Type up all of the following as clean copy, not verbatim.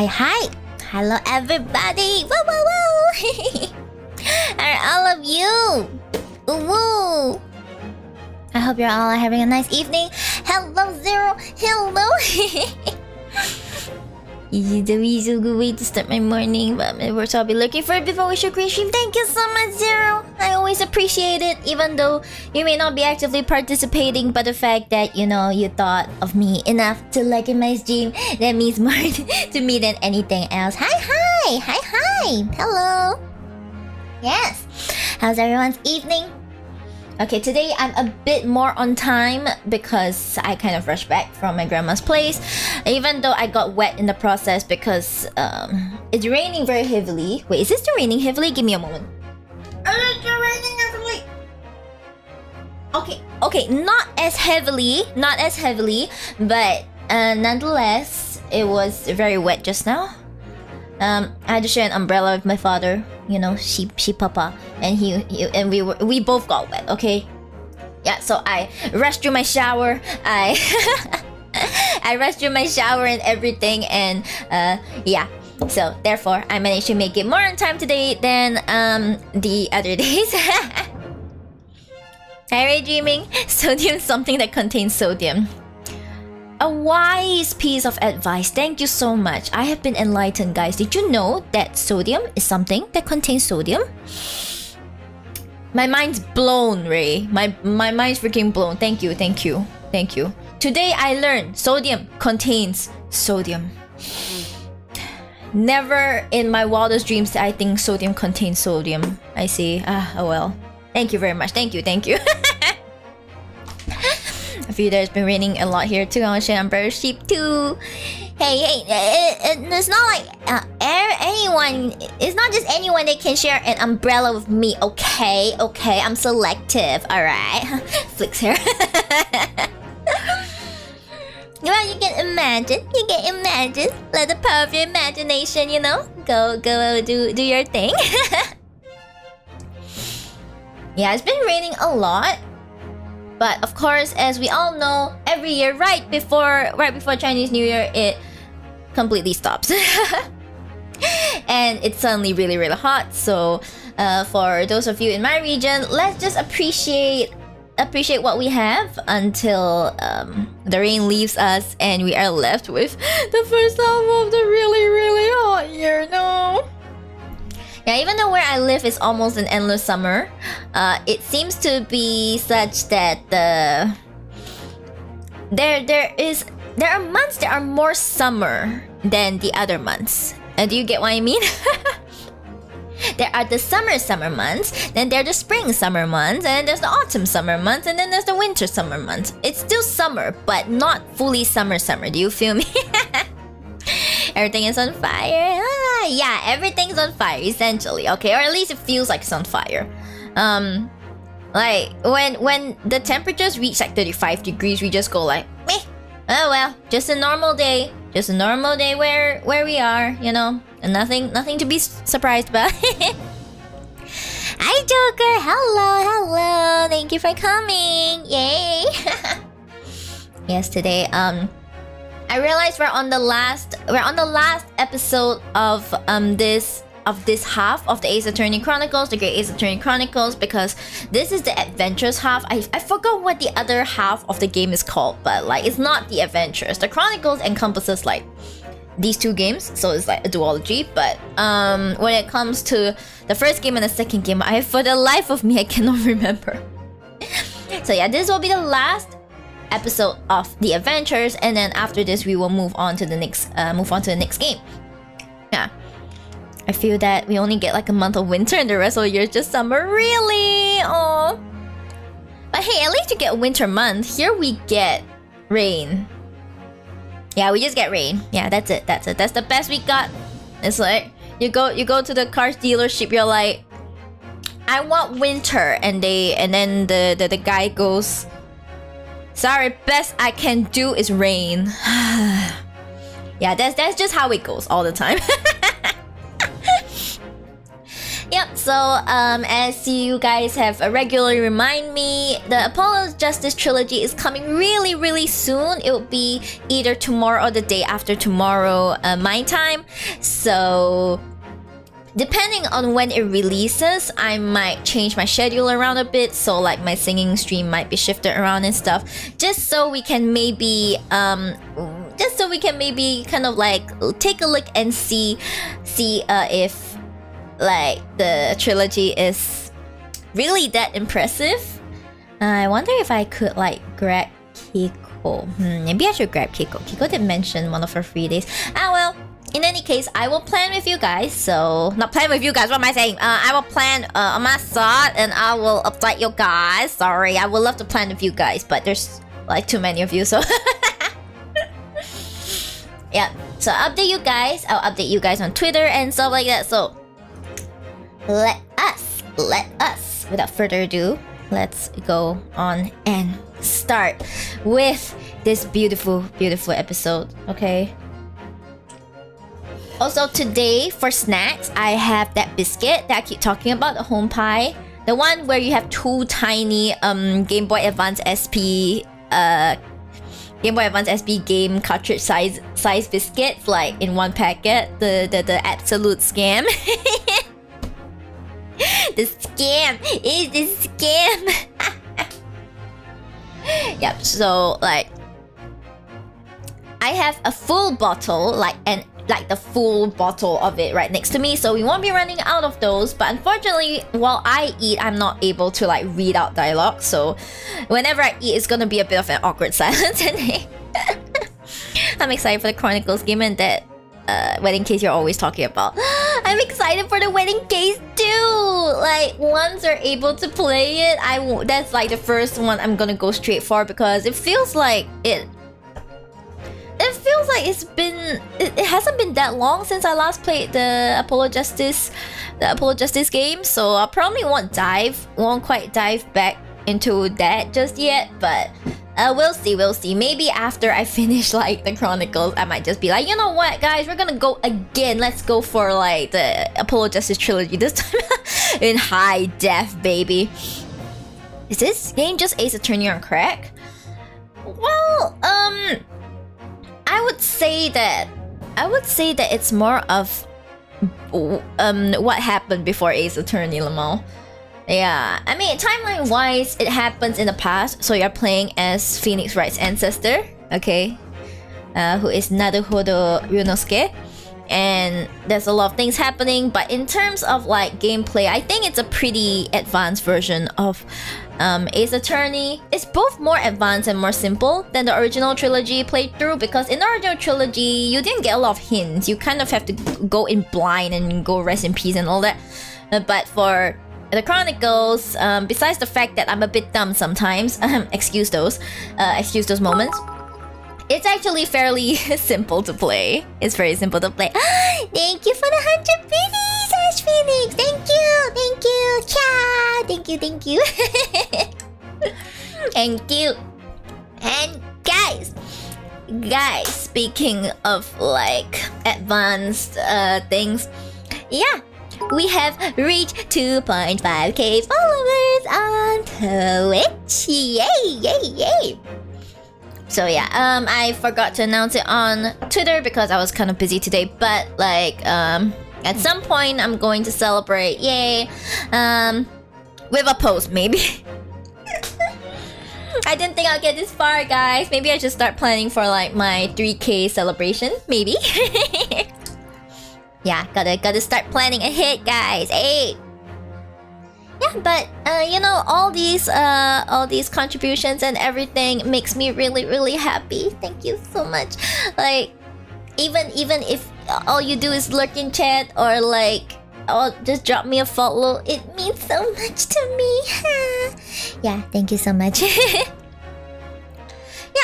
Hi. Hello, everybody. Woo, woo, woo. How are all of you? Woo. I hope you're all having a nice evening. Hello, Zero. Hello. This is a good way to start my morning, but so I'll be looking for it before we should create stream. Thank you so much, Zero. I always appreciate it, even though you may not be actively participating, but the fact that, you know, you thought of me enough to like in my stream, that means more to me than anything else. Hi. Hello. Yes. How's everyone's evening? Okay, today I'm a bit more on time because I kind of rushed back from my grandma's place, even though I got wet in the process because it's raining very heavily. Wait, is it still raining heavily? Give me a moment. Is it still raining heavily? Okay, not as heavily, but nonetheless, it was very wet just now. I had to share an umbrella with my father. You know, she papa, and we both got wet. Okay, yeah. So I rushed through my shower. I rushed through my shower and everything, and yeah. So therefore, I managed to make it more on time today than the other days. Hi, dreaming. Sodium is something that contains sodium. A wise piece of advice. Thank you so much. I have been enlightened, guys. Did you know that sodium is something that contains sodium? My mind's blown, Ray. My mind's freaking blown. Thank you. Today I learned sodium contains sodium. Never in my wildest dreams did I think sodium contains sodium. I see. Oh well. Thank you very much. Thank you. I feel there's been raining a lot here too. I'll share membership too. Hey, it's not like anyone. It's not just anyone that can share an umbrella with me. Okay, I'm selective. All right, flicks here. Well, you can imagine. Let the power of your imagination, you know, go do your thing. Yeah, it's been raining a lot. But of course, as we all know, every year right before Chinese New Year, it completely stops. And it's suddenly really, really hot. So for those of you in my region, let's just appreciate what we have until the rain leaves us and we are left with the first half of the really, really hot year. No. Yeah, even though where I live is almost an endless summer, it seems to be such that there are months that are more summer than the other months. Do you get what I mean? There are the summer months, then there are the spring summer months, and then there's the autumn summer months, and then there's the winter summer months. It's still summer, but not fully summer. Do you feel me? Everything is on fire. Yeah, everything's on fire essentially. Okay, or at least it feels like it's on fire. Like when the temperatures reach like 35 degrees, we just go like, meh. Oh well, just a normal day where we are, you know, and nothing to be surprised about. Hi Joker, hello. Thank you for coming. Yay. Yes, today I realized we're on the last episode of this half of the Ace Attorney Chronicles, the Great Ace Attorney Chronicles, because this is the adventures half. I forgot what the other half of the game is called, but like it's not the adventures. The Chronicles encompasses like these two games, so it's like a duology. But when it comes to the first game and the second game, for the life of me I cannot remember. So yeah, this will be the last episode of the adventures, and then after this we will move on to the next game. Yeah, I feel that we only get like a month of winter and the rest of the year is just summer. Really? Oh, but hey, at least you get a winter month. Here we get rain. Yeah, we just get rain. Yeah, that's it. That's the best we got. It's like you go to the car dealership, you're like, I want winter, and then the guy goes, sorry, best I can do is rain. Yeah, that's just how it goes all the time. Yep, So, as you guys have regularly remind me, the Apollo Justice trilogy is coming really, really soon. It will be either tomorrow or the day after tomorrow, my time. So, depending on when it releases, I might change my schedule around a bit. So, like my singing stream might be shifted around and stuff, just so we can maybe kind of like take a look and see if like the trilogy is really that impressive. I wonder if I could like grab Kiko. Maybe I should grab Kiko. Kiko did mention one of her free days. Well, in any case, I will plan with you guys. So, not plan with you guys, what am I saying? I will plan on my side and I will update you guys. Sorry, I would love to plan with you guys, but there's like too many of you, so... yeah, so I'll update you guys. I'll update you guys on Twitter and stuff like that. So, let us, without further ado, let's go on and start with this beautiful, beautiful episode, okay? Also today, for snacks, I have that biscuit that I keep talking about, the home pie. The one where you have two tiny Game Boy Advance SP game cartridge size biscuits, like in one packet. The absolute scam. The scam is the scam. Yep. So like, I have a full bottle, like the full bottle of it right next to me, so we won't be running out of those. But unfortunately, while I eat, I'm not able to like read out dialogue, so whenever I eat, it's gonna be a bit of an awkward silence. I'm excited for the Chronicles game and that wedding case you're always talking about. I'm excited for the wedding case too. Like, once we're able to play it, that's like the first one I'm gonna go straight for, because it feels like it hasn't been that long since I last played the Apollo Justice game, so I probably won't quite dive back into that just yet, but we'll see. Maybe after I finish like the Chronicles, I might just be like, you know what, guys, we're gonna go again. Let's go for like the Apollo Justice trilogy this time in high def, baby. Is this game just Ace Attorney on crack? Well, I would say that it's more of what happened before Ace Attorney, Lamau. Yeah, I mean, timeline-wise, it happens in the past, so you're playing as Phoenix Wright's ancestor, okay? Who is Naruhodo Ryunosuke. And there's a lot of things happening, but in terms of like gameplay, I think it's a pretty advanced version of Ace Attorney. It's both more advanced and more simple than the original trilogy playthrough, because in the original trilogy, you didn't get a lot of hints. You kind of have to go in blind and go rest in peace and all that. But for the Chronicles, besides the fact that I'm a bit dumb sometimes, excuse those moments, it's actually fairly simple to play. It's very simple to play. Thank you for the 100 biddies, Ash Phoenix. Thank you. Ciao. Thank you. Thank you. And guys, speaking of like advanced things, yeah, we have reached 2.5k followers on Twitch. Yay. So yeah, I forgot to announce it on Twitter because I was kind of busy today, but like at some point I'm going to celebrate, yay, with a post maybe. I didn't think I'd get this far, guys. Maybe I should start planning for like my 3k celebration, maybe. Yeah, gotta start planning ahead, guys. Hey. Yeah, but you know, all these contributions and everything makes me really, really happy. Thank you so much. Like, even if all you do is lurk in chat or like, or just drop me a follow, it means so much to me. Yeah, thank you so much. Yeah,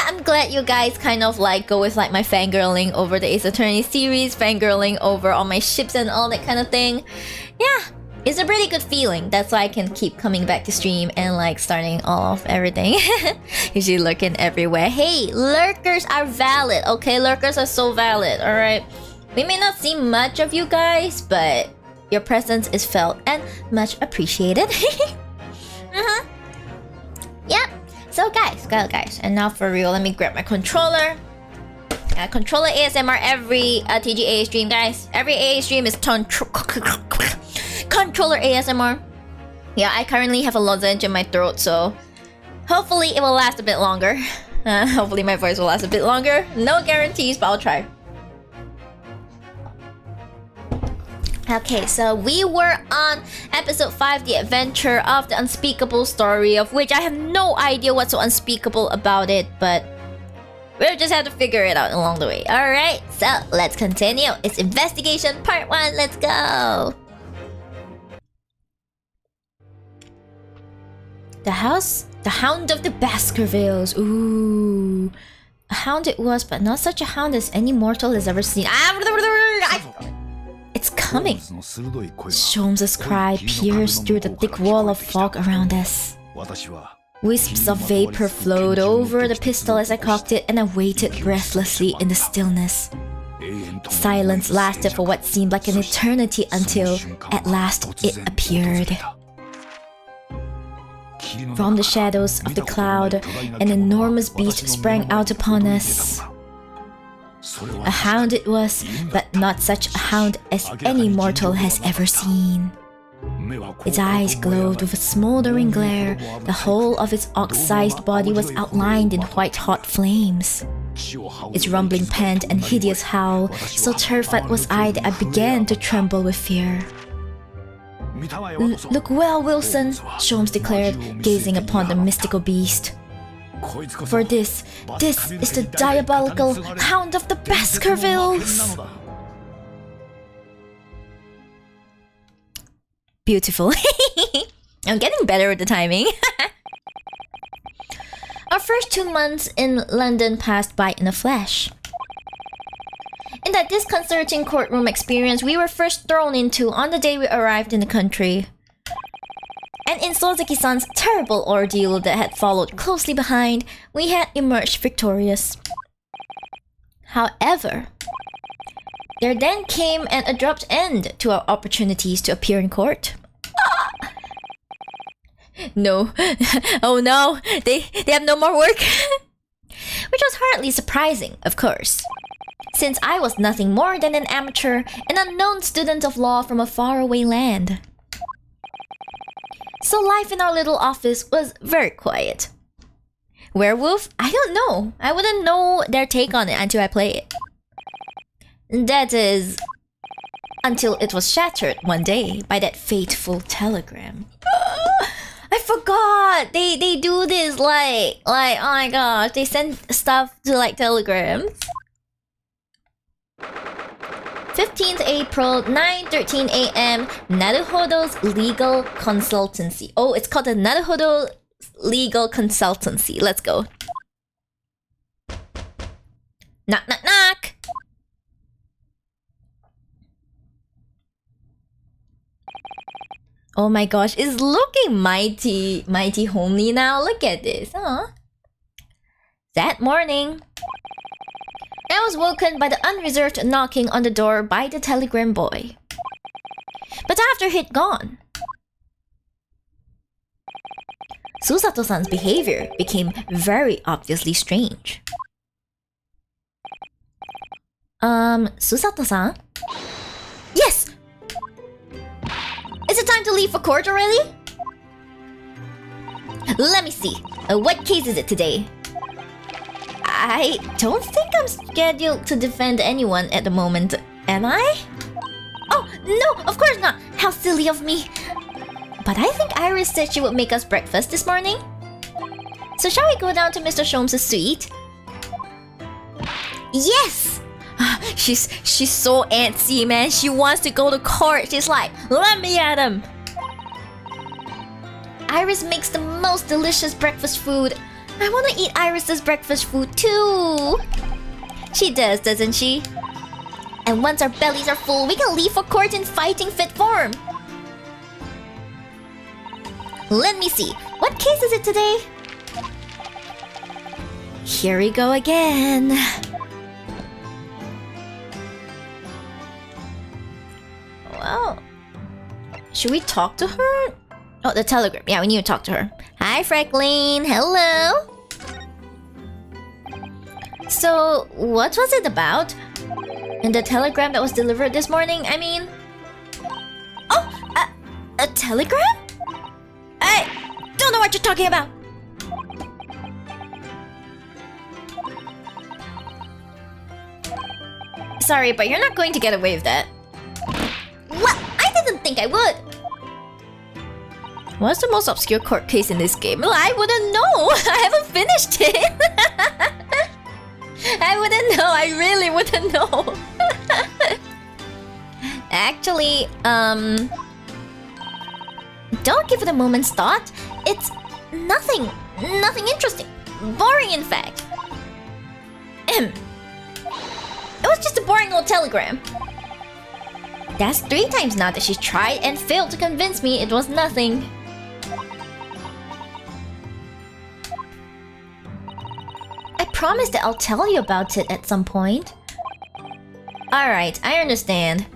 I'm glad you guys kind of like go with like my fangirling over the Ace Attorney series, fangirling over all my ships and all that kind of thing. Yeah. It's a pretty good feeling. That's why I can keep coming back to stream and like starting all of everything. Usually lurking everywhere. Hey, lurkers are valid, okay? Lurkers are so valid, alright? We may not see much of you guys, but Your presence is felt and much appreciated. Yep. So guys, and now for real, let me grab my controller. Controller ASMR every TGA stream, guys. Every AA stream is controller ASMR. Yeah, I currently have a lozenge in my throat, so hopefully it will last a bit longer. Hopefully my voice will last a bit longer. No guarantees, but I'll try. Okay, so we were on episode 5, The Adventure of the Unspeakable Story, of which I have no idea what's so unspeakable about it, but we'll just have to figure it out along the way. Alright, so let's continue. It's investigation part 1, let's go! The Hound of the Baskervilles. Ooh. A hound it was, but not such a hound as any mortal has ever seen. It's coming! Sholmes' cry pierced through the thick wall of fog around us. Wisps of vapor flowed over the pistol as I cocked it, and I waited breathlessly in the stillness. Silence lasted for what seemed like an eternity until, at last, it appeared. From the shadows of the cloud, an enormous beast sprang out upon us. A hound it was, but not such a hound as any mortal has ever seen. Its eyes glowed with a smoldering glare. The whole of its ox-sized body was outlined in white-hot flames. Its rumbling pant and hideous howl, so terrified was I that I began to tremble with fear. Look well, Wilson, Sholmes declared, gazing upon the mystical beast. For this is the diabolical Hound of the Baskervilles! Beautiful. I'm getting better with the timing. Our first 2 months in London passed by in a flash. In that disconcerting courtroom experience we were first thrown into on the day we arrived in the country. And in Sozaki-san's terrible ordeal that had followed closely behind, we had emerged victorious. However, there then came an abrupt end to our opportunities to appear in court. No. Oh no, they have no more work. Which was hardly surprising, of course, since I was nothing more than an amateur, an unknown student of law from a faraway land. So life in our little office was very quiet. Werewolf? I don't know. I wouldn't know their take on it until I play it. That is, until it was shattered one day by that fateful telegram. I forgot! They do this like, oh my gosh, they send stuff to like telegrams. 15th April, 9:13 AM, Naruhodo's Legal Consultancy. Oh, it's called the Naruhodo Legal Consultancy. Let's go. Knock, knock, knock! Oh my gosh, it's looking mighty homely now. Look at this, huh? That morning, I was woken by the unreserved knocking on the door by the telegram boy. But after he'd gone, Susato-san's behavior became very obviously strange. Susato-san? Yes! Is it time to leave for court already? Let me see. What case is it today? I don't think I'm scheduled to defend anyone at the moment, am I? Oh, no, of course not. How silly of me. But I think Iris said she would make us breakfast this morning. So shall we go down to Mr. Sholmes' suite? Yes! She's so antsy, man. She wants to go to court. She's like, let me at him. Iris makes the most delicious breakfast food. I want to eat Iris's breakfast food too. She does, doesn't she? And once our bellies are full, we can leave for court in fighting fit form. Let me see. What case is it today? Here we go again. Well, Should we talk to her? Oh, the telegram. Yeah, we need to talk to her. Hi, Franklin. Hello. So, what was it about? And the telegram that was delivered this morning, I mean... Oh! A telegram? I don't know what you're talking about! Sorry, but you're not going to get away with that. What? I didn't think I would! What's the most obscure court case in this game? Well, I wouldn't know! I haven't finished it! I wouldn't know, I really wouldn't know. Actually, don't give it a moment's thought. It's nothing interesting. Boring, in fact. It was just a boring old telegram. That's 3 times now that she's tried and failed to convince me it was nothing. I promise that I'll tell you about it at some point. Alright, I understand.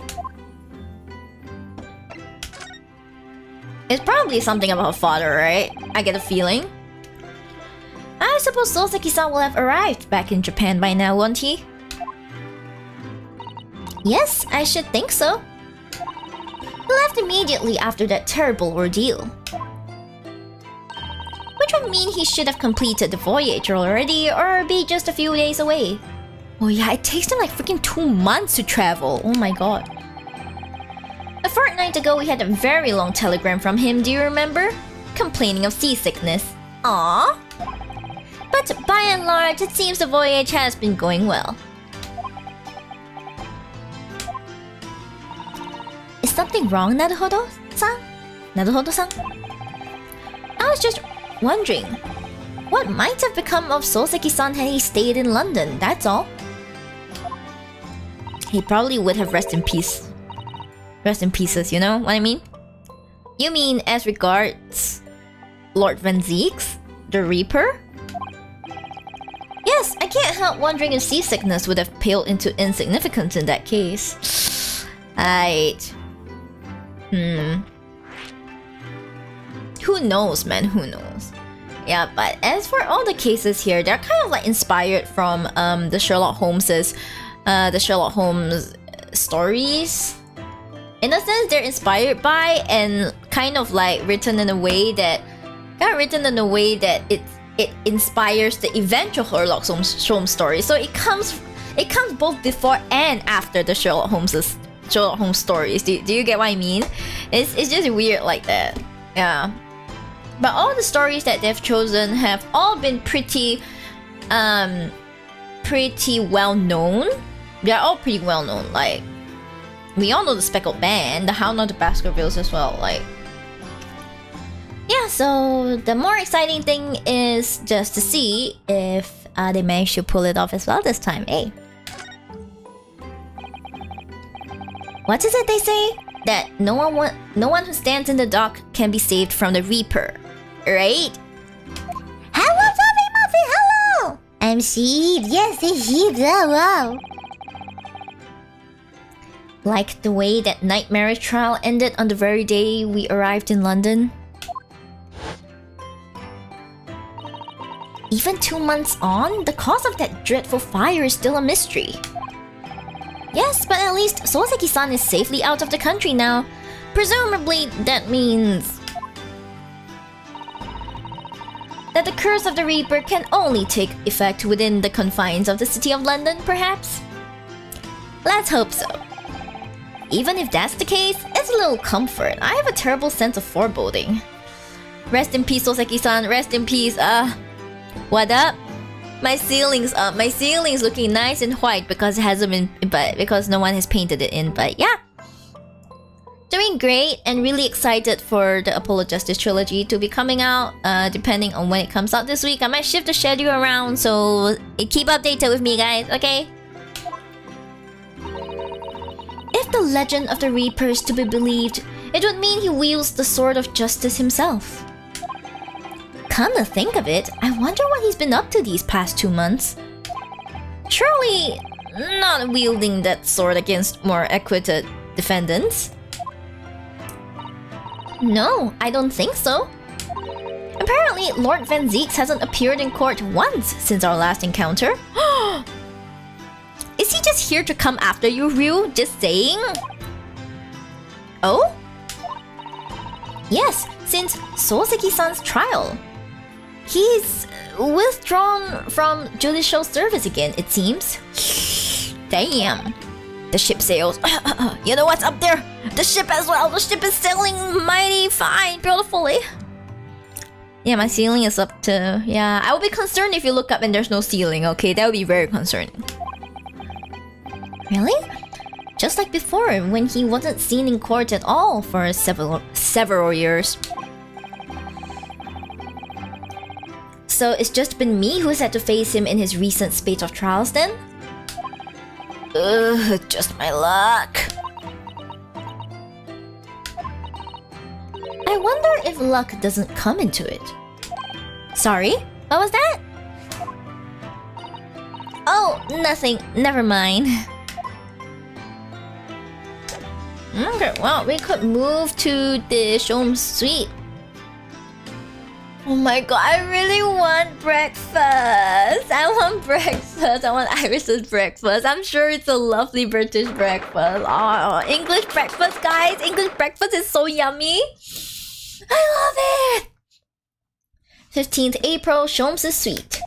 It's probably something about her father, right? I get a feeling. I suppose Soseki-san will have arrived back in Japan by now, won't he? Yes, I should think so. He left immediately after that terrible ordeal. Which would mean he should have completed the voyage already, or be just a few days away. Oh yeah, it takes him like freaking 2 months to travel. Oh my god. A fortnight ago, we had a very long telegram from him, do you remember? Complaining of seasickness. Aww. But by and large, it seems the voyage has been going well. Is something wrong, Naruhodo-san? Naruhodo-san? I was just wondering, what might have become of Soseki-san had he stayed in London, that's all. He probably would have rest in peace. Rest in pieces, you know what I mean? You mean as regards Lord Van Zeeks? The Reaper? Yes, I can't help wondering if seasickness would have paled into insignificance in that case. Who knows, man, who knows? Yeah, but as for all the cases here, they're kind of like inspired from the Sherlock Holmes stories. In a sense, they're inspired by and kind of like written in a way that it inspires the eventual Sherlock Holmes story. So it comes both before and after the Sherlock Holmes stories. Do you get what I mean? It's just weird like that. Yeah. But all the stories that they've chosen have all been pretty well known. They're all pretty well known. Like, we all know the Speckled Band, the Hound of the Baskervilles as well. Like, yeah. So the more exciting thing is just to see if they manage to pull it off as well this time. Hey, what is it they say? That no one who stands in the dock can be saved from the Reaper, right? Hello, Fluffy Muffy. Hello. I'm Shibs. Yes, it's Shibs. Hello. Like the way that Nightmare's trial ended on the very day we arrived in London. Even 2 months on, the cause of that dreadful fire is still a mystery. Yes, but at least Soseki-san is safely out of the country now. Presumably, that means that the curse of the Reaper can only take effect within the confines of the city of London, perhaps? Let's hope so. Even if that's the case, it's a little comfort. I have a terrible sense of foreboding. Rest in peace, Soseki-san. Rest in peace. What up? My ceiling's up. My ceiling's looking nice and white because it hasn't been, because no one has painted it in. But yeah, doing great and really excited for the Apollo Justice trilogy to be coming out. Depending on when it comes out this week, I might shift the schedule around. So keep updated with me, guys. Okay. If the legend of the Reaper is to be believed, it would mean he wields the sword of justice himself. Come to think of it, I wonder what he's been up to these past 2 months. Surely not wielding that sword against more acquitted defendants. No, I don't think so. Apparently, Lord Van Zeeks hasn't appeared in court once since our last encounter. Is he just here to come after you, Ryu? Just saying? Oh? Yes, since Soseki-san's trial. He's withdrawn from judicial service again, it seems. Damn. The ship sails. You know what's up there? The ship as well. The ship is sailing mighty fine, beautifully. Yeah, my ceiling is up to... Yeah, I would be concerned if you look up and there's no ceiling, okay? That would be very concerning. Really? Just like before, when he wasn't seen in court at all for several years. So it's just been me who's had to face him in his recent spate of trials then? Ugh, just my luck. I wonder if luck doesn't come into it. Sorry? What was that? Oh, nothing. Never mind. Okay, well, we could move to the Shom suite. Oh my god, I really want breakfast. I want breakfast. I want Iris's breakfast. I'm sure it's a lovely British breakfast. Oh, English breakfast, guys. English breakfast is so yummy. I love it. 15th April, Shom's suite.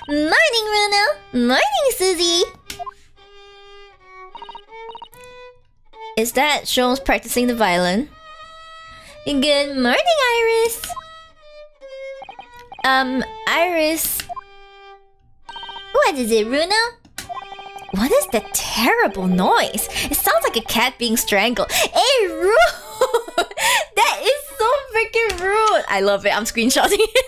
Morning, Runa. Morning, Susie. Is that Shom's practicing the violin? Good morning, Iris. Iris. What is it, Runa? What is that terrible noise? It sounds like a cat being strangled. Hey, rude! That is so freaking rude. I love it. I'm screenshotting it.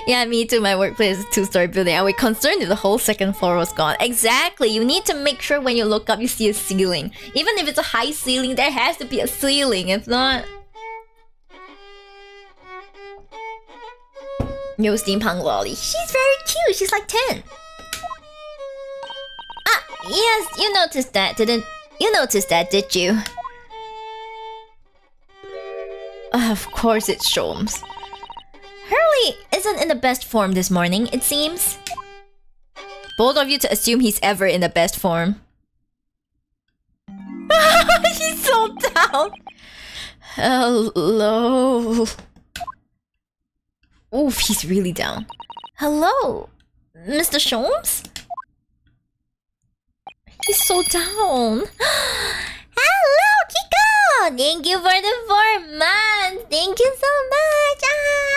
Yeah, me too. My workplace is a 2-story building. I was concerned if the whole second floor was gone. Exactly. You need to make sure when you look up, you see a ceiling. Even if it's a high ceiling, there has to be a ceiling. If not... Yo, steampunk lolly. She's very cute. She's like 10. Ah, yes. You noticed that, didn't... You noticed that, did you? Of course it's Shom's. Hurley isn't in the best form this morning, it seems. Bold of you to assume he's ever in the best form. He's so down. Hello. Oof, he's really down. Hello, Mr. Shom's? He's so down. Hello, Chico! Thank you for the 4 months. Thank you so much.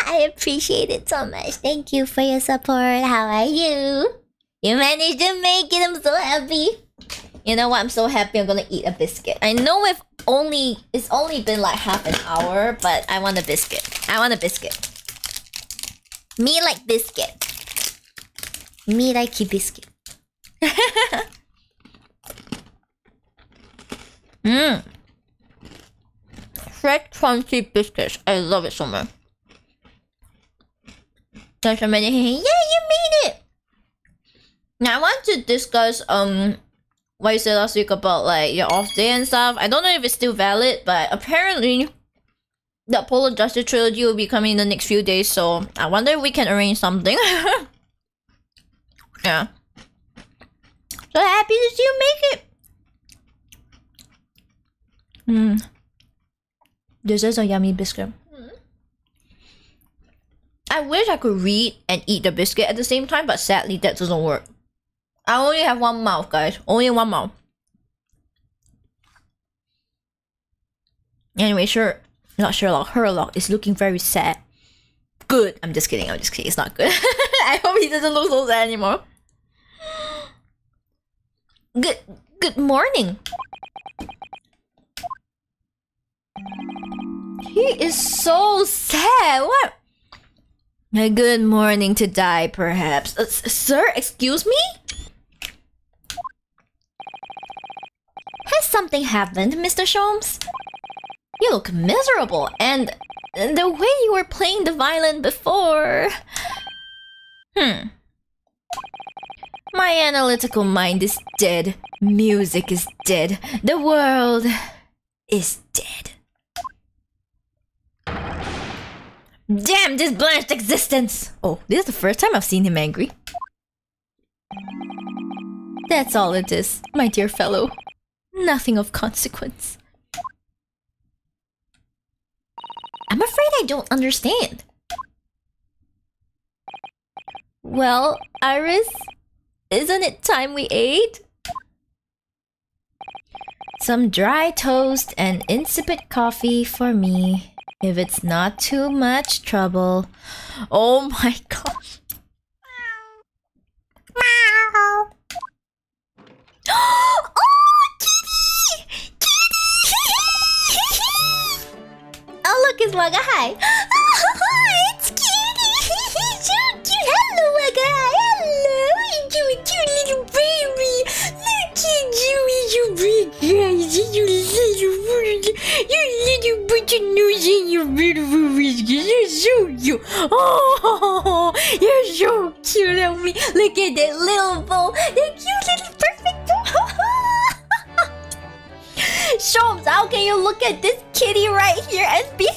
I appreciate it so much. Thank you for your support. How are you? You managed to make it. I'm so happy. You know what? I'm so happy. I'm gonna eat a biscuit. I know it's only been like half an hour, but I want a biscuit. I want a biscuit. Me like biscuit. Me like biscuit. Fresh crunchy biscuits. I love it so much. There's so many here. Yeah, you made it! Now I want to discuss what you said last week about like your off day and stuff. I don't know if it's still valid, but apparently the Polar Justice trilogy will be coming in the next few days, so I wonder if we can arrange something. Yeah. So happy to see you make it! This is a yummy biscuit. I wish I could read and eat the biscuit at the same time, but sadly that doesn't work. I only have one mouth, guys. Only one mouth. Anyway, not Sherlock. Herlock is looking very sad. Good. I'm just kidding. It's not good. I hope he doesn't look so sad anymore. Good morning. He is so sad. What? A good morning to die, perhaps. Sir, excuse me? Has something happened, Mr. Shom's? You look miserable, and the way you were playing the violin before... My My analytical mind is dead. Music is dead. The world is dead. Damn this blanched existence! Oh, this is the first time I've seen him angry. That's all it is, my dear fellow. Nothing of consequence. I'm afraid I don't understand. Well, Iris, isn't it time we ate? Some dry toast and insipid coffee for me. If it's not too much trouble. Oh my gosh. Meow. Oh, kitty! Kitty! Oh, look, it's Wagga Hi. Oh, it's kitty! So cute. Hello, Wagga Hi. Hello. You cute little baby. Look at you, you big guys. You little button nose and your beautiful whiskers. You're so cute. Oh, you're so cute. Look at that little bow. That cute little perfect bow. Shibs, how can you look at this kitty right here and be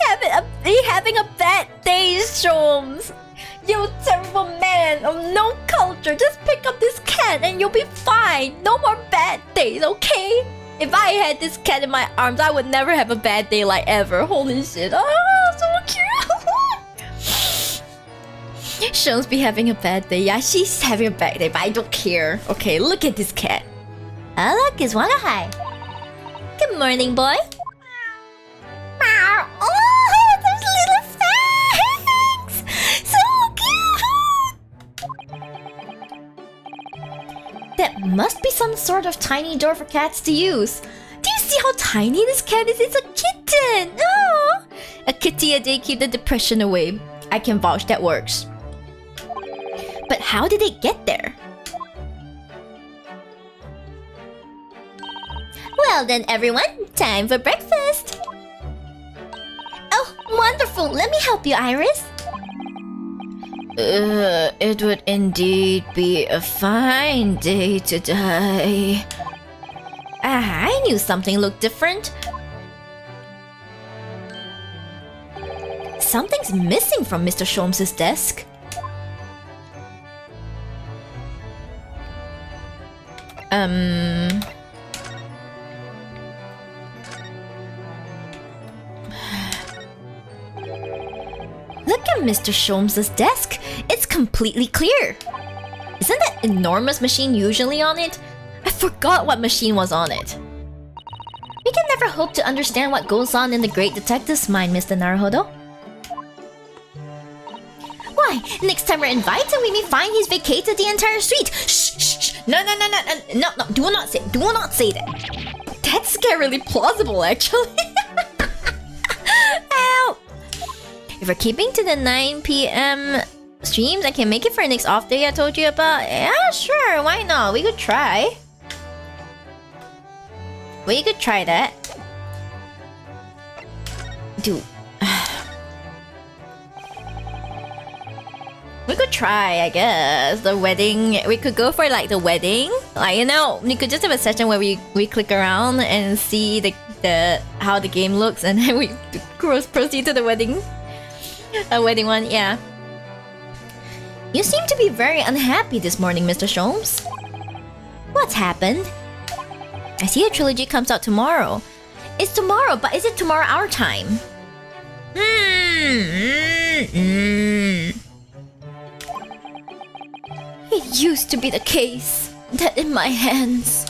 having a bad day, Shibs? You terrible man of no culture. Just pick up this cat and you'll be fine. No more bad days, okay? If I had this cat in my arms, I would never have a bad day like ever. Holy shit. Oh, so cute. Shibs be having a bad day. Yeah, she's having a bad day, but I don't care. Okay, look at this cat. Oh, look, it's Wagga Hi. Good morning, boy. Oh, those little fangs! So cute! That must be some sort of tiny door for cats to use. Do you see how tiny this cat is? It's a kitten! Oh! A kitty a day keep the depression away. I can vouch that works. But how did it get there? Well then, everyone, time for breakfast! Oh, wonderful! Let me help you, Iris! It would indeed be a fine day today. I knew something looked different. Something's missing from Mr. Sholmes' desk. Look at Mr. Sholmes' desk. It's completely clear. Isn't that enormous machine usually on it? I forgot what machine was on it. We can never hope to understand what goes on in the great detective's mind, Mr. Naruhodo. Why, next time we're invited, we may find he's vacated the entire street. Shh, shh, shh. No, do not say that. That's scarily plausible, actually. Ow. If we're keeping to the 9 p.m. streams, I can make it for the next off day I told you about. Yeah, sure, why not? We could try. We could try that. Dude. We could try, I guess. The wedding. We could go for like the wedding. Like, you know, we could just have a session where we click around and see the how the game looks, and then we proceed to the wedding. A wedding one, yeah. You seem to be very unhappy this morning, Mr. Sholmes. What's happened? I see a trilogy comes out tomorrow. It's tomorrow, but is it tomorrow our time? It used to be the case that in my hands,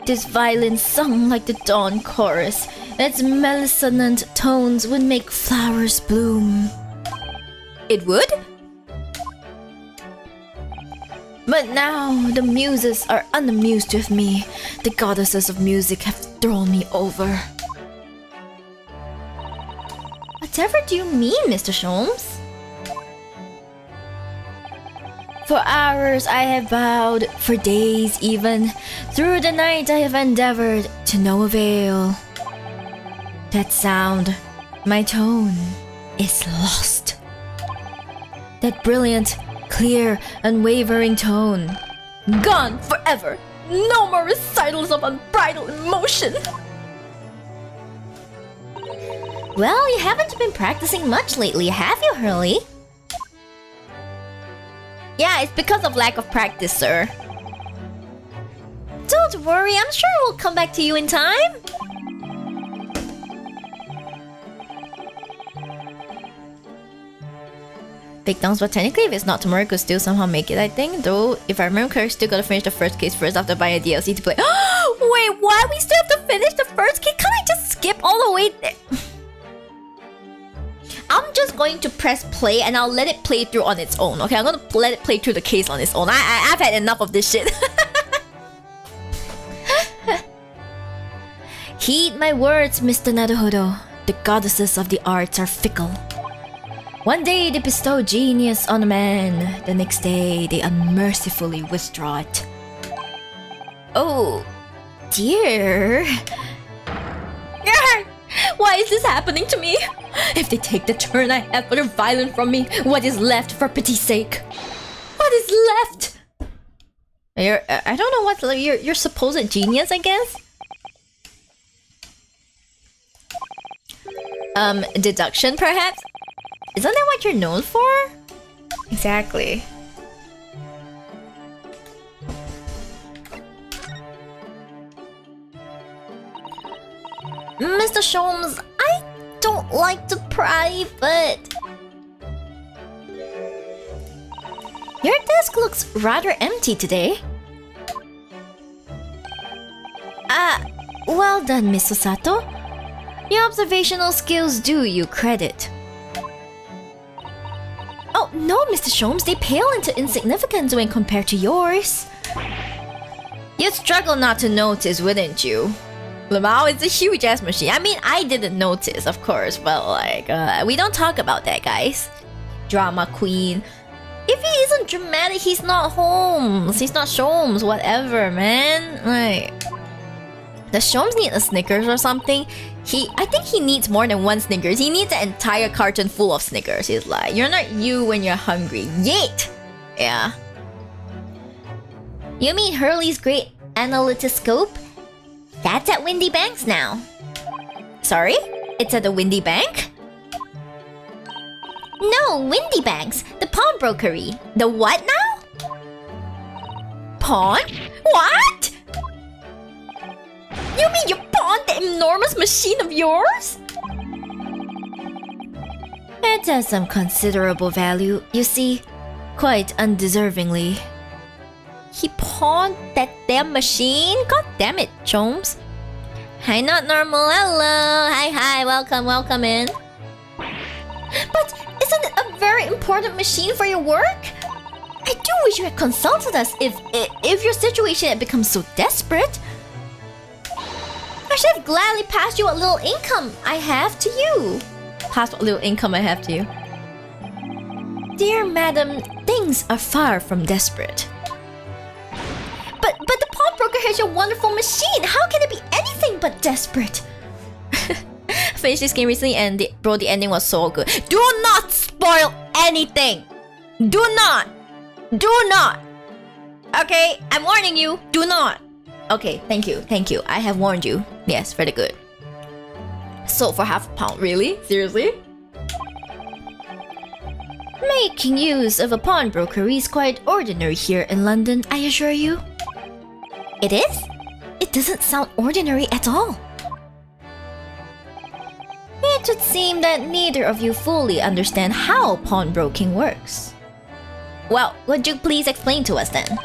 this violin sung like the dawn chorus, its mellifluent tones would make flowers bloom. It would? But now the muses are unamused with me. The goddesses of music have thrown me over. Whatever do you mean, Mr. Sholmes? For hours I have bowed, for days even. Through the night I have endeavored, to no avail. That sound, my tone, is lost. That brilliant, clear, unwavering tone, Gone forever. No more recitals of unbridled emotion. Well, you haven't been practicing much lately, have you, Hurley? Yeah, it's because of lack of practice, sir. Don't worry, I'm sure we'll come back to you in time. Big thumbs, but technically if it's not tomorrow, could still somehow make it, I think. Though, if I remember correctly, still gotta finish the first case first after buying a DLC to play. Wait, why? We still have to finish the first case? Can't I just skip all the way there? I'm just going to press play and I'll let it play through on its own, okay? I'm gonna let it play through the case on its own. I've had enough of this shit. Heed my words, Mr. Naruhodo. The goddesses of the arts are fickle. One day they bestow genius on a man, the next day they unmercifully withdraw it. Oh, dear. Why is this happening to me? If they take the turn I have for the violent from me, what is left for pity's sake? What is left? I don't know what's your supposed genius, I guess? Deduction perhaps? Isn't that what you're known for? Exactly. Mr. Sholmes, I don't like to pry, but... Your desk looks rather empty today. Well done, Miss Osato. Your observational skills do you credit. Oh, no, Mr. Sholmes, they pale into insignificance when compared to yours. You'd struggle not to notice, wouldn't you? Lamau is a huge-ass machine. I mean, I didn't notice, of course, but like, we don't talk about that, guys. Drama queen. If he isn't dramatic, he's not Holmes. He's not Sholmes, whatever, man. Like, does Sholmes need a Snickers or something? I think he needs more than one Snickers. He needs an entire carton full of Snickers. He's like, you're not you when you're hungry. Yeet! Yeah. You mean Hurley's great analytoscope? That's at Windy Banks now. Sorry? It's at the Windy Bank? No, Windy Banks. The pawnbrokery. The what now? Pawn? What? You mean you pawned the enormous machine of yours? It has some considerable value, you see. Quite undeservingly. He pawned that damn machine? God damn it, Sholmes. Hi, not normal. Hello. Hi. Welcome in. But isn't it a very important machine for your work? I do wish you had consulted us if your situation had become so desperate. I should have gladly passed you what little income I have to you. Pass what little income I have to you. Dear madam, things are far from desperate. But the pawnbroker has your wonderful machine. How can it be anything but desperate? I finished this game recently and the ending was so good. Do not spoil anything. Do not. Okay, I'm warning you. Do not. Okay, thank you. I have warned you. Yes, very good. Sold for £0.50, really? Seriously? Making use of a pawnbrokery is quite ordinary here in London, I assure you. It is? It doesn't sound ordinary at all. It would seem that neither of you fully understand how pawnbroking works. Well, would you please explain to us then?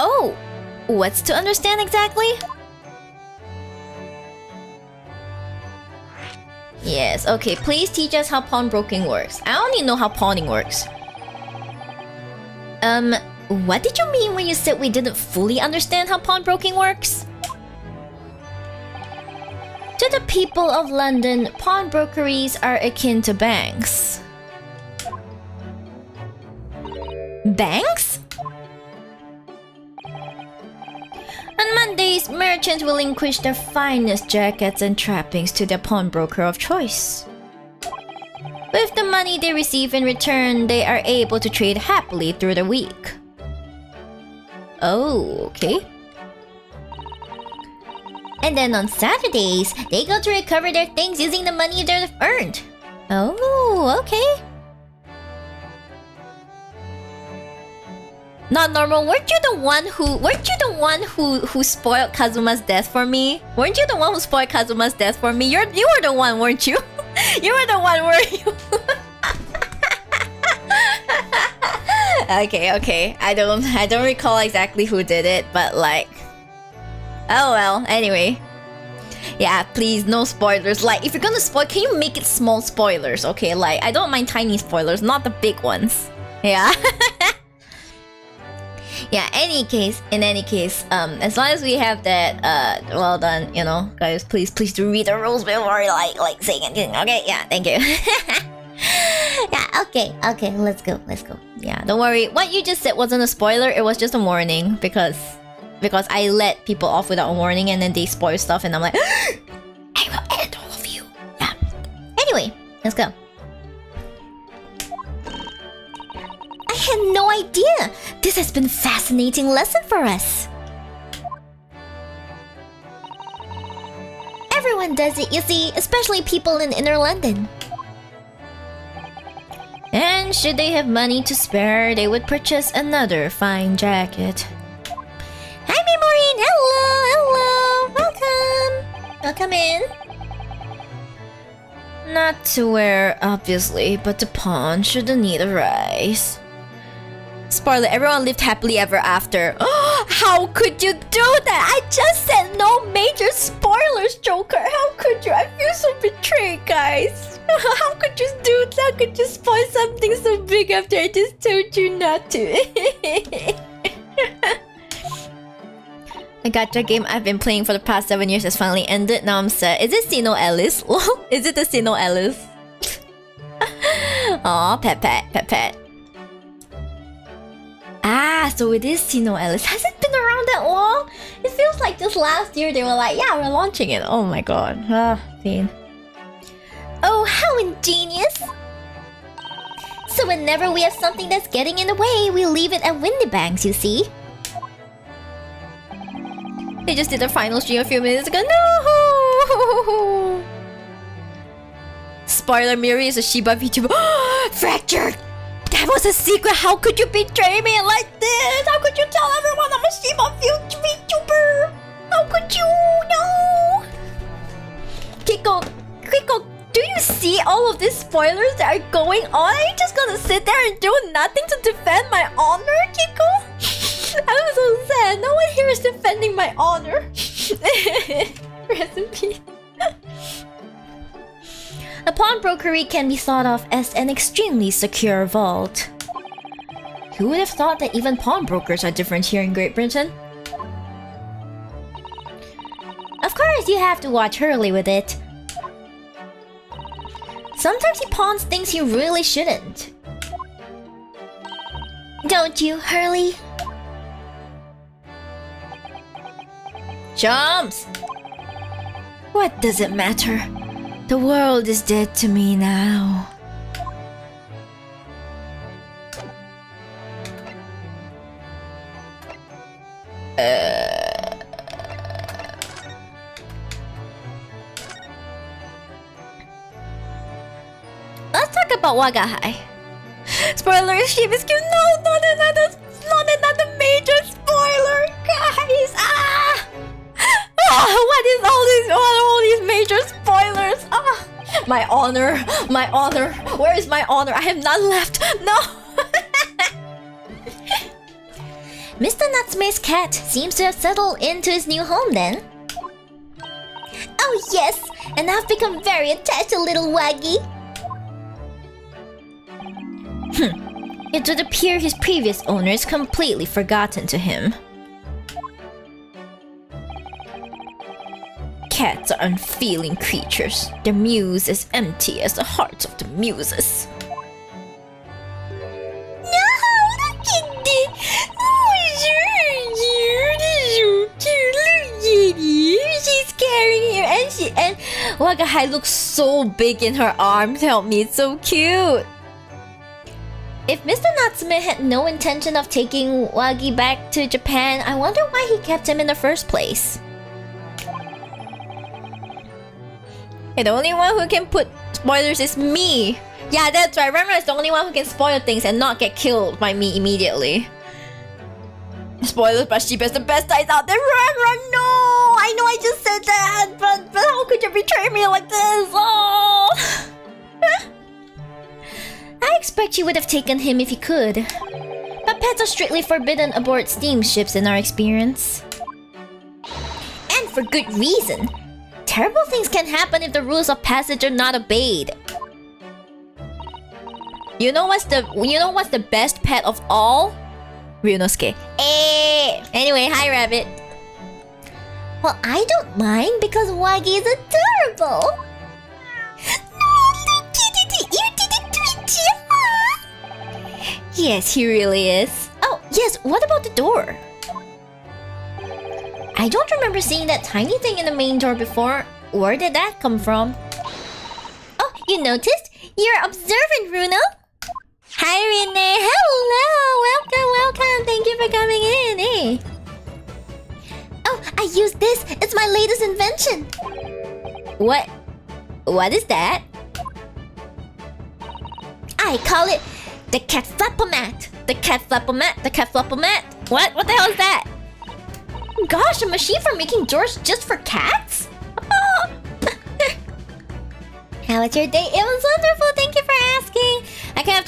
Oh, what's to understand exactly? Yes, okay, please teach us how pawnbroking works. I only know how pawning works. What did you mean when you said we didn't fully understand how pawnbroking works? To the people of London, pawnbrokeries are akin to banks. Banks? On Mondays, merchants relinquish their finest jackets and trappings to their pawnbroker of choice. With the money they receive in return, they are able to trade happily through the week. Oh, okay. And then on Saturdays, they go to recover their things using the money they've earned. Oh, okay. Not normal. Weren't you the one who spoiled Kazuma's death for me? Weren't you the one who spoiled Kazuma's death for me? You were the one, weren't you? You were the one, weren't you? Okay. I don't recall exactly who did it, but like, oh well. Anyway, yeah, please no spoilers. Like, if you're gonna spoil, can you make it small spoilers? Okay, like I don't mind tiny spoilers, not the big ones. Yeah. Yeah. In any case, as long as we have that, well done. You know, guys, please do read the rules before like saying anything. Okay, yeah, thank you. Yeah, okay, let's go. Yeah, don't worry. What you just said wasn't a spoiler. It was just a warning because I let people off without a warning and then they spoil stuff and I'm like, I will end all of you. Yeah. Anyway, let's go. I had no idea. This has been a fascinating lesson for us. Everyone does it, you see, especially people in inner London. And should they have money to spare, they would purchase another fine jacket. Hi, Maureen! Hello! Welcome in. Not to wear, obviously, but to pawn should the need arise. Spoiler, everyone lived happily ever after. How could you do that? I just said no major spoilers, Joker. How could you? I feel so betrayed, guys. How could you do that? How could you spoil something so big after I just told you not to? The gacha game I've been playing for the past 7 years has finally ended. Now I'm sad. Is it Sino Alice? Is it the Sino Alice? Aw, pet. Ah, so it is Sino Alice. Has it been around that long? It feels like just last year they were like, yeah, we're launching it. Oh my god. Pain. Oh, how ingenious! So whenever we have something that's getting in the way, we leave it at Windybanks, you see? They just did their final stream a few minutes ago. No! Spoiler, Miyori is a Shiba VTuber. Fractured! That was a secret! How could you betray me like this? How could you tell everyone I'm a Shiba VTuber? How could you? No! Kiko, do you see all of these spoilers that are going on? Are you just gonna sit there and do nothing to defend my honor, Kiko? I'm so sad. No one here is defending my honor. Rest in peace. A pawnbrokery can be thought of as an extremely secure vault. Who would have thought that even pawnbrokers are different here in Great Britain? Of course, you have to watch Hurley with it. Sometimes he pawns things he really shouldn't. Don't you, Hurley? Jumps! What does it matter? The world is dead to me now. Let's talk about Wagahai. Spoiler, Shiba is cute. No, not another major spoiler, guys. What are all these major spoilers? My honor. Where is my honor? I have none left. No. Mr. Natsume's cat seems to have settled into his new home then. Oh yes, and I've become very attached to little Waggy. It would appear his previous owner is completely forgotten to him. Cats are unfeeling creatures. Their muse is empty as the hearts of the muses. No, look at this! She's carrying him and Wagahai looks so big in her arms. Help me, it's so cute. If Mr. Natsume had no intention of taking Wagi back to Japan, I wonder why he kept him in the first place. And the only one who can put spoilers is me. Yeah, that's right. Remember, it's the only one who can spoil things and not get killed by me immediately. Spoilers, but Shiba is the best dice out there. Run, no! I know I just said that, but how could you betray me like this? Oh! I expect you would have taken him if you could. But pets are strictly forbidden aboard steamships in our experience. And for good reason. Terrible things can happen if the rules of passage are not obeyed. You know what's the best pet of all? Ryunosuke. Anyway, hi Rabbit. Well, I don't mind because Wagi is adorable. Yes, he really is. Oh, yes, what about the door? I don't remember seeing that tiny thing in the main door before. Where did that come from? Oh, you noticed? You're observant, Runo. Hi, Rene. Hello. Welcome. Thank you for coming in. Oh, I use this. It's my latest invention. What is that? I call it the cat flappomat. The cat flappomat. What the hell is that? Gosh, a machine for making doors just for cats? Oh. How was your day? It was wonderful. Thank you for asking. I kind of have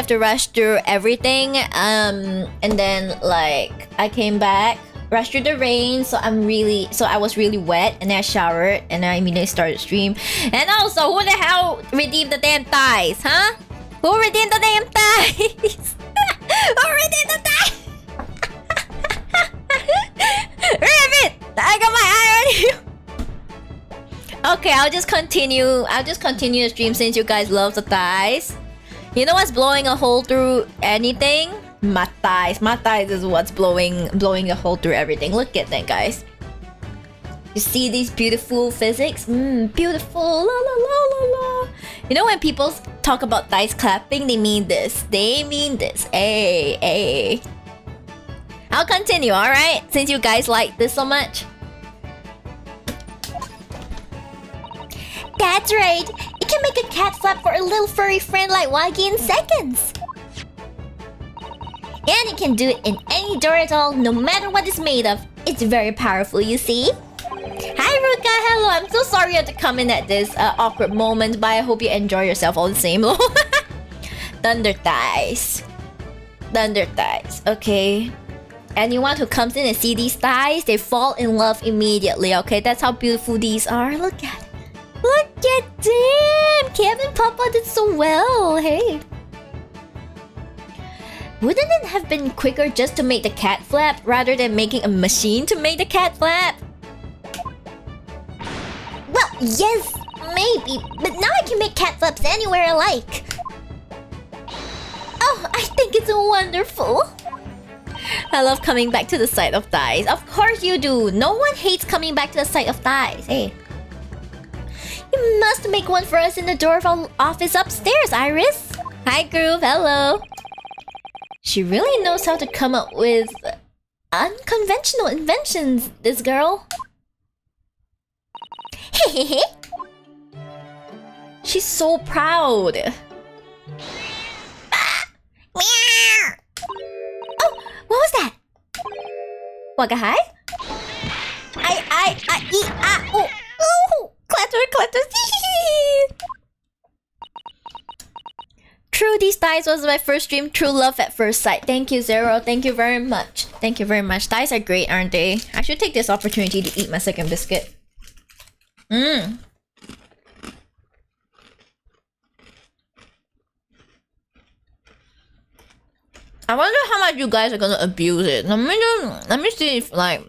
to rush through everything. And then like I came back, rushed through the rain, so I was really wet, and then I showered, and then I immediately started stream. And also, who the hell redeemed the damn thighs, huh? Who redeemed the damn thighs? Who redeemed the thighs? Rabbit! I got my eye on you! Okay, I'll just continue the stream since you guys love the thighs. You know what's blowing a hole through anything? My thighs. My thighs is what's blowing a hole through everything. Look at that, guys. You see these beautiful physics? Beautiful. La la la la la. You know when people talk about thighs clapping, they mean this. Hey. I'll continue, alright? Since you guys like this so much. That's right! It can make a cat flap for a little furry friend like Wagi in seconds! And it can do it in any door at all, no matter what it's made of. It's very powerful, you see? Hi Ruka, hello! I'm so sorry you had to come in at this awkward moment, but I hope you enjoy yourself all the same. Thunder thighs. Okay. Anyone who comes in and see these thighs, they fall in love immediately, okay? That's how beautiful these are. Look at them! Kevin Papa did so well, hey. Wouldn't it have been quicker just to make the cat flap rather than making a machine to make the cat flap? Well, yes, maybe, but now I can make cat flaps anywhere I like. Oh, I think it's wonderful. I love coming back to the sight of thighs. Of course you do. No one hates coming back to the sight of thighs. Hey. You must make one for us in the door of our office upstairs, Iris. Hi, Groove. Hello. She really knows how to come up with unconventional inventions, this girl. Hehehe. She's so proud. Meow. Oh, what was that? Wagahai? Oh, clatter. True, these thighs was my first stream. True love at first sight. Thank you, Zero. Thank you very much. Thighs are great, aren't they? I should take this opportunity to eat my second biscuit. I wonder how much you guys are gonna abuse it. Let me see if like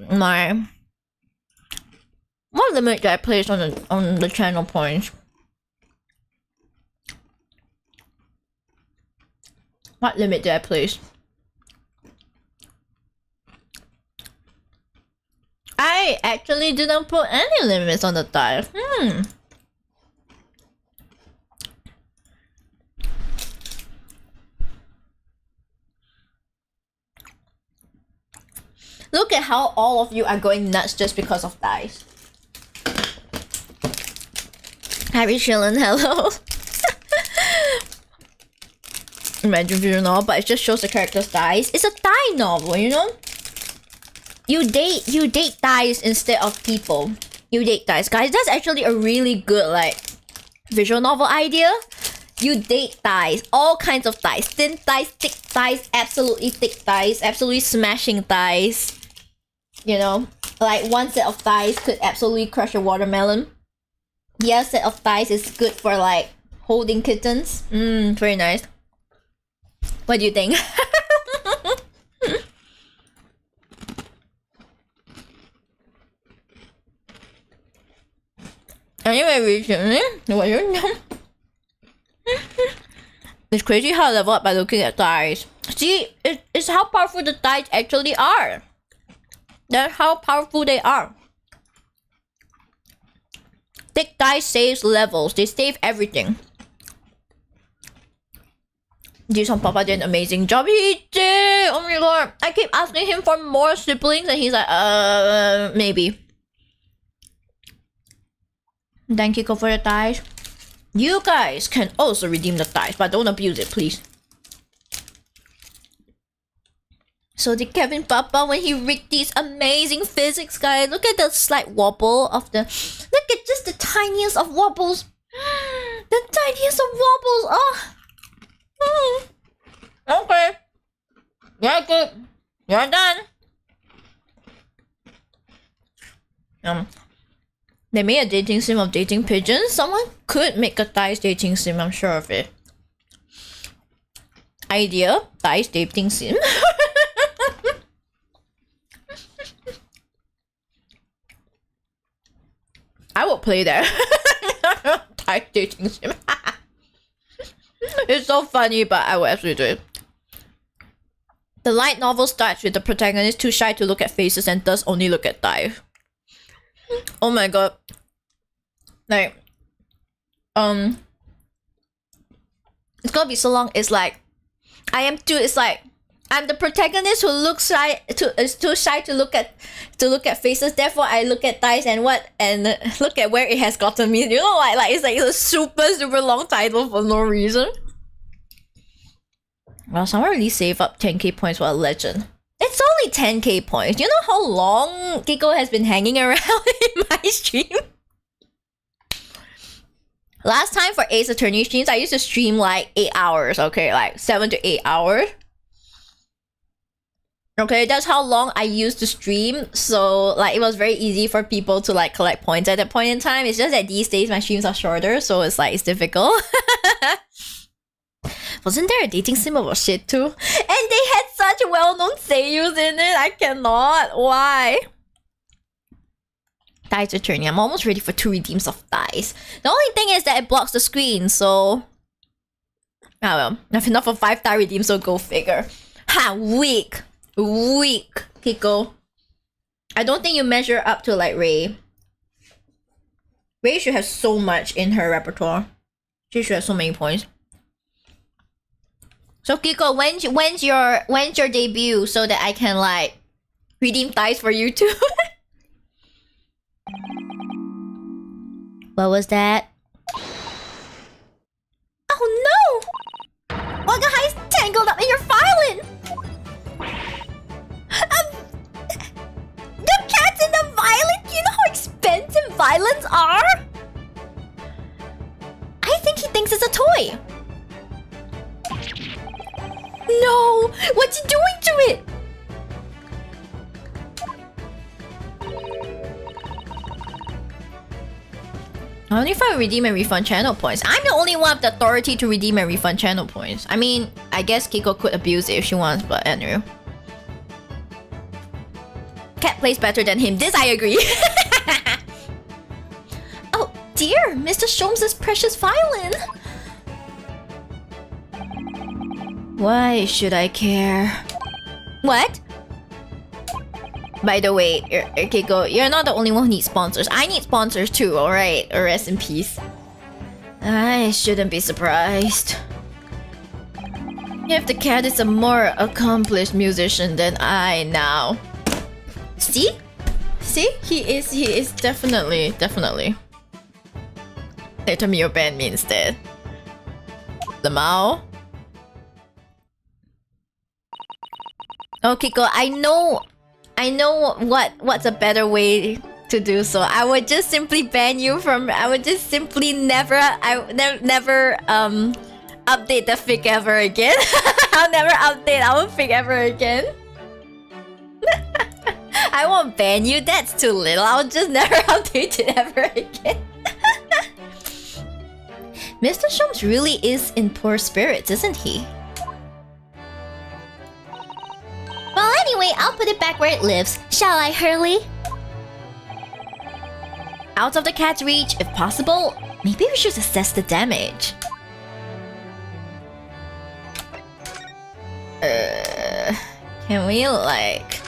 what limit did I place on the channel points. What limit did I place? I actually didn't put any limits on the thighs. Look at how all of you are going nuts just because of dice. Harry Shillen, hello. Imagine visual novel, but it just shows the characters' dice. It's a die novel, you know? You date dice instead of people. You date dice. Guys, that's actually a really good like visual novel idea. You date dice, all kinds of dice. Thin dice, thick dice, absolutely thick dice, absolutely smashing dice. You know, like one set of dice could absolutely crush a watermelon. The other set of dice is good for like holding kittens. Very nice. What do you think? Anyway, recently, what you know? It's crazy how I level up by looking at dice. See, it's how powerful the dice actually are. That's how powerful they are. Thick dice saves levels. They save everything. Jisung Papa did an amazing job. He did! Oh my god. I keep asking him for more siblings and he's like, maybe. Thank you for the dice. You guys can also redeem the dice, but don't abuse it, please. So did Kevin Papa when he rigged these amazing physics, guys. Look at the slight wobble of the... Look at just the tiniest of wobbles. The tiniest of wobbles. Oh. Okay. You're good. You're done. They made a dating sim of dating pigeons. Someone could make a dice dating sim, I'm sure of it. Idea, dice dating sim. I will play that. Dice dating sim. It's so funny, but I will actually do it. The light novel starts with the protagonist too shy to look at faces and thus only look at dice. Oh my god. Like, it's gonna be so long. It's like, it's like, I'm the protagonist who looks shy is too shy to look at faces. Therefore, I look at dice and look at where it has gotten me. You know what? Like it's like a super long title for no reason. Well, someone really save up 10k points for a legend. It's only 10k points. You know how long Kiko has been hanging around in my stream? Last time for Ace Attorney streams, I used to stream like 8 hours, okay? Like 7 to 8 hours. Okay, that's how long I used to stream. So like it was very easy for people to like collect points at that point in time. It's just that these days my streams are shorter, so it's like it's difficult. Wasn't there a dating sim about shit too? And they had such well-known seiyus in it. I cannot. Why? Dice Attorney. I'm almost ready for 2 redeems of dice. The only thing is that it blocks the screen, so... Oh well. I have enough for 5-star redeem, so go figure. Ha! Weak! Weak, Kiko. I don't think you measure up to like Ray. Ray should have so much in her repertoire. She should have so many points. So Kiko, when's your debut so that I can like redeem dice for you too? What was that? Oh no! Wagahai is tangled up in your filing! The cats in the violin? You know how expensive violins are? I think he thinks it's a toy. No! What's he doing to it? Only if I redeem and refund channel points. I'm the only one with the authority to redeem and refund channel points. I mean, I guess Kiko could abuse it if she wants, but anyway. Cat plays better than him. This I agree. Oh dear, Mr. Sholmes' precious violin. Why should I care? What? By the way, Kiko, you're not the only one who needs sponsors. I need sponsors too, alright? Rest in peace. I shouldn't be surprised. If the cat is a more accomplished musician than I now. See? See? He is definitely. They told me your ban me instead. Lamau. Oh, Kiko, I know what's a better way to do so. I would just simply ban you from. I would just simply never update the fic ever again. I'll never update our fic ever again. I won't ban you. That's too little. I'll just never update it ever again. Mr. Shums really is in poor spirits, isn't he? Well, anyway, I'll put it back where it lives. Shall I, Hurley? Out of the cat's reach, if possible. Maybe we should assess the damage. Can we, like...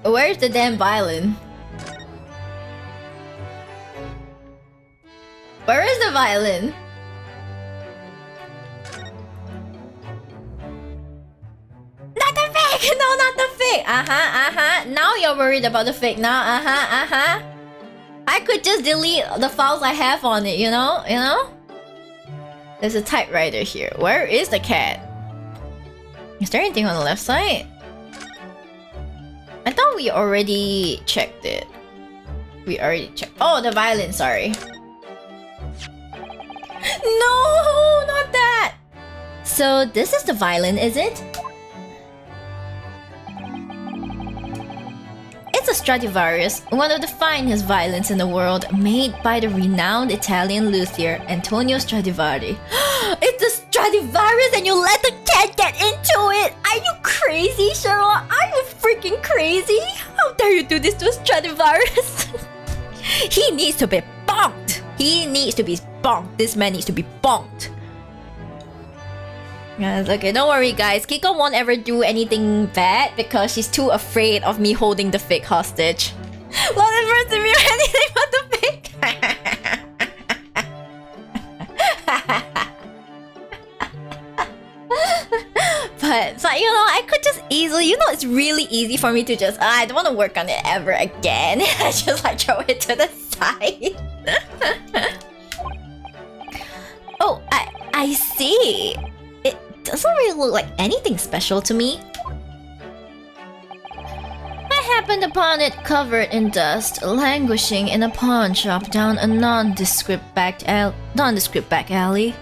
Where's the damn violin? Where is the violin? Not the fake! No, not the fake! Now you're worried about the fake now. I could just delete the files I have on it, you know? There's a typewriter here. Where is the cat? Is there anything on the left side? I thought we already checked it. We already checked. Oh, the violin, sorry. No, not that! So this is the violin, is it? It's a Stradivarius, one of the finest violins in the world, made by the renowned Italian luthier Antonio Stradivari. It's a Stradivarius and you let the cat get into it! Are you crazy, Sherlock? Are you freaking crazy? How dare you do this to a Stradivarius? He needs to be bonked! He needs to be bonked. This man needs to be bonked. Yes, okay, don't worry guys. Kiko won't ever do anything bad because she's too afraid of me holding the fake hostage. Won't ever do anything but the fake. But you know, I could just easily, you know, it's really easy for me to just, I don't want to work on it ever again. I just like throw it to the side. Oh, I see. It doesn't really look like anything special to me. I happened upon it covered in dust, languishing in a pawn shop down a nondescript back alley.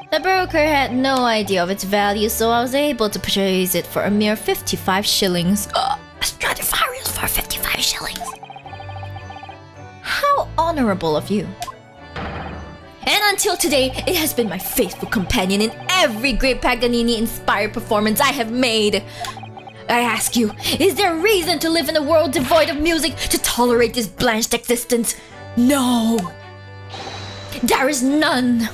The broker had no idea of its value, so I was able to purchase it for a mere 55 shillings. A Stradivarius for 55 shillings. How honorable of you. And until today, it has been my faithful companion in every great Paganini-inspired performance I have made. I ask you, is there a reason to live in a world devoid of music to tolerate this blanched existence? No! There is none!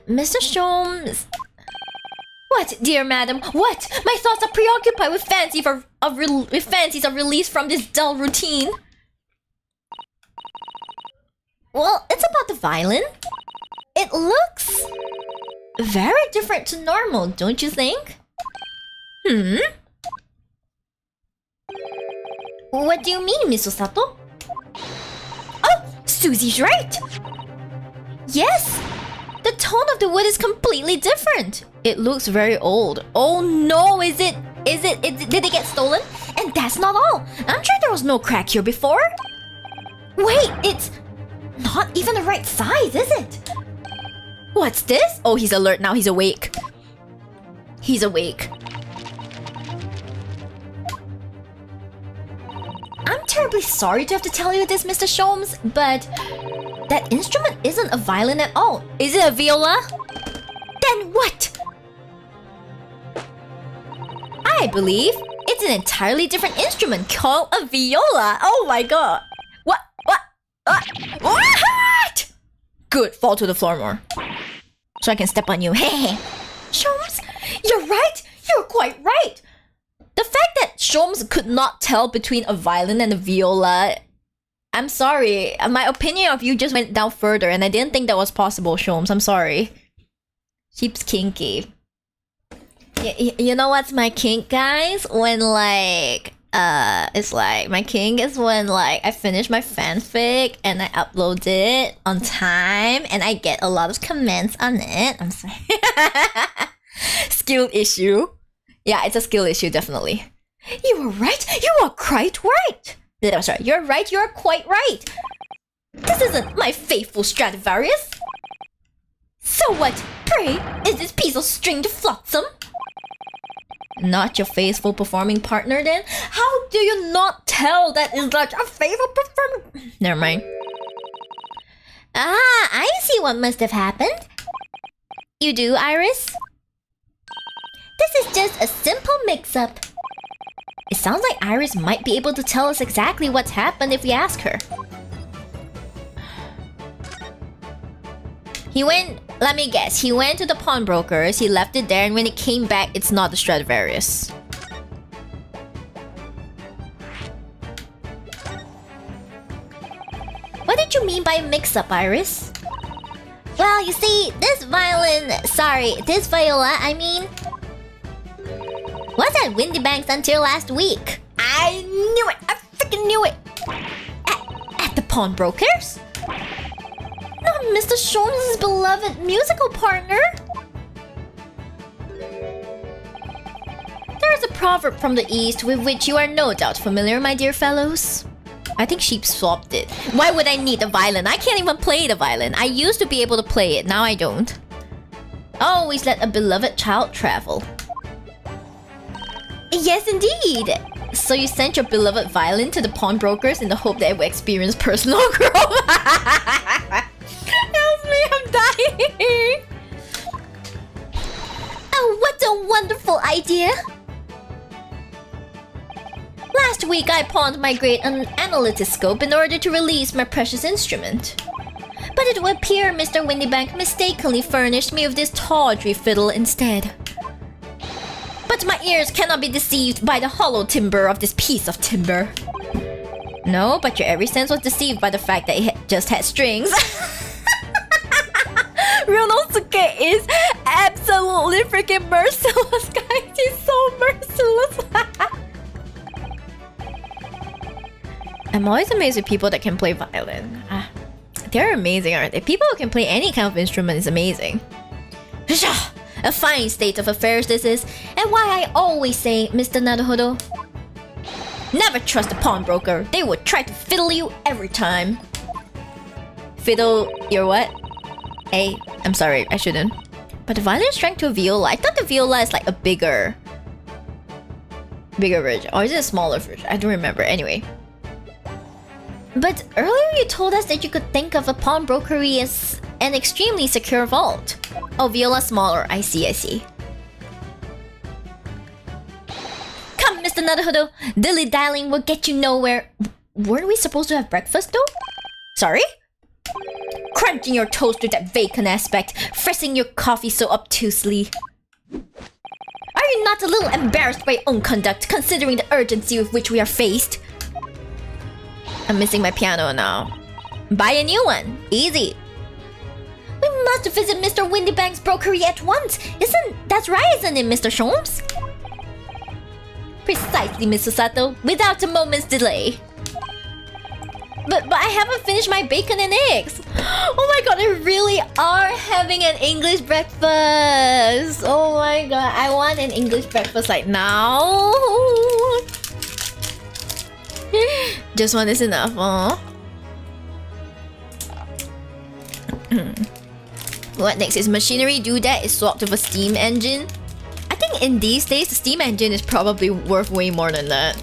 Mr. Sholmes... What, dear madam? What? My thoughts are preoccupied with fancies of release from this dull routine. Well, it's about the violin. It looks very different to normal, don't you think? What do you mean, Miss Osato? Oh, Susie's right. Yes, the tone of the wood is completely different. It looks very old. Oh no, did it get stolen? And that's not all. I'm sure there was no crack here before. Wait, it's not even the right size, is it? What's this? Oh, he's alert now, he's awake. He's awake. I'm terribly sorry to have to tell you this, Mr. Sholmes, but that instrument isn't a violin at all. Is it a viola? Then what? I believe it's an entirely different instrument called a viola. Oh my god. What? What? Good, fall to the floor more. So I can step on you. Hey, Sholmes, you're right. You're quite right. The fact that Shomes could not tell between a violin and a viola, I'm sorry. My opinion of you just went down further, and I didn't think that was possible, Shomes. I'm sorry. Sheep's kinky. You know what's my kink, guys? When like, it's like, my kink is when like I finish my fanfic and I upload it on time and I get a lot of comments on it. I'm sorry. Skill issue. Yeah, it's a skill issue, definitely. You were right. You are quite right. I'm sorry. You're right. You're quite right. This isn't my faithful Stradivarius. So what, pray, is this piece of stringed flotsam? Not your faithful performing partner, then? How do you not tell that is not a faithful performing... Never mind. Ah, I see what must have happened. You do, Iris? This is just a simple mix-up. It sounds like Iris might be able to tell us exactly what's happened if we ask her. He went... Let me guess. He went to the pawnbrokers, he left it there, and when it came back, it's not the Stradivarius. What did you mean by mix-up, Iris? Well, you see, this viola, I mean... was at Windy Banks until last week. I knew it! I freaking knew it! At the pawnbrokers? Not Mr. Shones' beloved musical partner. There is a proverb from the East with which you are no doubt familiar, my dear fellows. I think Sheep swapped it. Why would I need a violin? I can't even play the violin. I used to be able to play it, now I don't. Always let a beloved child travel. Yes, indeed. So you sent your beloved violin to the pawnbrokers in the hope that it will experience personal growth. Help me, I'm dying. Oh, what a wonderful idea. Last week I pawned my great analytoscope in order to release my precious instrument. But it would appear Mr. Windybank mistakenly furnished me with this tawdry fiddle instead. But my ears cannot be deceived by the hollow timbre of this piece of timber. No, but your every sense was deceived by the fact that it just had strings. Ryonosuke is absolutely freaking merciless, guys. He's so merciless. I'm always amazed with people that can play violin. They're amazing, aren't they? People who can play any kind of instrument is amazing. A fine state of affairs this is, and why I always say, Mr. Naruhodo, never trust a pawnbroker. They will try to fiddle you every time. Fiddle your what? Hey, I'm sorry, I shouldn't. But the violin is strength to a viola. I thought the viola is like a bigger version. Or is it a smaller version? I don't remember. Anyway. But earlier you told us that you could think of a pawnbrokery as an extremely secure vault. Oh, viola smaller. I see. Come, Mr. Naruhodo. Dilly-dallying will get you nowhere. Weren't we supposed to have breakfast, though? Sorry? Crunching your toast with that vacant aspect, fressing your coffee so obtusely. Are you not a little embarrassed by your own conduct, considering the urgency with which we are faced? I'm missing my piano now. Buy a new one. Easy. We must visit Mr. Windybank's brokery at once. That's right, isn't it, Mr. Shomes? Precisely, Miss Susato, without a moment's delay. But I haven't finished my bacon and eggs. Oh my god, they really are having an English breakfast. Oh my god, I want an English breakfast like now. Just one is enough, huh? What next? Is machinery do that is swapped with a steam engine? I think in these days, the steam engine is probably worth way more than that.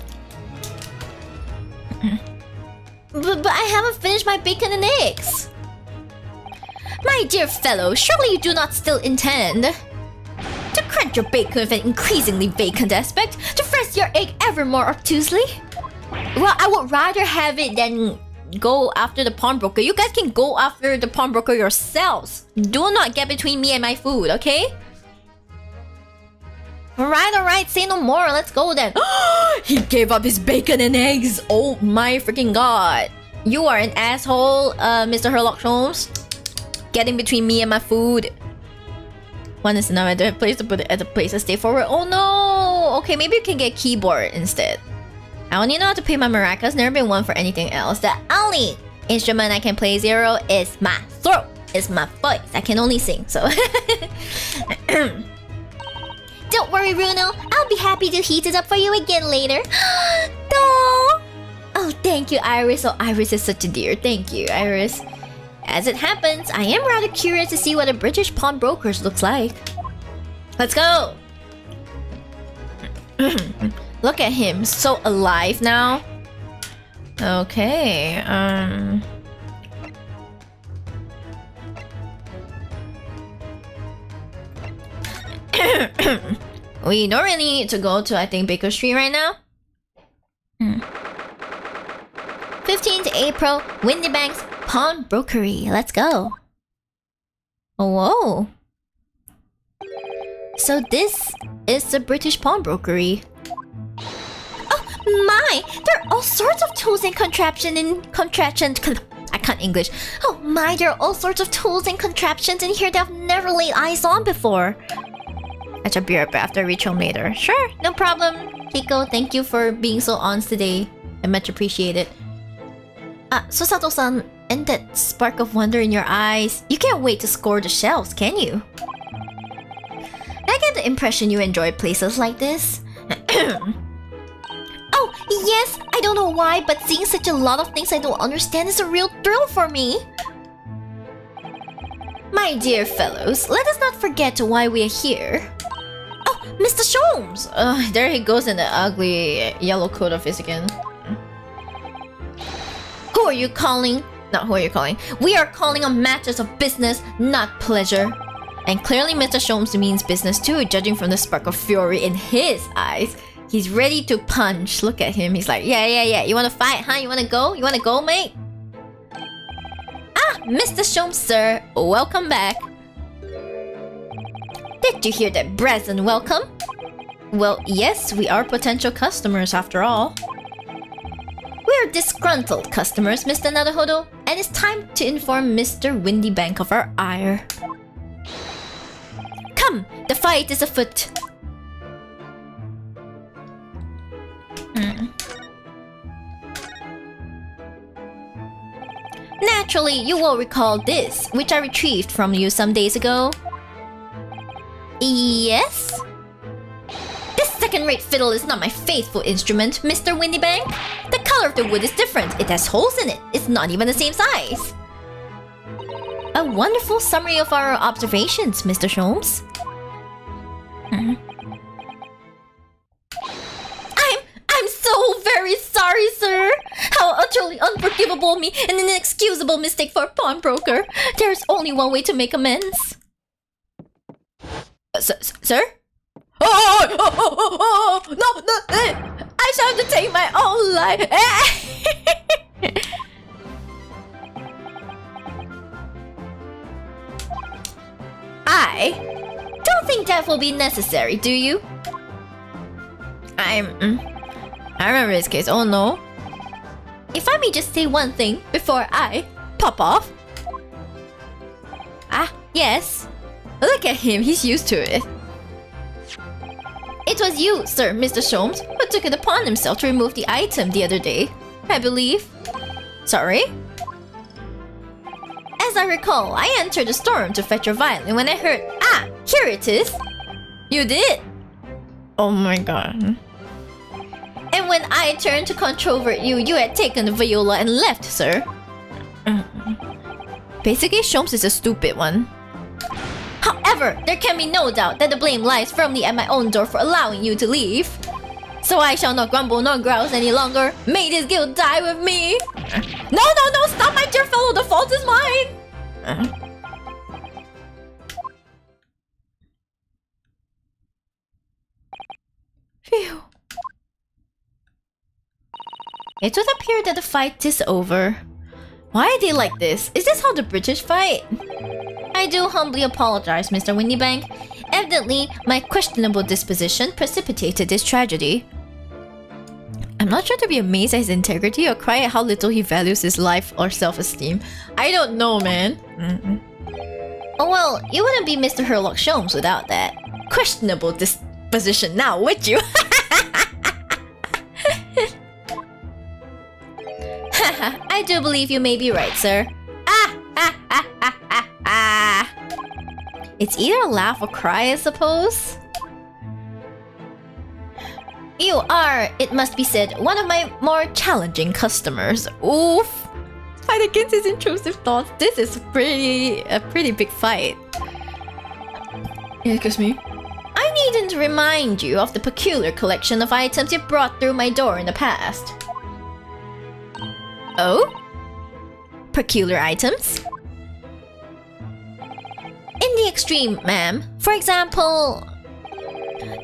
But I haven't finished my bacon and eggs. My dear fellow, surely you do not still intend to crunch your bacon with an increasingly vacant aspect, to press your egg ever more obtusely? Well, I would rather have it than go after the pawnbroker. You guys can go after the pawnbroker yourselves. Do not get between me and my food, okay? Alright, say no more. Let's go then. He gave up his bacon and eggs. Oh my freaking god. You are an asshole, Mr. Sherlock Holmes. Getting between me and my food. One is enough. I don't have a place to put it at the place to stay forward. Oh no! Okay, maybe you can get keyboard instead. I only know how to play my maracas. Never been one for anything else. The only instrument I can play zero is my throat. It's my voice. I can only sing, so... Don't worry, Bruno. I'll be happy to heat it up for you again later. No! Oh, thank you, Iris. Oh, Iris is such a dear. Thank you, Iris. As it happens, I am rather curious to see what a British pawnbrokers looks like. Let's go! Look at him, so alive now. Okay, we don't really need to go to, I think, Baker Street right now. 15th April, Windy Bank's Pawnbrokery. Let's go. Whoa. So this is the British Pawnbrokery. Oh my! There are all sorts of tools and contraptions. I can't English. Oh my, there are all sorts of tools and contraptions in here that I've never laid eyes on before. I shall be right back after I reach home later. Sure, no problem. Kiko, thank you for being so honest today. I much appreciate it. So Sato-san, and that spark of wonder in your eyes, you can't wait to score the shelves, can you? I get the impression you enjoy places like this. Oh, yes! I don't know why, but seeing such a lot of things I don't understand is a real thrill for me. My dear fellows, let us not forget why we are here. Oh, Mr. Sholmes! There he goes in the ugly yellow coat of his again. Who are you calling? Not who are you calling. We are calling on matters of business, not pleasure. And clearly Mr. Sholmes means business too, judging from the spark of fury in his eyes. He's ready to punch. Look at him. He's like, yeah. You wanna fight, huh? You wanna go? You wanna go, mate? Ah, Mr. Sholmes, sir. Welcome back. Did you hear that brazen welcome? Well, yes, we are potential customers after all. We're disgruntled customers, Mr. Naruhodo, and it's time to inform Mr. Windy Bank of our ire. Come, the fight is afoot. Naturally, you will recall this, which I retrieved from you some days ago. Yes? This second-rate fiddle is not my faithful instrument, Mr. Windybank. The color of the wood is different. It has holes in it. It's not even the same size. A wonderful summary of our observations, Mr. Sholmes. I'm so very sorry, sir. How utterly unforgivable me and an inexcusable mistake for a pawnbroker. There's only one way to make amends. Sir? Oh, no, I shall have to take my own life. I don't think that will be necessary, do you? I remember this case. Oh no. If I may just say one thing before I pop off. Ah, yes. Look at him, he's used to it. It was you, sir, Mr. Sholmes, who took it upon himself to remove the item the other day, I believe. Sorry? As I recall, I entered the storm to fetch your violin when I heard, ah, here it is. You did? Oh my god. And when I turned to controvert you, you had taken the viola and left, sir. Basically, Sholmes is a stupid one. However, there can be no doubt that the blame lies firmly at my own door for allowing you to leave. So I shall not grumble nor grouse any longer. May this guilt die with me. No, stop, my dear fellow, the fault is mine. Phew. It would appear that the fight is over. Why are they like this? Is this how the British fight? I do humbly apologize, Mr. Windybank. Evidently, my questionable disposition precipitated this tragedy. I'm not sure to be amazed at his integrity or cry at how little he values his life or self-esteem. I don't know, man. Oh well, you wouldn't be Mr. Sherlock Holmes without that questionable disposition now, would you? I do believe you may be right, sir. It's either laugh or cry, I suppose. You are, it must be said, one of my more challenging customers. Oof. Fight against his intrusive thoughts. This is a pretty big fight. Excuse me. I needn't remind you of the peculiar collection of items you brought through my door in the past. Oh? Peculiar items? In the extreme, ma'am. For example,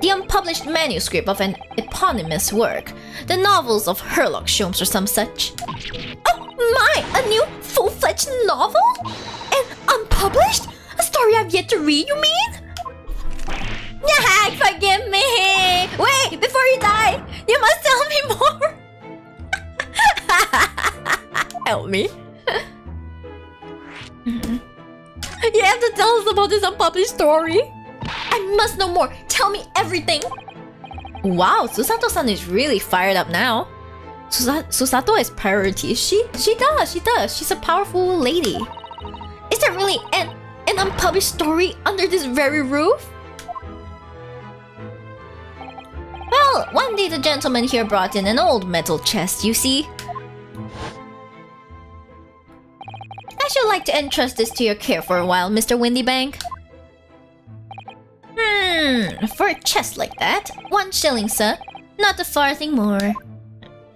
the unpublished manuscript of an eponymous work, the novels of Sherlock Holmes or some such. Oh my! A new full-fledged novel? And unpublished? A story I've yet to read, you mean? Yeah, forgive me! Wait, before you die, you must tell me more! Help me. You have to tell us about this unpublished story. I must know more. Tell me everything. Wow, Susato-san is really fired up now. Susato is priority. She does. She's a powerful lady. Is there really an unpublished story under this very roof? Well, one day the gentleman here brought in an old metal chest, you see. I should like to entrust this to your care for a while, Mr. Windybank. For a chest like that, 1 shilling, sir. Not a farthing more.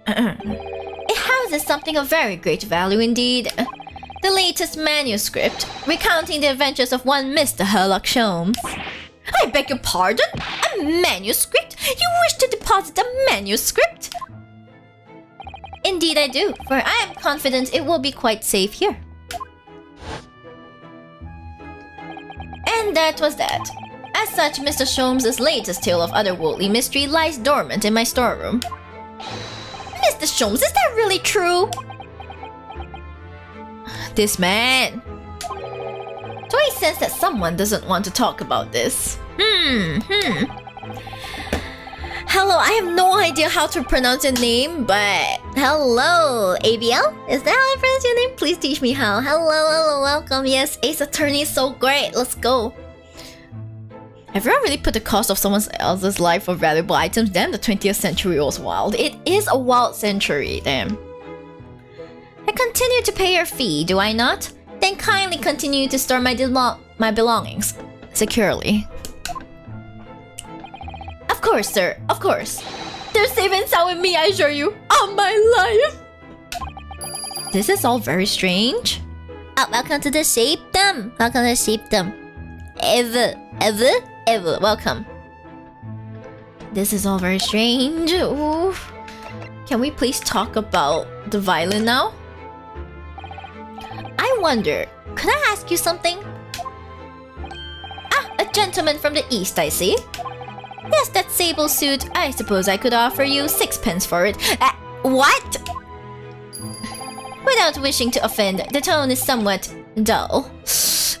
It houses something of very great value indeed. The latest manuscript, recounting the adventures of one Mr. Sherlock Holmes. I beg your pardon? A manuscript? You wish to deposit a manuscript? Indeed I do, for I am confident it will be quite safe here. And that was that. As such, Mr. Sholmes' latest tale of otherworldly mystery lies dormant in my storeroom. Mr. Sholmes, is that really true? This man. Do I sense that someone doesn't want to talk about this? Hello, I have no idea how to pronounce your name, but... Hello, ABL? Is that how I pronounce your name? Please teach me how. Hello, welcome. Yes, Ace Attorney is so great. Let's go. Everyone really put the cost of someone else's life for valuable items. Damn, the 20th century was wild. It is a wild century, damn. I continue to pay your fee, do I not? Then kindly continue to store my belongings securely. Of course, sir. Of course. They're safe and sound with me, I assure you. On my life. This is all very strange. Oh, welcome to the Shibdom. Welcome to Shibdom. Ever. Welcome. This is all very strange. Ooh. Can we please talk about the violin now? I wonder, could I ask you something? Ah, a gentleman from the east, I see. Yes, that sable suit. I suppose I could offer you 6 pence for it. What? Without wishing to offend, the tone is somewhat dull.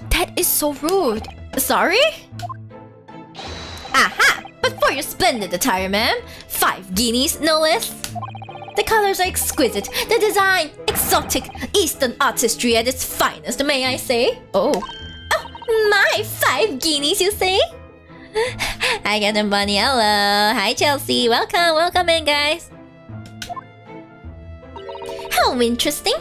That is so rude. Sorry? Aha! But for your splendid attire, ma'am. 5 guineas, no less. The colors are exquisite, the design exotic, Eastern artistry at its finest, may I say? Oh, my 5 guineas, you say? I get the money. Hello. Hi, Chelsea. Welcome in, guys. How interesting.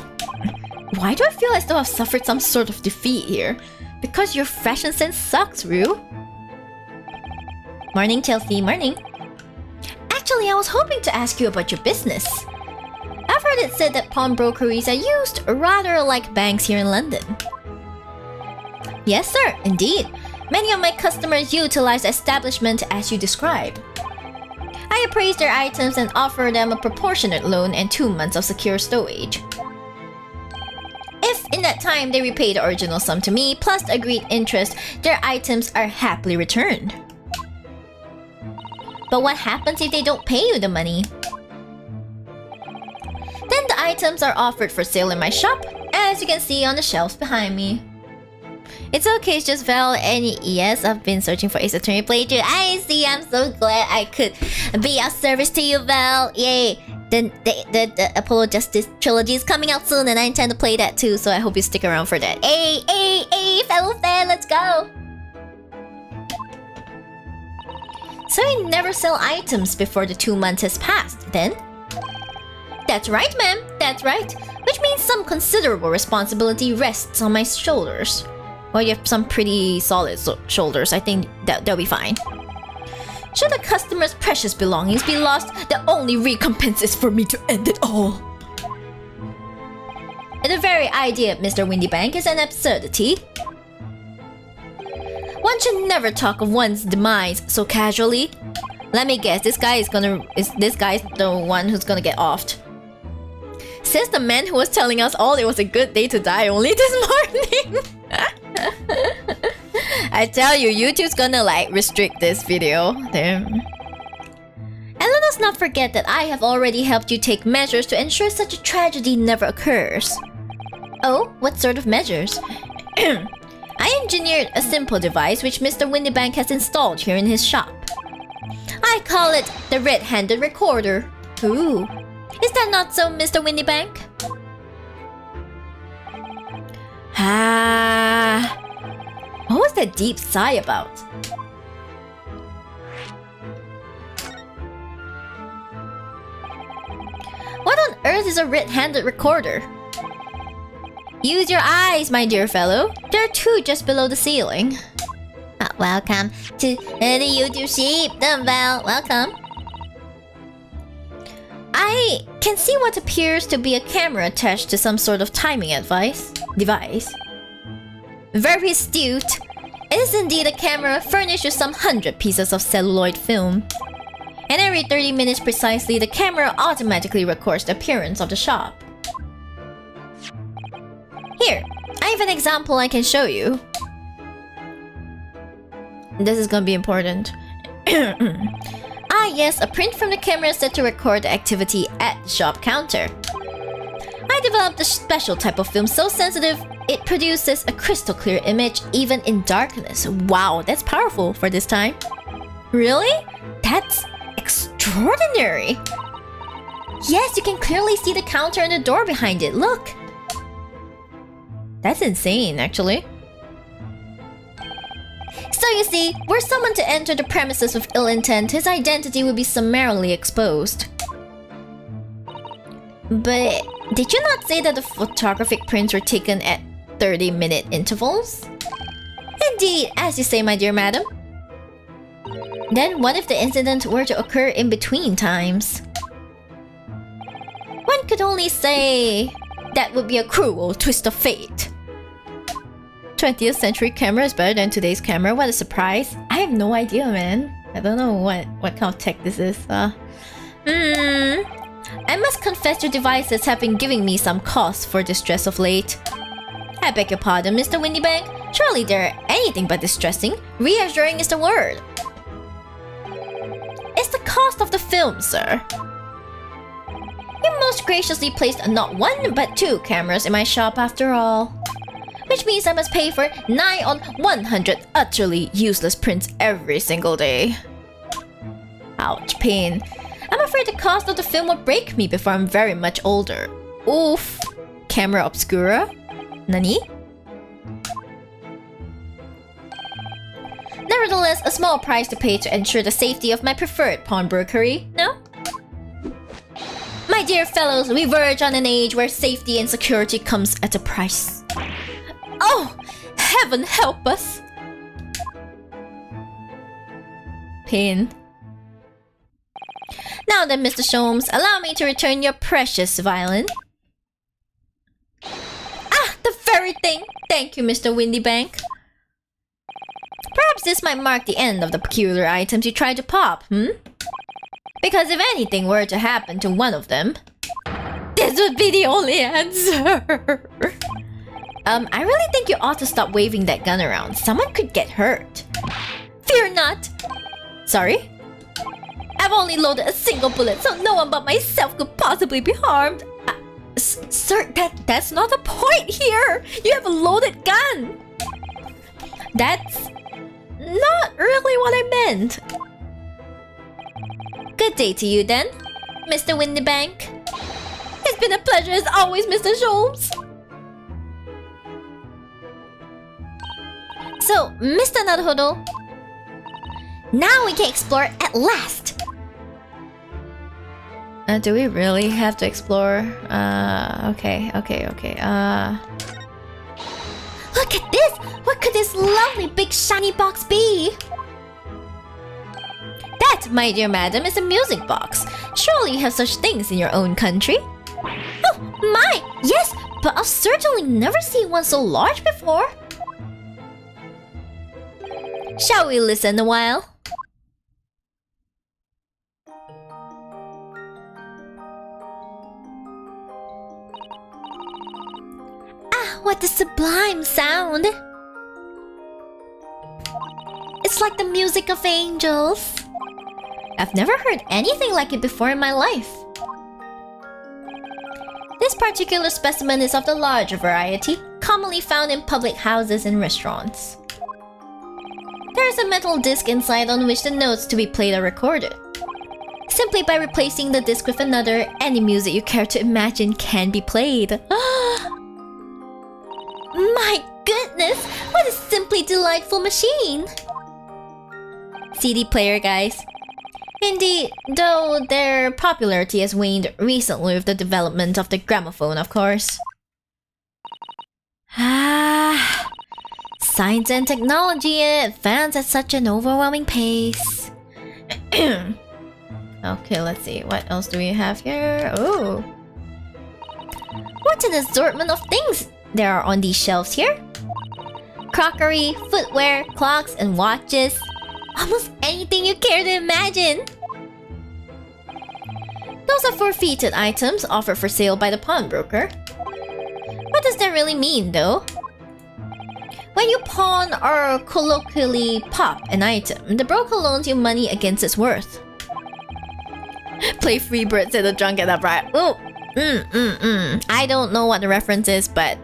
Why do I feel as though I've suffered some sort of defeat here? Because your fashion sense sucks, Rue. Morning, Chelsea. Morning. Actually, I was hoping to ask you about your business. I've heard it said that pawnbrokeries are used rather like banks here in London. Yes, sir. Indeed. Many of my customers utilize the establishment as you describe. I appraise their items and offer them a proportionate loan and 2 months of secure stowage. If In that time, they repay the original sum to me, plus the agreed interest. Their items are happily returned. But what happens if they don't pay you the money? Then the items are offered for sale in my shop, as you can see on the shelves behind me. It's okay, it's just Val, and yes, I've been searching for Ace Attorney playthrough. I see, I'm so glad I could be of service to you, Val. Yay! The Apollo Justice trilogy is coming out soon, and I intend to play that too, so I hope you stick around for that. Hey, fellow fan, let's go! So you never sell items before the 2 months has passed, then? That's right, ma'am, that's right. Which means some considerable responsibility rests on my shoulders. Well, you have some pretty solid shoulders. I think that'll be fine. Should a customer's precious belongings be lost, the only recompense is for me to end it all. The very idea of Mr. Windybank is an absurdity. One should never talk of one's demise so casually. Let me guess, this guy's the one who's gonna get offed. Says the man who was telling us all it was a good day to die only this morning. I tell you, YouTube's gonna restrict this video. Damn. And let us not forget that I have already helped you take measures to ensure such a tragedy never occurs. Oh, what sort of measures? I engineered a simple device which Mr. Windybank has installed here in his shop. I call it the red-handed recorder. Ooh. Is that not so, Mr. Windybank? What was that deep sigh about? What on earth is a red-handed recorder? Use your eyes, my dear fellow. There are 2 just below the ceiling. Welcome to the YouTube Shibdom, Val. Welcome. I can see what appears to be a camera attached to some sort of timing device. Very astute. It is indeed a camera furnished with some 100 pieces of celluloid film. And every 30 minutes precisely, the camera automatically records the appearance of the shop. Here, I have an example I can show you. This is gonna be important. Yes, a print from the camera is set to record the activity at the shop counter. I developed a special type of film so sensitive, it produces a crystal clear image even in darkness. Wow, that's powerful for this time. Really? That's extraordinary. Yes, you can clearly see the counter and the door behind it. Look. That's insane, actually. So you see, were someone to enter the premises with ill intent, his identity would be summarily exposed. But did you not say that the photographic prints were taken at 30-minute intervals? Indeed, as you say, my dear madam. Then what if the incident were to occur in between times? One could only say that would be a cruel twist of fate. 20th century camera is better than today's camera. What a surprise. I have no idea, man. I don't know what kind of tech this is. I must confess your devices have been giving me some cause for distress of late. I beg your pardon, Mr. Windybank. Surely they're anything but distressing. Reassuring is the word. It's the cost of the film, sir. You most graciously placed not 1 but 2 cameras in my shop after all. Which means I must pay for 9 on 100 utterly useless prints every single day. Ouch, pain. I'm afraid the cost of the film will break me before I'm very much older. Oof. Camera obscura? Nani? Nevertheless, a small price to pay to ensure the safety of my preferred pawnbrokery, no? My dear fellows, we verge on an age where safety and security comes at a price. Oh, heaven help us! Pain. Now then, Mr. Sholmes, allow me to return your precious violin. Ah, the very thing! Thank you, Mr. Windybank. Perhaps this might mark the end of the peculiar items you tried to pop, Because if anything were to happen to one of them, this would be the only answer. I really think you ought to stop waving that gun around. Someone could get hurt. Fear not. Sorry? I've only loaded a single bullet, so no one but myself could possibly be harmed. Sir, that's not the point here. You have a loaded gun. That's not really what I meant. Good day to you then, Mr. Windybank. It's been a pleasure as always, Mr. Shibs. So, Mr. Naruhodo, now we can explore at last. Do we really have to explore? Okay. Look at this! What could this lovely big shiny box be? That, my dear madam, is a music box. Surely you have such things in your own country? Oh, my! Yes, but I've certainly never seen one so large before. Shall we listen a while? Ah, what a sublime sound! It's like the music of angels. I've never heard anything like it before in my life. This particular specimen is of the larger variety, commonly found in public houses and restaurants. There is a metal disc inside on which the notes to be played are recorded. Simply by replacing the disc with another, any music you care to imagine can be played. My goodness, what a simply delightful machine! CD player, guys. Indeed, though their popularity has waned recently with the development of the gramophone, of course. Science and technology advance at such an overwhelming pace. Okay, let's see. What else do we have here? Oh. What an assortment of things there are on these shelves here. Crockery, footwear, clocks, and watches. Almost anything you care to imagine. Those are forfeited items offered for sale by the pawnbroker. What does that really mean, though? When you pawn or colloquially pop an item, the broker loans you money against its worth. Play Freebird, said the drunk at the bar. Ooh, I don't know what the reference is, but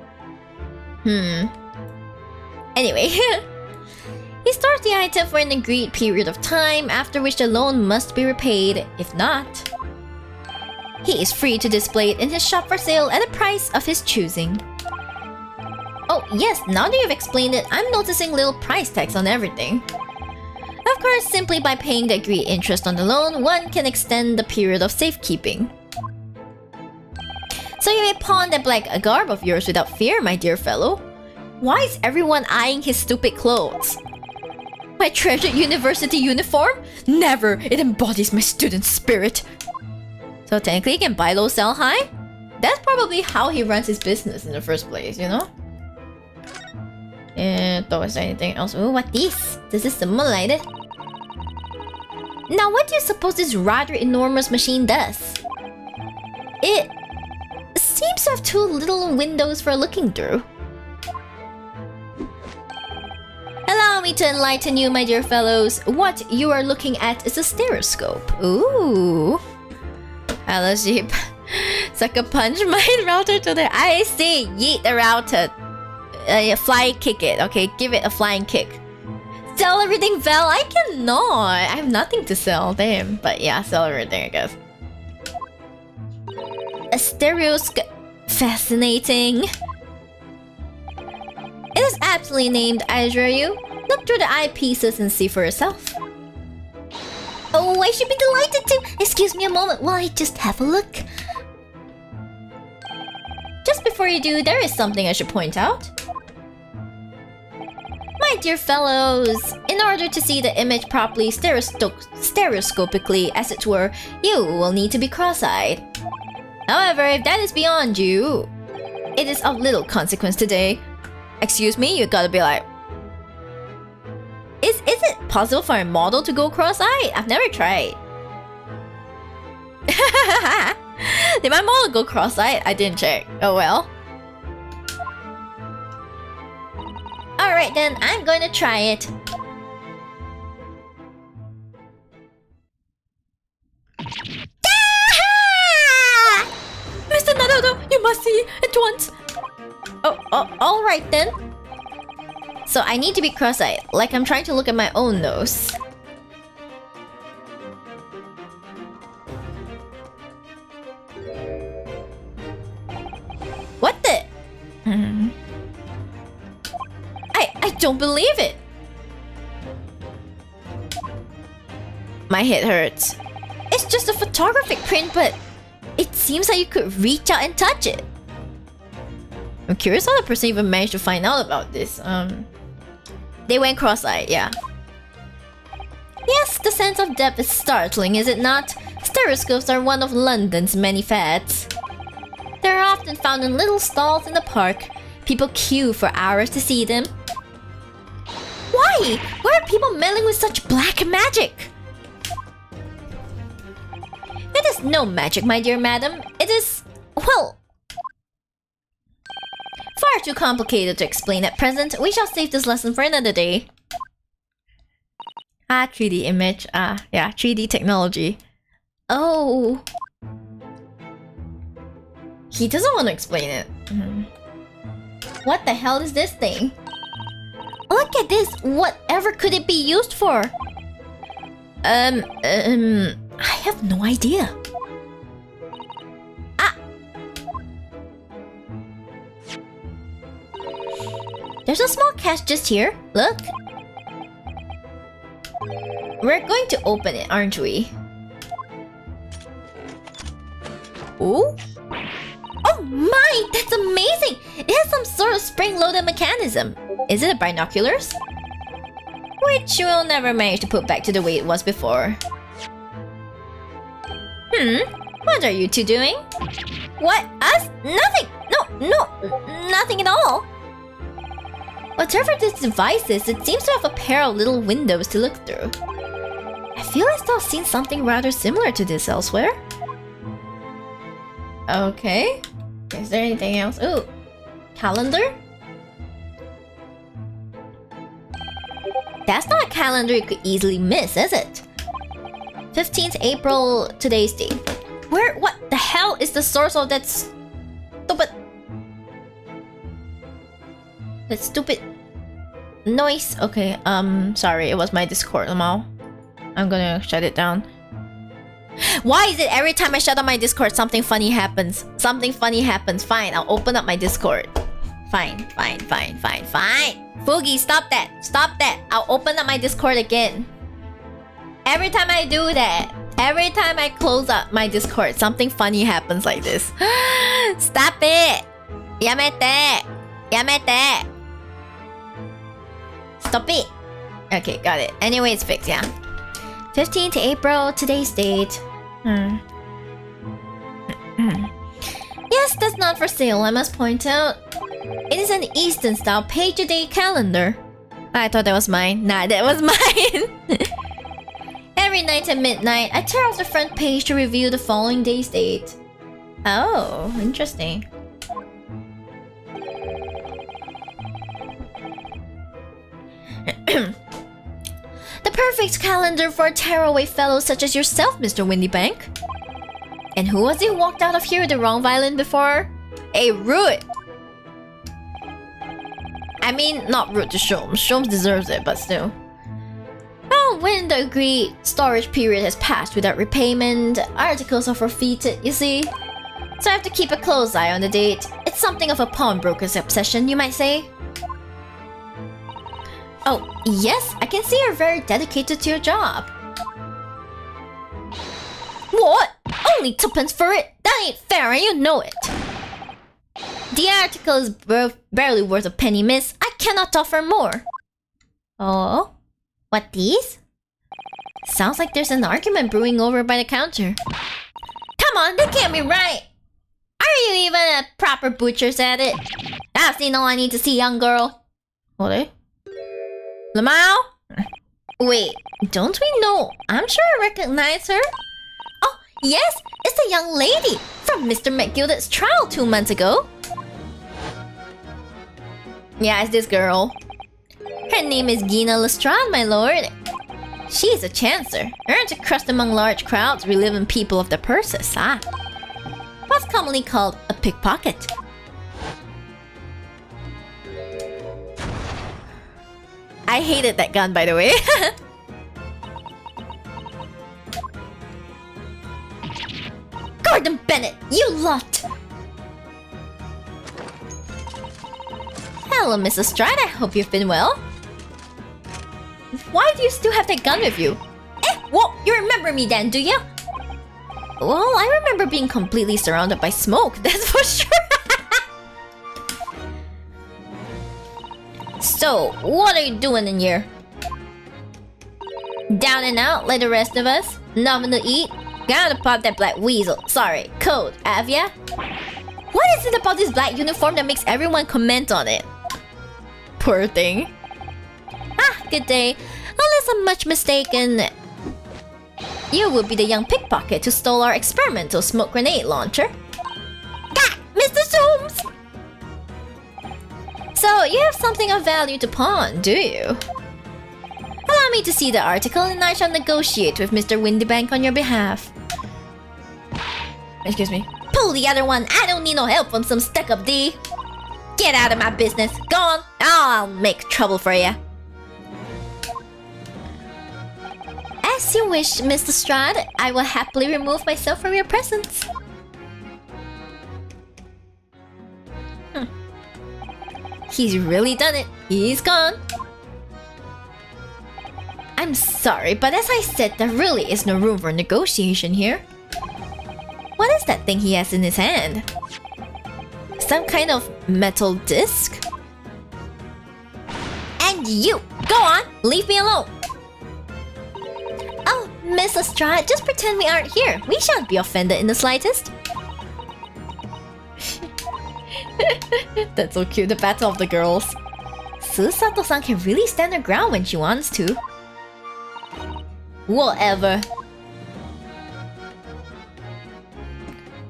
anyway. He stores the item for an agreed period of time, after which the loan must be repaid. If not, he is free to display it in his shop for sale at a price of his choosing. Oh yes, now that you've explained it, I'm noticing little price tags on everything. Of course, simply by paying the agreed interest on the loan, one can extend the period of safekeeping. So you may pawn that black garb of yours without fear, my dear fellow. Why is everyone eyeing his stupid clothes? My treasured university uniform? Never! It embodies my student spirit. So technically he can buy low, sell high? That's probably how he runs his business in the first place, you know? And is there anything else? Oh, what this? This is similar. Now what do you suppose this rather enormous machine does? It seems to have two little windows for looking through. Allow me to enlighten you, my dear fellows. What you are looking at is a stereoscope. Ooh. Hello, sheep. Sucker punch my router to the... I see. Yeet the router. Fly kick it. Okay, give it a flying kick. Sell everything, Val? I cannot. I have nothing to sell. Damn. But yeah, sell everything, I guess. A stereoscope. Fascinating. It is aptly named, I assure you. Look through the eyepieces and see for yourself. Oh, I should be delighted to. Excuse me a moment while I just have a look. Just before you do, there is something I should point out. My dear fellows, in order to see the image properly stereoscopically, as it were, you will need to be cross-eyed. However, if that is beyond you, it is of little consequence today. Excuse me, you gotta be like... Is it possible for a model to go cross-eyed? I've never tried. Did my model go cross-eyed? I didn't check. Oh well. Alright then, I'm going to try it. Mr. Naruto, you must see at once. Oh, alright then. So I need to be cross-eyed, like I'm trying to look at my own nose. What the? I don't believe it. My head hurts. It's just a photographic print, but it seems like you could reach out and touch it. I'm curious how the person even managed to find out about this. They went cross-eyed, yeah. Yes, the sense of depth is startling, is it not? Stereoscopes are one of London's many fads. They're often found in little stalls in the park. People queue for hours to see them. Why? Why are people meddling with such black magic? It is no magic, my dear madam. It is, well, far too complicated to explain at present. We shall save this lesson for another day. 3D image. Yeah, 3D technology. Oh. He doesn't want to explain it. What the hell is this thing? Look at this! Whatever could it be used for? I have no idea. There's a small cache just here. Look. We're going to open it, aren't we? Ooh? Oh my! That's amazing! It has some sort of spring-loaded mechanism. Is it a binoculars? Which we'll never manage to put back to the way it was before. What are you two doing? What? Us? Nothing! No, nothing at all! Whatever this device is, it seems to have a pair of little windows to look through. I feel as though I've seen something rather similar to this elsewhere. Okay. Is there anything else? Ooh. Calendar? That's not a calendar you could easily miss, is it? 15th April, today's date. What the hell is the source of that stupid... That stupid noise? Okay, sorry, it was my Discord, Lamau. I'm gonna shut it down. Why is it every time I shut down my Discord, something funny happens? Something funny happens. Fine, I'll open up my Discord. Fine. Foogie, stop that. I'll open up my Discord again. Every time I do that, every time I close up my Discord, something funny happens like this. Stop it! Yamete! Stop it! Okay, got it. Anyway, it's fixed, yeah. 15th April, today's date. Yes, that's not for sale, I must point out. It is an Eastern-style page-a-day calendar. I thought that was mine. Nah, that was mine. Every night at midnight, I tear off the front page to review the following day's date. Oh, interesting. The perfect calendar for a tearaway fellow such as yourself, Mr. Windybank. And who was it who walked out of here with the wrong violin before? Hey, Root! I mean, not Root to Sholmes. Sholmes deserves it, but still. Oh, when the agreed storage period has passed without repayment, articles are forfeited, you see? So I have to keep a close eye on the date. It's something of a pawnbroker's obsession, you might say. Oh, yes, I can see you're very dedicated to your job. What? Only 2p for it? That ain't fair and you know it. The article is barely worth a penny, miss. I cannot offer more. Oh? What these? Sounds like there's an argument brewing over by the counter. Come on, that can't be right. Are you even a proper butcher's at it? I've seen all I need to see, young girl. What? Lamau? Wait, don't we know? I'm sure I recognize her. Oh, yes, it's the young lady from Mr. McGilded's trial 2 months ago. Yeah, it's this girl. Her name is Gina Lestrade, my lord. She is a chancer, earns a crust among large crowds, reliving people of the purses, what's commonly called a pickpocket. I hated that gun, by the way. Gordon Bennett, you lot! Hello, Mrs. Stride. I hope you've been well. Why do you still have that gun with you? Well, you remember me then, do you? Well, I remember being completely surrounded by smoke, that's for sure. So, what are you doing in here? Down and out like the rest of us? Nothing to eat? Gotta pop that black weasel. Sorry, code, have ya? What is it about this black uniform that makes everyone comment on it? Poor thing. Good day. Unless I'm much mistaken, you would be the young pickpocket who stole our experimental smoke grenade launcher. Mr. Zooms! So, you have something of value to pawn, do you? Allow me to see the article and I shall negotiate with Mr. Windybank on your behalf. Excuse me. Pull the other one. I don't need no help from some stuck-up D. Get out of my business. Go on. I'll make trouble for you. As you wish, Mr. Strad. I will happily remove myself from your presence. He's really done it. He's gone. I'm sorry, but as I said, there really is no room for negotiation here. What is that thing he has in his hand? Some kind of metal disc? And you! Go on! Leave me alone! Oh, Miss Lestrade, just pretend we aren't here. We shan't be offended in the slightest. That's so cute, the battle of the girls. Susato-san can really stand her ground when she wants to. Whatever.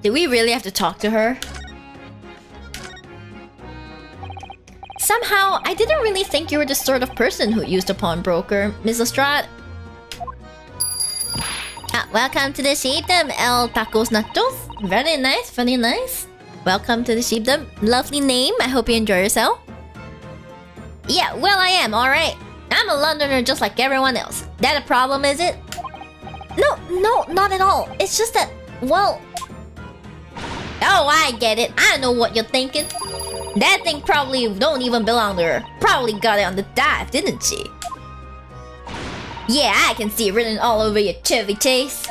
Did we really have to talk to her? Somehow, I didn't really think you were the sort of person who used a pawnbroker, Miss Lestrade. Welcome to the Shibdom, El Tacos Nachos. Very nice, very nice. Welcome to the Shibdom. Lovely name, I hope you enjoy yourself. Yeah, well I am, alright. I'm a Londoner just like everyone else. That a problem, is it? No, not at all. It's just that, well... Oh, I get it. I know what you're thinking. That thing probably don't even belong to her. Probably got it on the dive, didn't she? Yeah, I can see it written all over your Chevy Chase.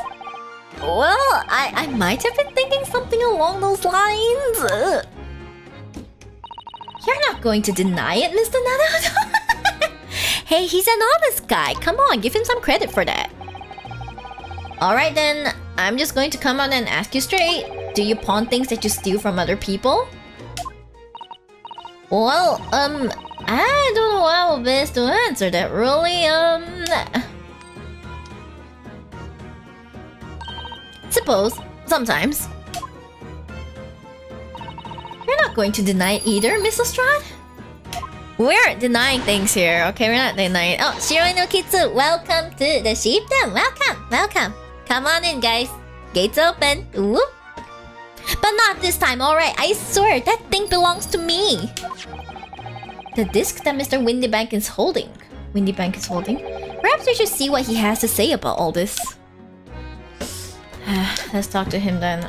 Well, I might have been thinking something along those lines. Ugh. You're not going to deny it, Mr. Naruto. Hey, he's an honest guy. Come on, give him some credit for that. Alright then, I'm just going to come out and ask you straight. Do you pawn things that you steal from other people? Well, I don't know how best to answer that, really. Suppose, sometimes. You're not going to deny it either, Miss Lestrade? We're denying things here, okay? We're not denying. Oh, Shiroi no Kitsu, welcome to the Shibdom. Welcome. Come on in, guys. Gates open. Whoop. But not this time, alright? I swear, that thing belongs to me. The disc that Mr. Windybank is holding. Perhaps we should see what he has to say about all this. Let's talk to him then.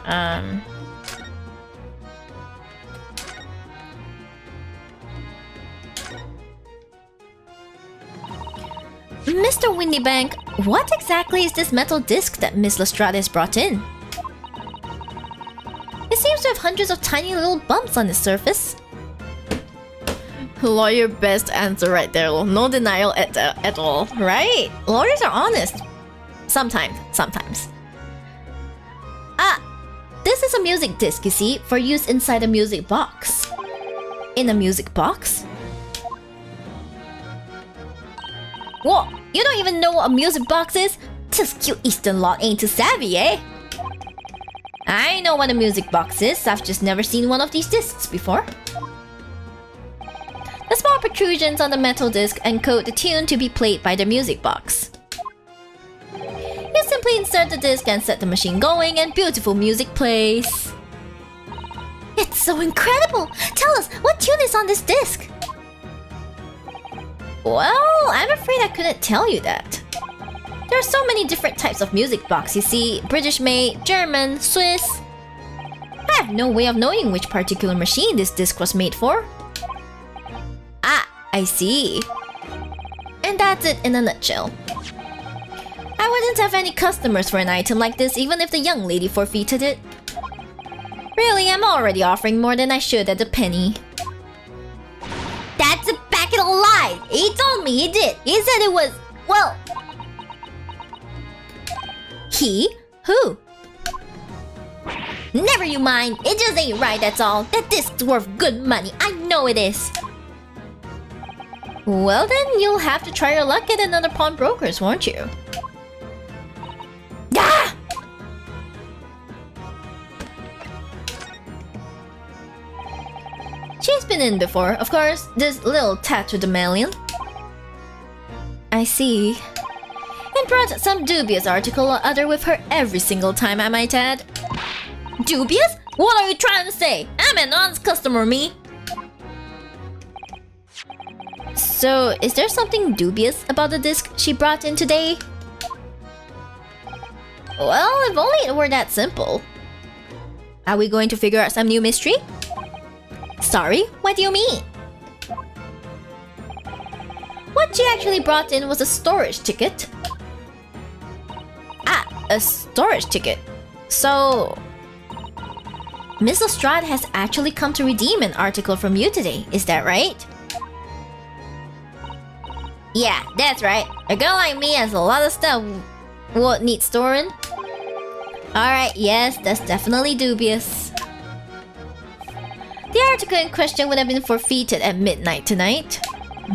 Mr. Windybank, what exactly is this metal disc that Miss Lestrade has brought in? It seems to have hundreds of tiny little bumps on its surface. Lawyer best answer right there. No denial at all, right? Lawyers are honest. Sometimes. This is a music disc, you see, for use inside a music box. In a music box? What? You don't even know what a music box is? This cute Eastern lot ain't too savvy, eh? I know what a music box is. I've just never seen one of these discs before. The small small protrusions on the metal disc encode the tune to be played by the music box. You simply insert the disc and set the machine going and beautiful music plays. It's so incredible! Tell us, what tune is on this disc? Well, I'm afraid I couldn't tell you that. There are so many different types of music box, you see. British-made, German, Swiss. I have no way of knowing which particular machine this disc was made for. Ah, I see. And that's it in a nutshell. I wouldn't have any customers for an item like this even if the young lady forfeited it. Really, I'm already offering more than I should at a penny. That's a packet of lies! He told me he did. He said it was... well... He? Who? Never you mind. It just ain't right, that's all. That disc's worth good money. I know it is. Well then, you'll have to try your luck at another pawnbrokers, won't you? Ah! She's been in before, of course. This little tattooed medallion. I see. And brought some dubious article or other with her every single time, I might add. Dubious? What are you trying to say? I'm an honest customer, me. So, is there something dubious about the disc she brought in today? Well, if only it were that simple. Are we going to figure out some new mystery? Sorry, what do you mean? What she actually brought in was a storage ticket. Ah, a storage ticket. So... Miss Lestrade has actually come to redeem an article from you today, is that right? Yeah, that's right. A girl like me has a lot of stuff what needs storing. Alright, yes, that's definitely dubious. The article in question would have been forfeited at midnight tonight.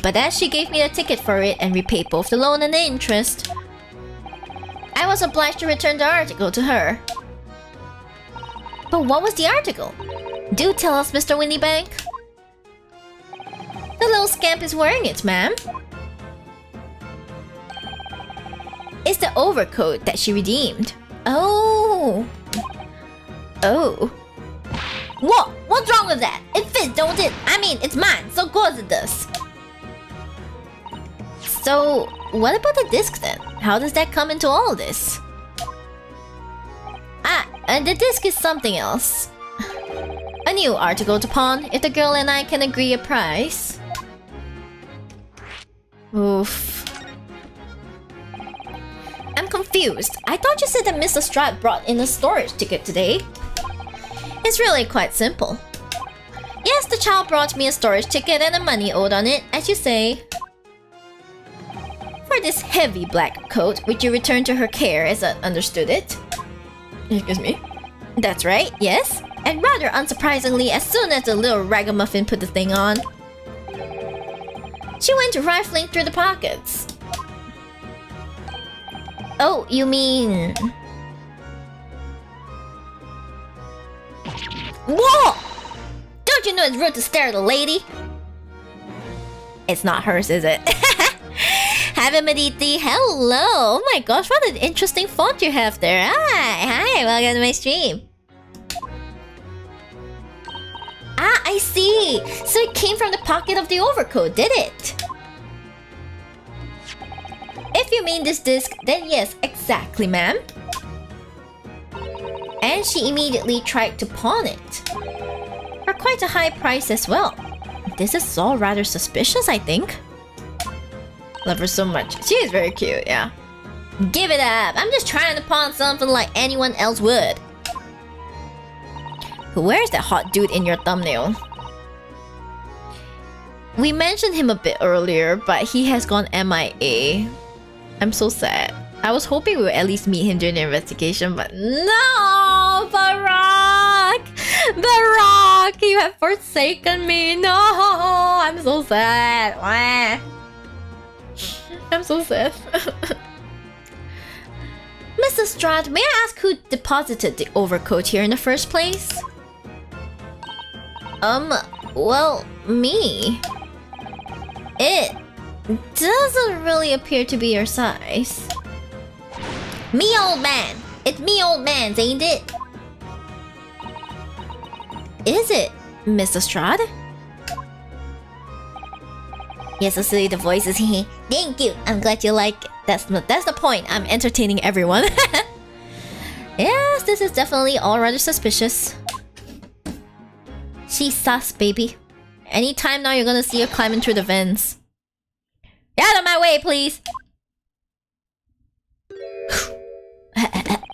But as she gave me the ticket for it and repaid both the loan and the interest, I was obliged to return the article to her. But what was the article? Do tell us, Mr. Winniebank. The little scamp is wearing it, ma'am. It's the overcoat that she redeemed. Oh. Oh. What? What's wrong with that? It fits, don't it? I mean, it's mine, so of course it does. So, what about the disc then? How does that come into all this? Ah, the disc is something else. A new article to pawn if the girl and I can agree a price. Oof. I'm confused. I thought you said that Miss Lestrade brought in a storage ticket today. It's really quite simple. Yes, the child brought me a storage ticket and the money owed on it, as you say. For this heavy black coat, which you returned to her care as I understood it. Excuse me? That's right, yes. And rather unsurprisingly, as soon as the little ragamuffin put the thing on, she went rifling through the pockets. Oh, you mean... Whoa! Don't you know it's rude to stare at a lady? It's not hers, is it? Hi, Mediti. Hello! Oh my gosh, what an interesting font you have there. Hi, welcome to my stream. Ah, I see. So it came from the pocket of the overcoat, did it? If you mean this disc, then yes, exactly, ma'am. And she immediately tried to pawn it. For quite a high price as well. This is all rather suspicious, I think. Love her so much. She is very cute, yeah. Give it up. I'm just trying to pawn something like anyone else would. Where's that hot dude in your thumbnail? We mentioned him a bit earlier, but he has gone MIA. I'm so sad. I was hoping we would at least meet him during the investigation, but no! Barok! Barok! You have forsaken me! No! I'm so sad. I'm so sad. Mrs. Lestrade, may I ask who deposited the overcoat here in the first place? Well, me. It doesn't really appear to be your size. Me old man! It's me old man's, ain't it? Is it, Mr. Strad? Yes, so silly the voices. Thank you. I'm glad you like it. That's the point. I'm entertaining everyone. Yes, this is definitely all rather suspicious. She's sus, baby. Anytime now you're gonna see her climbing through the vents. Get out of my way, please!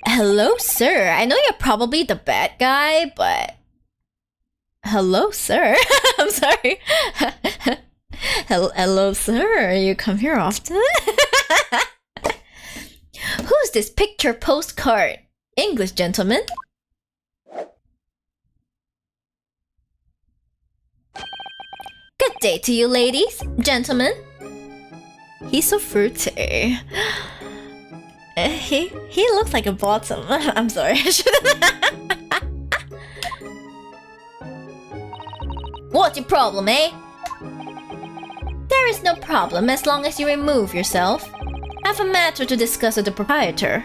Hello, sir. I know you're probably the bad guy, but... Hello, sir. I'm sorry. Hello, sir. You come here often? Who's this picture postcard? English gentleman? Good day to you, ladies, gentlemen. He's so fruity. He looks like a bottom. I'm sorry. What's your problem, eh? There is no problem as long as you remove yourself. I have a matter to discuss with the proprietor.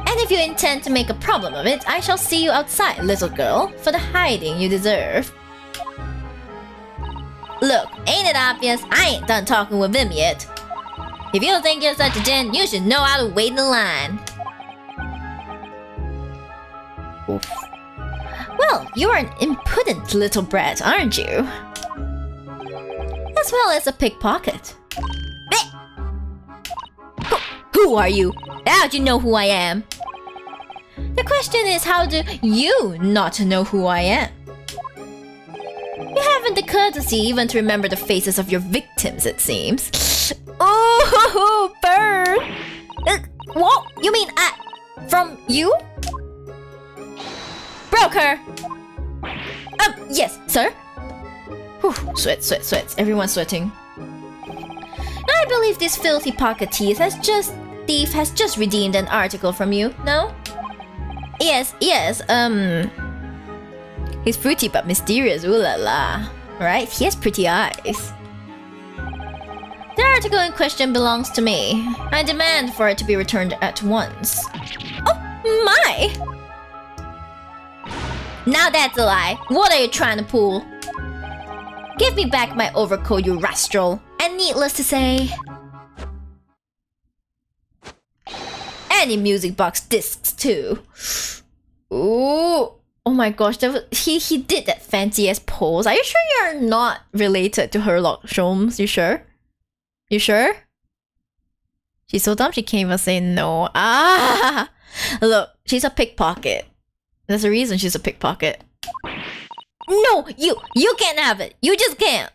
And if you intend to make a problem of it, I shall see you outside, little girl, for the hiding you deserve. Look, ain't it obvious? I ain't done talking with him yet. If you think you're such a gent, you should know how to wait in the line. Oof. Well, you're an impudent little brat, aren't you? As well as a pickpocket. Who are you? How'd you know who I am? The question is, how do you not know who I am? You haven't the courtesy even to remember the faces of your victims, it seems. Oh, burn! What? You mean from you? Broker! Yes, sir? Whew, sweat. Everyone's sweating. I believe this filthy pocket thief has just redeemed an article from you, no? Yes, he's fruity but mysterious, ooh la la. Right, he has pretty eyes. The article in question belongs to me. I demand for it to be returned at once. Oh, my! Now that's a lie. What are you trying to pull? Give me back my overcoat, you rascal. And needless to say... any music box discs too. Ooh. Oh my gosh, he did that fancy ass pose. Are you sure you're not related to Herlock Sholmes? You sure? You sure? She's so dumb she can't even say no. Ah! Look, she's a pickpocket. There's a reason she's a pickpocket. No, you can't have it. You just can't.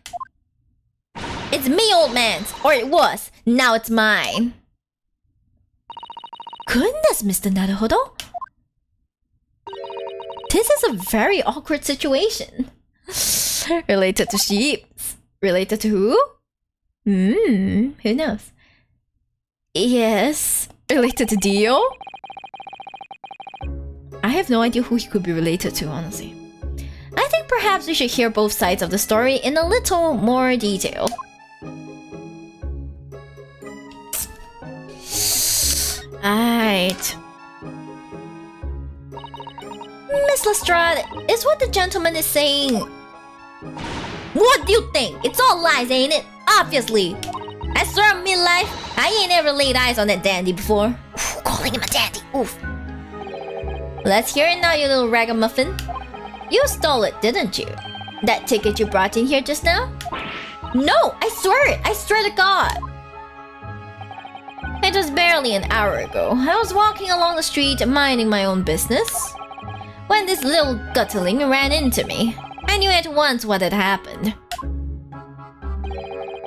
It's me, old man's. Or it was. Now it's mine. Goodness, Mr. Naruhodo. This is a very awkward situation. Related to Shibs. Related to who? Who knows? Yes. Related to Dio? I have no idea who he could be related to, honestly. I think perhaps we should hear both sides of the story in a little more detail. Alright. Miss Lestrade, is what the gentleman is saying... What do you think? It's all lies, ain't it? Obviously. I swear on midlife, I ain't ever laid eyes on that dandy before. Calling him a dandy, oof. Let's hear it now, you little ragamuffin. You stole it, didn't you? That ticket you brought in here just now? No, I swear it. I swear to God. It was barely an hour ago. I was walking along the street, minding my own business, when this little gutterling ran into me. I knew at once what had happened.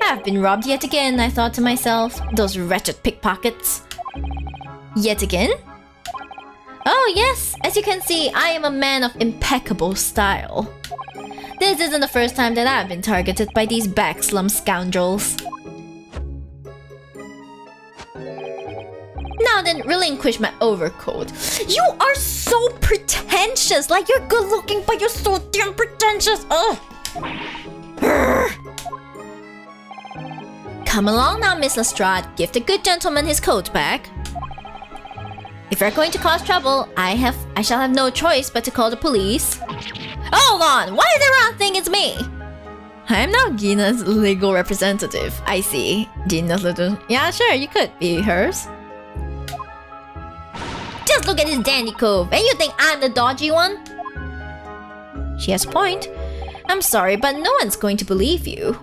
I've been robbed yet again, I thought to myself. Those wretched pickpockets. Yet again? Oh yes, as you can see, I am a man of impeccable style. This isn't the first time that I've been targeted by these backslum scoundrels. now then relinquish my overcoat. You are so pretentious. Like, you're good looking, but you're so damn pretentious. Ugh. Come along now, Miss Lestrade. Give the good gentleman his coat back. If you're going to cause trouble, I shall have no choice but to call the police. Hold on! Why does everyone think it's me? I'm now Gina's legal representative. I see. Gina's little... Yeah, sure, you could be hers. Just look at this dandy cove, and you think I'm the dodgy one? She has a point. I'm sorry, but no one's going to believe you.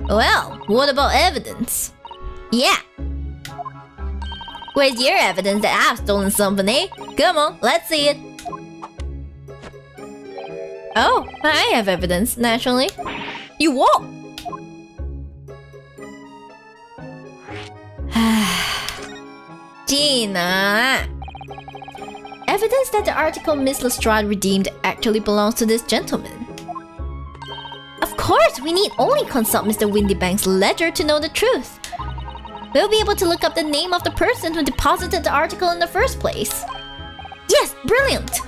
Well, what about evidence? Yeah. Where's your evidence that I've stolen something, eh? Come on, let's see it. Oh, I have evidence, naturally. You what? Gina. Evidence that the article Miss Lestrade redeemed actually belongs to this gentleman. Of course, we need only consult Mr. Windybank's ledger to know the truth. We'll be able to look up the name of the person who deposited the article in the first place. Yes, brilliant!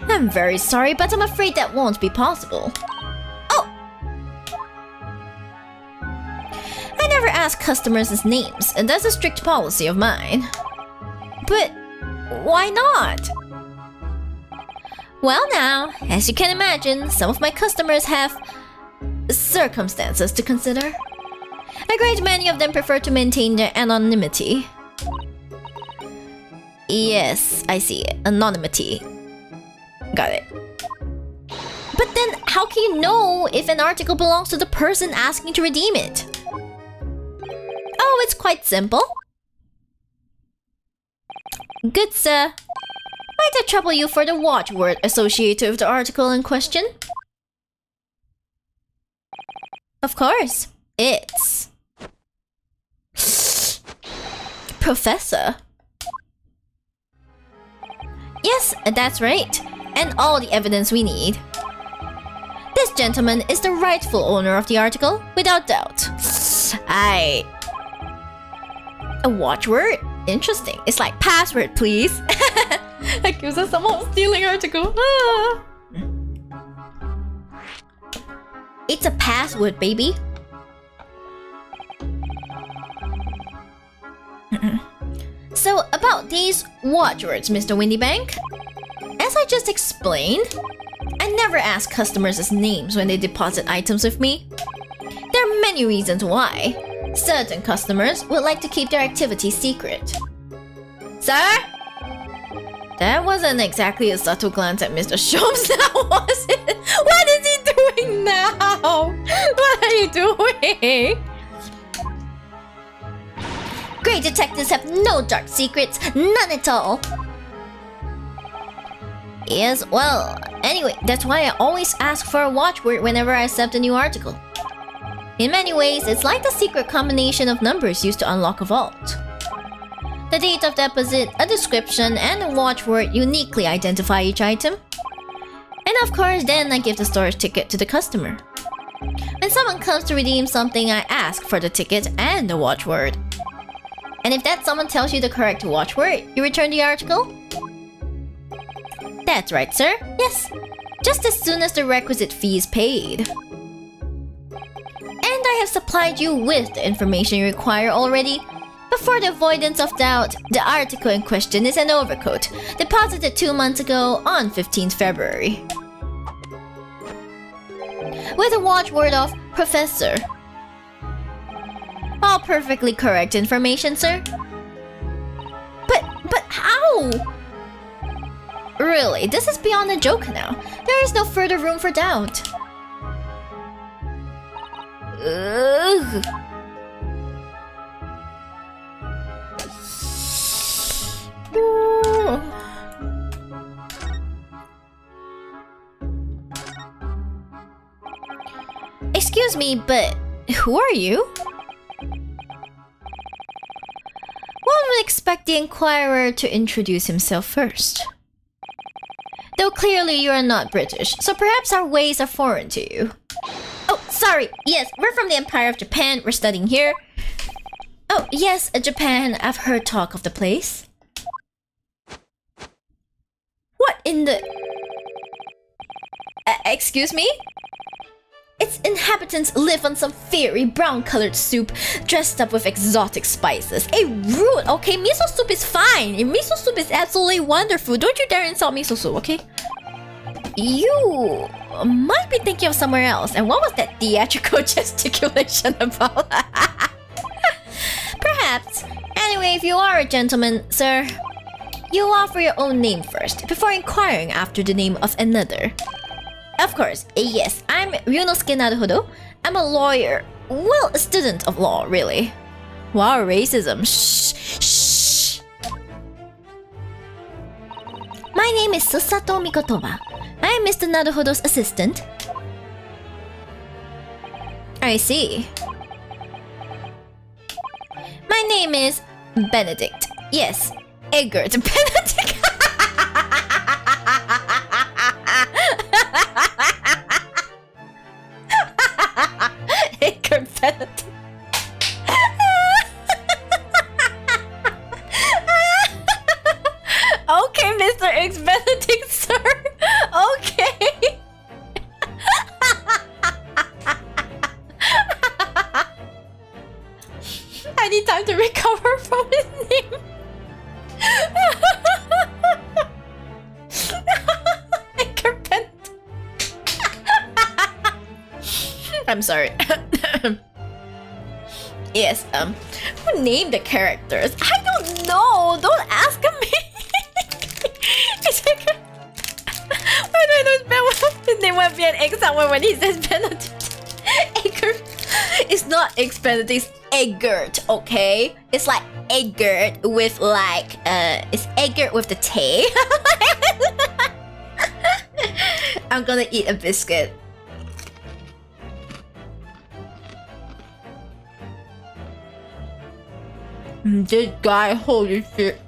I'm very sorry, but I'm afraid that won't be possible. Oh! I never ask customers' names, and that's a strict policy of mine. But why not? Well now, as you can imagine, some of my customers have circumstances to consider. A great many of them prefer to maintain their anonymity. Yes, I see it. Anonymity. Got it. But then, how can you know if an article belongs to the person asking to redeem it? Oh, it's quite simple. Good sir. Might I trouble you for the watchword associated with the article in question? Of course. It's... Professor. Yes, that's right. And all the evidence we need. This gentleman is the rightful owner of the article, without doubt. A watchword? Interesting. It's like password, please. Accuse us someone stealing article. Ah. It's a password, baby. So, about these watchwords, Mr. Windybank. As I just explained, I never ask customers' names when they deposit items with me. There are many reasons why. Certain customers would like to keep their activities secret. Sir? That wasn't exactly a subtle glance at Mr. Shibs, now was it? What is he doing now? What are you doing? Great detectives have no dark secrets, none at all. Yes, well, anyway, that's why I always ask for a watchword whenever I accept a new article. In many ways, it's like the secret combination of numbers used to unlock a vault. The date of deposit, a description, and a watchword uniquely identify each item. And of course, then I give the storage ticket to the customer. When someone comes to redeem something, I ask for the ticket and the watchword. And if that someone tells you the correct watchword, you return the article? That's right, sir. Yes. Just as soon as the requisite fee is paid. And I have supplied you with the information you require already. But for the avoidance of doubt, the article in question is an overcoat, deposited 2 months ago on 15th February. With a watchword of Professor. All perfectly correct information, sir. But how? Really, this is beyond a joke now. There is no further room for doubt. Ugh. Excuse me, but who are you? One would expect the inquirer to introduce himself first. Though clearly you are not British, so perhaps our ways are foreign to you. Oh, sorry. Yes, we're from the Empire of Japan. We're studying here. yes, Japan. I've heard talk of the place. What in the... excuse me? Its inhabitants live on some fiery brown-colored soup dressed up with exotic spices. A rude... Okay, miso soup is fine. Miso soup is absolutely wonderful. Don't you dare insult miso soup, okay? You might be thinking of somewhere else. And what was that theatrical gesticulation about? Perhaps. Anyway, if you are a gentleman, sir, you offer your own name first, before inquiring after the name of another. Of course, yes, I'm Ryunosuke Naruhodo. I'm a lawyer. Well, a student of law, really. Wow, racism. Shh. My name is Susato Mikotoba. I am Mr. Naruhodo's assistant. I see. My name is Benedict. Yes, Eggert Benedict. Eggert Benedict. Okay, Mr. X Benedict, sir. Okay. I need time to recover from his name. I'm sorry. Yes, who named the characters? I don't know. Don't ask me. It's like, why do I know his name would be an X somewhere when he says Benedict? Eggert. It's not X Benedict, it's Eggert, okay? It's like Eggert with like, it's Eggert with the T. I'm gonna eat a biscuit. This guy, holy shit.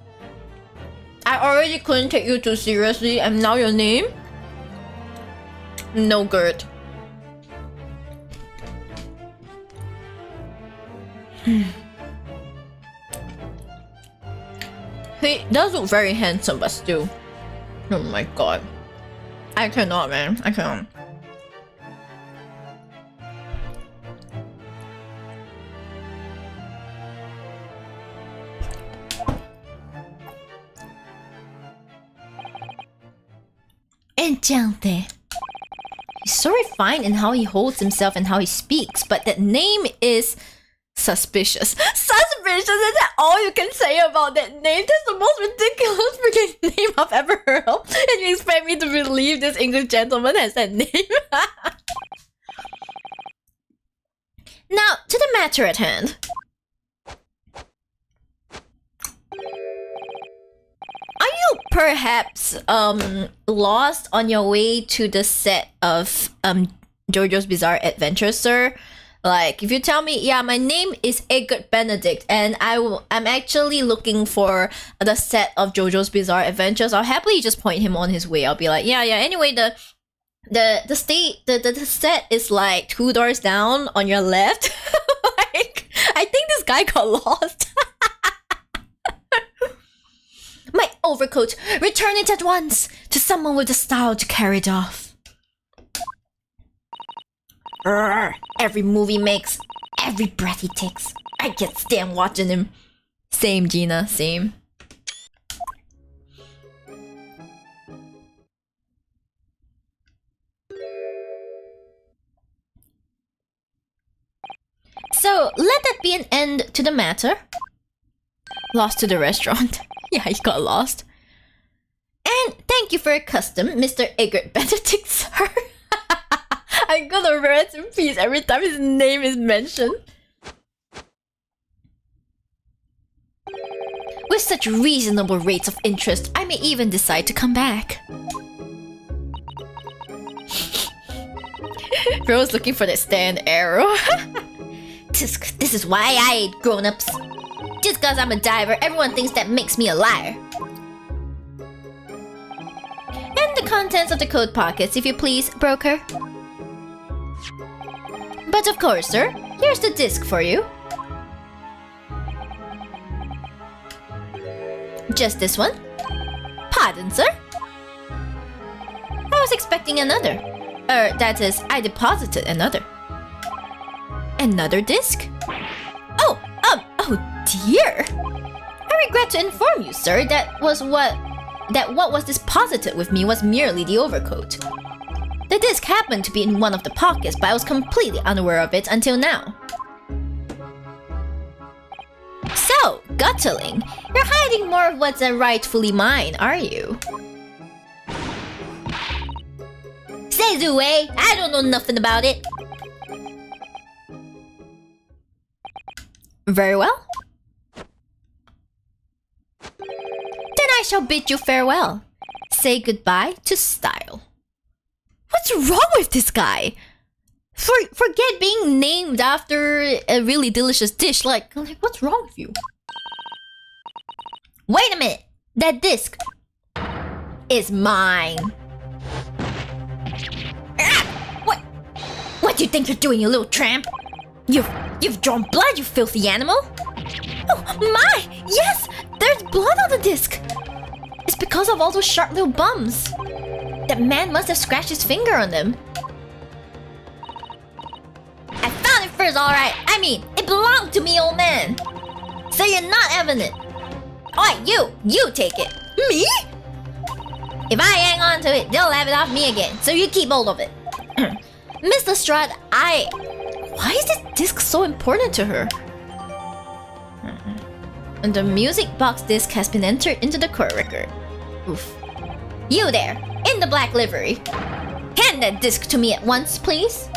I already couldn't take you too seriously, and now your name? No, Gert. He does look very handsome, but still. Oh my god. I cannot, man. I cannot. Enchanté. He's so refined in how he holds himself and how he speaks, but that name is suspicious. Suspicious? Is that all you can say about that name? That's the most ridiculous freaking name I've ever heard of. And you expect me to believe this English gentleman has that name? Now, to the matter at hand. Are you perhaps lost on your way to the set of JoJo's Bizarre Adventure, sir? Like, if you tell me, yeah, my name is Eggert Benedict, and I'm actually looking for the set of JoJo's Bizarre Adventures, I'll happily just point him on his way. I'll be like, yeah. Anyway, the set is like 2 doors down on your left. Like, I think this guy got lost. My overcoat! Return it at once to someone with the style to carry it off. Every move he makes, every breath he takes, I can't stand watching him. Same, Gina, same. So, let that be an end to the matter. Lost to the restaurant. Yeah, he got lost. And thank you for your custom, Mr. Eggert Benedict, sir. I'm gonna rest in peace every time his name is mentioned. With such reasonable rates of interest, I may even decide to come back. Bro's looking for that stand arrow. This is why I hate grown-ups. Just cause I'm a diver, everyone thinks that makes me a liar. And the contents of the coat pockets, if you please, broker. But of course, sir, here's the disc for you. Just this one? Pardon, sir? I was expecting another. That is, I deposited another. Another disc? Oh dear! I regret to inform you, sir, that what was deposited with me was merely the overcoat. The disc happened to be in one of the pockets, but I was completely unaware of it until now. So, Gutterling, you're hiding more of what's rightfully mine, are you? Say Zue, I don't know nothing about it. Very well. Then I shall bid you farewell. Say goodbye to style. What's wrong with this guy? Forget being named after a really delicious dish. Like what's wrong with you? Wait a minute. That disc is mine. Ah! What do you think you're doing, you little tramp? You've drawn blood, you filthy animal. Oh my! Yes, there's blood on the disc. It's because of all those sharp little bums. That man must have scratched his finger on them. I found it first, alright. I mean, it belonged to me, old man. So you're not having it. Alright, you take it. Me? If I hang on to it, they'll have it off me again. So you keep hold of it. Mr. Strut, why is this disc so important to her? And the music box disc has been entered into the court record. Oof. You there, in the black livery. Hand that disc to me at once, please.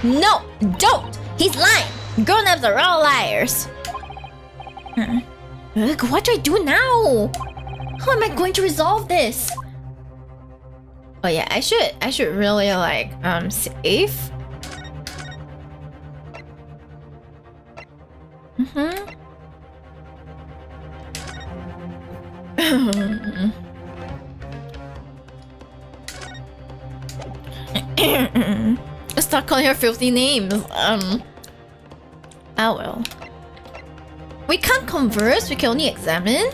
No, don't! He's lying! Grown-ups are all liars. What do I do now? How am I going to resolve this? Oh yeah, I should really like save. Stop calling her filthy names. Oh well. We can't converse, we can only examine.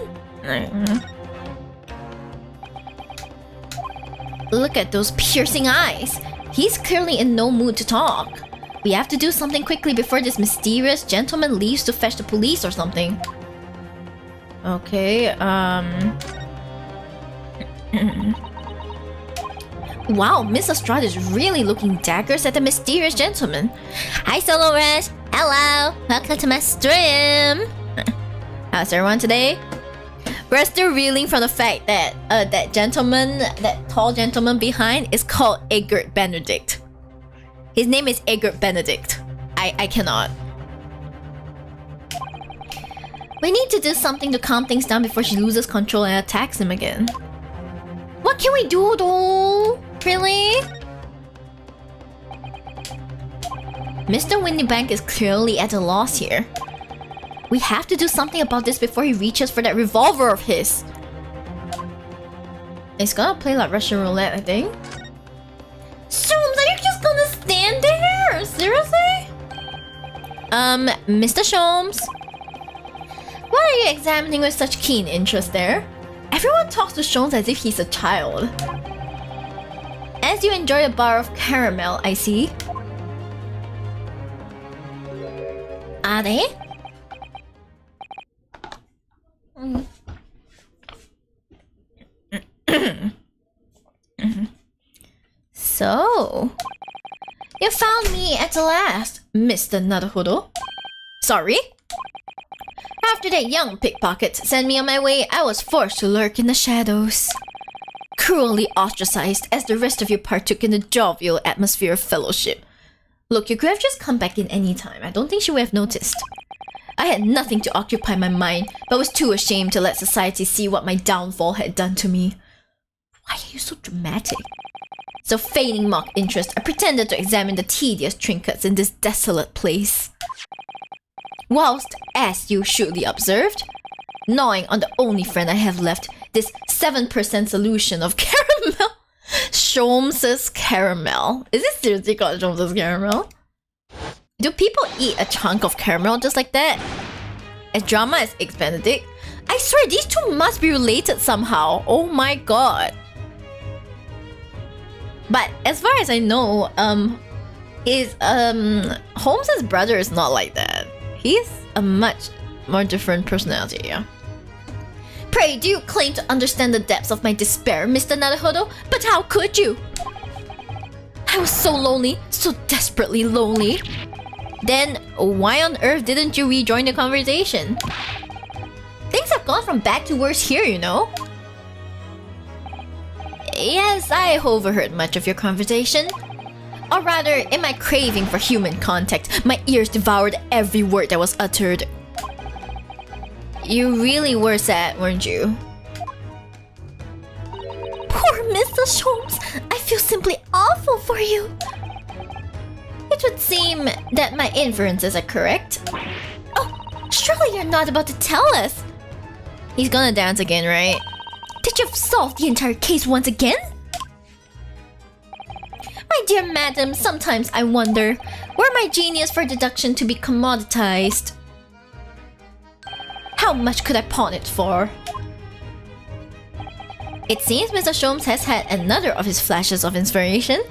Look at those piercing eyes. He's clearly in no mood to talk. We have to do something quickly before this mysterious gentleman leaves to fetch the police or something. Okay, Wow, Miss Lestrade is really looking daggers at the mysterious gentleman. Hi, Solo Rush. Hello. Welcome to my stream. How's everyone today? We're still reeling from the fact that that gentleman, that tall gentleman behind, is called Egbert Benedict. His name is Egbert Benedict. I cannot. We need to do something to calm things down before she loses control and attacks him again. What can we do though? Really? Mr. Windybank is clearly at a loss here. We have to do something about this before he reaches for that revolver of his. It's gonna play like Russian roulette, I think. Sholmes, are you just gonna stand there? Seriously? Mr. Sholmes? What are you examining with such keen interest there? Everyone talks to Sholmes as if he's a child. As you enjoy a bar of caramel, I see. Are they? So, you found me at the last, Mr. Naruhodo. Sorry? After that young pickpocket sent me on my way, I was forced to lurk in the shadows. Cruelly ostracized as the rest of you partook in the jovial atmosphere of fellowship. Look, you could have just come back in any time. I don't think she would have noticed. I had nothing to occupy my mind, but was too ashamed to let society see what my downfall had done to me. Why are you so dramatic? So feigning mock interest, I pretended to examine the tedious trinkets in this desolate place. Whilst, as you surely observed, gnawing on the only friend I have left, this 7% solution of caramel. Sholmes' caramel. Is it seriously called Sholmes' caramel? Do people eat a chunk of caramel just like that? As drama as Eggs Benedict, I swear these two must be related somehow. Oh my god. But as far as I know, Holmes's brother is not like that. He's a much more different personality, yeah. Pray, do you claim to understand the depths of my despair, Mr. Naruhodo? But how could you? I was so lonely, so desperately lonely. Then, why on earth didn't you rejoin the conversation? Things have gone from bad to worse here, you know? Yes, I overheard much of your conversation. Or rather, in my craving for human contact, my ears devoured every word that was uttered. You really were sad, weren't you? Poor Mr. Holmes, I feel simply awful for you. It would seem that my inferences are correct. Oh, surely you're not about to tell us. He's gonna dance again, right? Did you solve the entire case once again? My dear madam, sometimes I wonder, were my genius for deduction to be commoditized? How much could I pawn it for? It seems Mr. Sholmes has had another of his flashes of inspiration.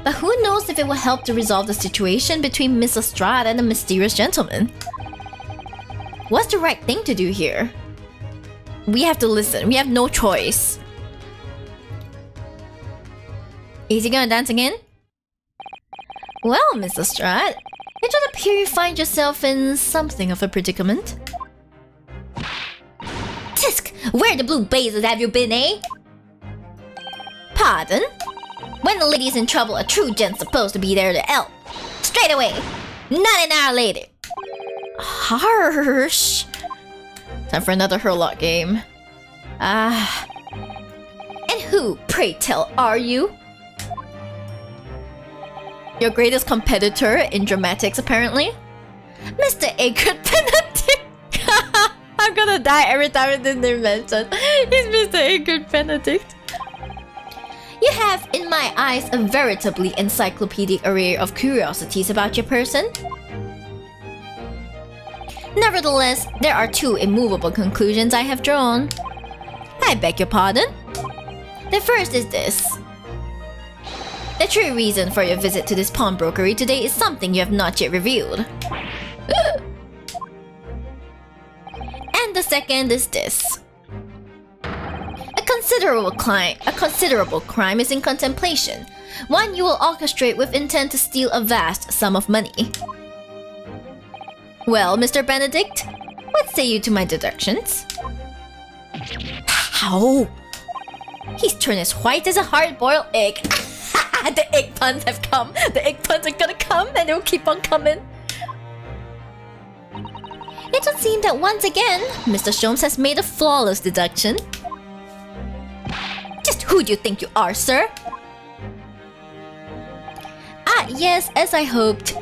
But who knows if it will help to resolve the situation between Miss Lestrade and the mysterious gentleman? What's the right thing to do here? We have to listen. We have no choice. Is he gonna dance again? Well, Miss Lestrade, it would appear you find yourself in something of a predicament. Tisk! Where the blue blazes have you been, eh? Pardon? When the lady's in trouble, a true gent's supposed to be there to help. Straight away! Not an hour later! Harsh! Time for another Herlock game. Ah. And who, pray tell, are you? Your greatest competitor in dramatics, apparently? Mr. Akert Benedict! I'm gonna die every time it's in their mention. He's Mr. Akert Benedict. You have, in my eyes, a veritably encyclopedic array of curiosities about your person. Nevertheless, there are two immovable conclusions I have drawn. I beg your pardon? The first is this. The true reason for your visit to this pawnbrokery today is something you have not yet revealed. And the second is this. A considerable crime is in contemplation. One you will orchestrate with intent to steal a vast sum of money. Well, Mr. Benedict, what say you to my deductions? How? He's turned as white as a hard-boiled egg. The egg puns have come. The egg puns are gonna come and they'll keep on coming. It would seem that once again, Mr. Sholmes has made a flawless deduction. Just who do you think you are, sir? Ah, yes, as I hoped.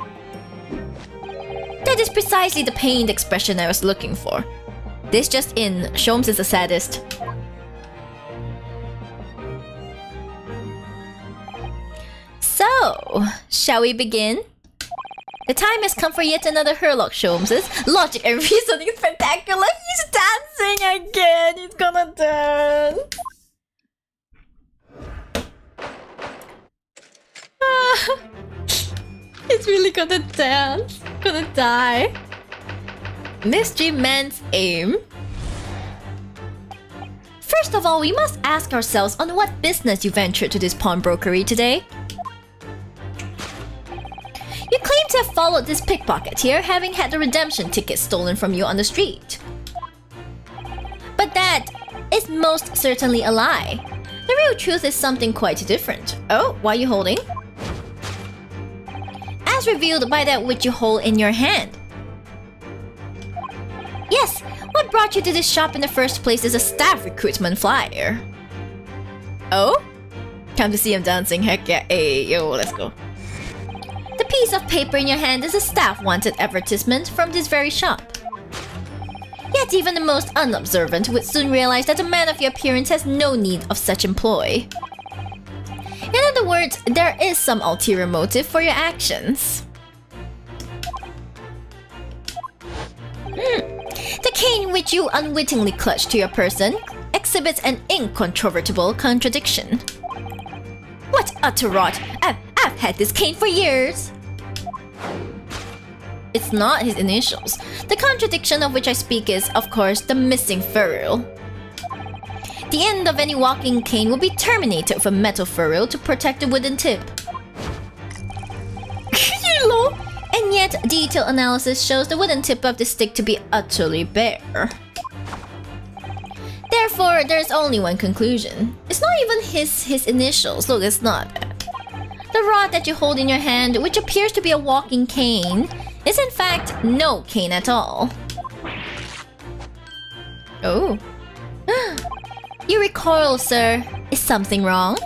That is precisely the pained expression I was looking for. This just in, Sholmes is a sadist. So, shall we begin? The time has come for yet another Herlock Sholmes's logic and reasoning spectacular. He's dancing again. He's gonna dance. He's really gonna dance. Gonna die. Mystery Man's aim. First of all, we must ask ourselves on what business you ventured to this pawnbrokery today. You claim to have followed this pickpocket here, having had the redemption ticket stolen from you on the street. But that is most certainly a lie. The real truth is something quite different. Oh, what are you holding? As revealed by that which you hold in your hand. Yes, what brought you to this shop in the first place is a staff recruitment flyer. Oh? Time to see him dancing, heck yeah. Hey, yo, let's go. The piece of paper in your hand is a staff wanted advertisement from this very shop. Yet even the most unobservant would soon realize that a man of your appearance has no need of such employ. In other words, there is some ulterior motive for your actions. The cane which you unwittingly clutch to your person exhibits an incontrovertible contradiction. What utter rot! I've had this cane for years! It's not his initials. The contradiction of which I speak is, of course, the missing ferrule. The end of any walking cane will be terminated with a metal ferrule to protect the wooden tip. And yet, detailed analysis shows the wooden tip of the stick to be utterly bare. Therefore, there's only one conclusion. It's not even his initials. Look, it's not. The rod that you hold in your hand, which appears to be a walking cane, is in fact no cane at all. Oh. You recoil, sir. Is something wrong?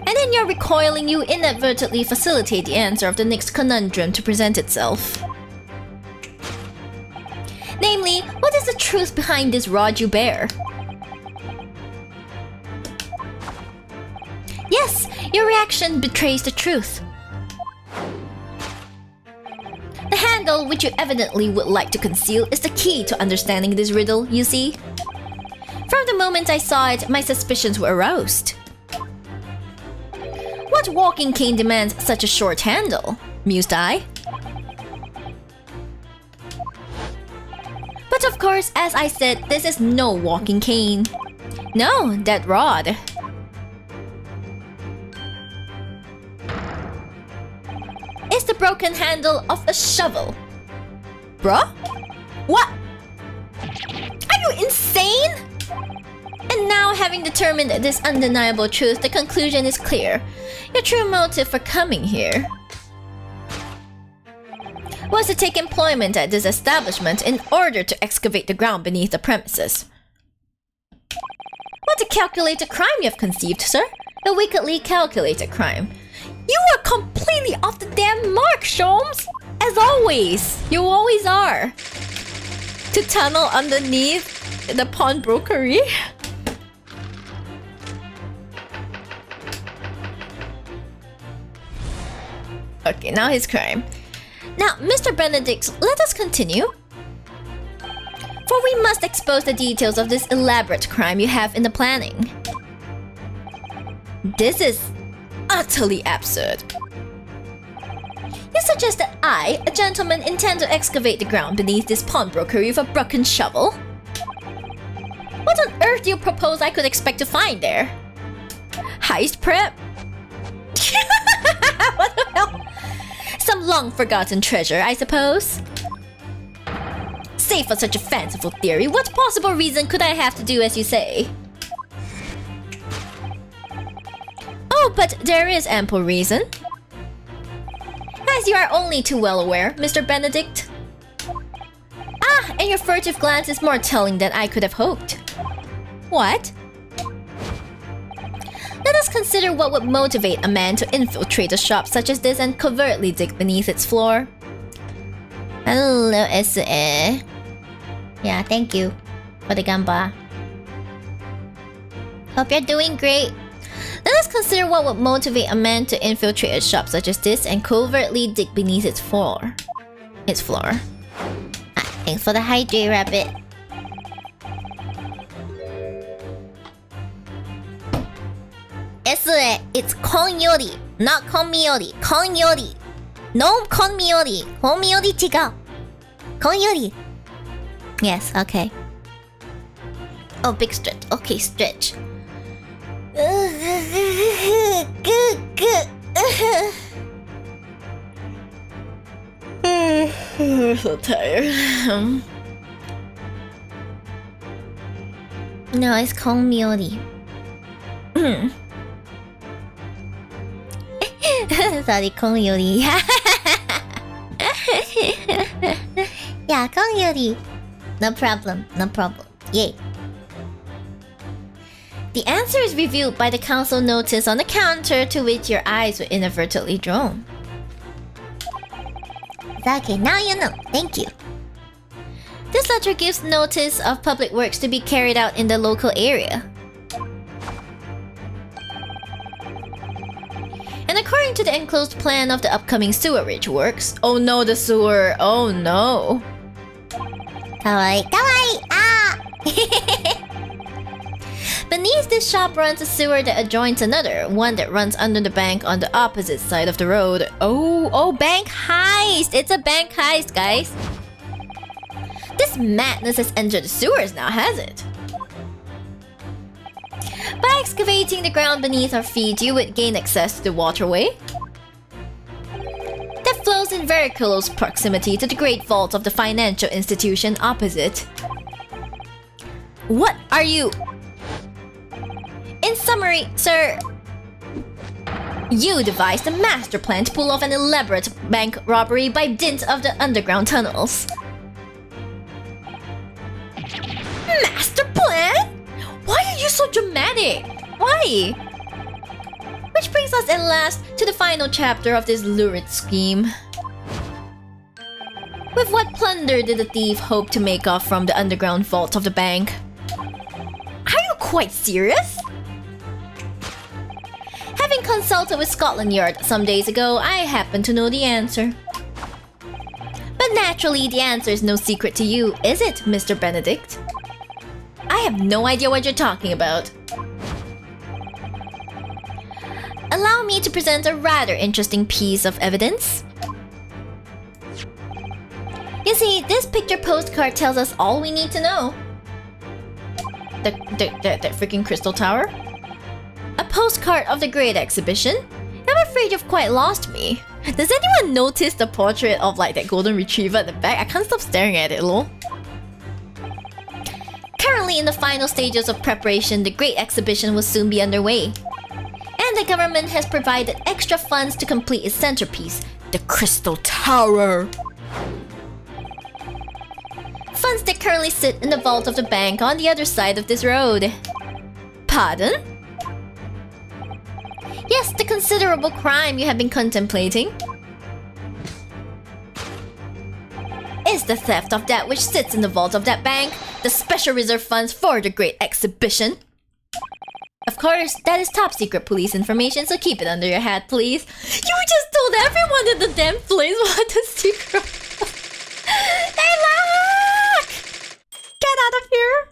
And in your recoiling, you inadvertently facilitate the answer of the next conundrum to present itself. Namely, what is the truth behind this rod you bear? Yes, your reaction betrays the truth. The handle, which you evidently would like to conceal, is the key to understanding this riddle, you see. From the moment I saw it, my suspicions were aroused. What walking cane demands such a short handle? Mused I. But of course, as I said, this is no walking cane. No, that rod. It's the broken handle of a shovel. Bruh? What? Are you insane? And now, having determined this undeniable truth, the conclusion is clear. Your true motive for coming here was to take employment at this establishment in order to excavate the ground beneath the premises. What a calculated crime you have conceived, sir. A wickedly calculated crime. You are completely off the damn mark, Sholmes! As always! You always are! To tunnel underneath the pawnbrokery? Okay, now his crime. Now, Mr. Benedict, let us continue. For we must expose the details of this elaborate crime you have in the planning. This is utterly absurd. You suggest that I, a gentleman, intend to excavate the ground beneath this pawnbrokery with a broken shovel? What on earth do you propose I could expect to find there? Heist prep? What the hell? Some long-forgotten treasure, I suppose? Save for such a fanciful theory, what possible reason could I have to do as you say? Oh, but there is ample reason. As you are only too well aware, Mr. Benedict. Ah, and your furtive glance is more telling than I could have hoped. What? Let us consider what would motivate a man to infiltrate a shop such as this and covertly dig beneath its floor. Hello, SE. Yeah, thank you for the gamba. Hope you're doing great. Let us consider what would motivate a man to infiltrate a shop such as this and covertly dig beneath its floor. Thanks for the hydrate, rabbit. It's Kon-Yori, not Kon-Miyori. Kon-Yori. No Kon-Miyori. Kon-Miyori chiga. Kon-Yori. Yes, okay. Oh, big stretch. Okay, stretch. I'm so tired. No, it's Kon-Miyori. Sorry, Kon-Yori. Yeah, Kon-Yori. No problem, no problem. Yay. The answer is revealed by the council notice on the counter to which your eyes were inadvertently drawn. Okay, now you know. Thank you. This letter gives notice of public works to be carried out in the local area. And according to the the enclosed plan of the upcoming sewerage works. Oh no, the sewer. Oh no. Kawaii, kawaii! Ah! Beneath this shop runs a sewer that adjoins another, one that runs under the bank on the opposite side of the road. Oh, bank heist! It's a bank heist, guys. This madness has entered the sewers now, has it? By excavating the ground beneath our feet, you would gain access to the waterway that flows in very close proximity to the great vault of the financial institution opposite. What are you... In summary, sir, you devised a master plan to pull off an elaborate bank robbery by dint of the underground tunnels. Master plan? Why are you so dramatic? Why? Which brings us at last to the final chapter of this lurid scheme. With what plunder did the thief hope to make off from the underground vault of the bank? Are you quite serious? Having consulted with Scotland Yard some days ago, I happen to know the answer. But naturally, the answer is no secret to you, is it, Mr. Benedict? I have no idea what you're talking about. Allow me to present a rather interesting piece of evidence. You see, this picture postcard tells us all we need to know. That freaking crystal tower? A postcard of the Great Exhibition? I'm afraid you've quite lost me. Does anyone notice the portrait of like that golden retriever at the back? I can't stop staring at it, lol. Currently in the final stages of preparation, the Great Exhibition will soon be underway. And the government has provided extra funds to complete its centerpiece, the Crystal Tower. Funds that currently sit in the vault of the bank on the other side of this road. Pardon? Yes, the considerable crime you have been contemplating is the theft of that which sits in the vault of that bank, the special reserve funds for the Great Exhibition. Of course, that is top secret police information, so keep it under your hat, please. You just told everyone in the damn place what the secret. Hey, look! Get out of here!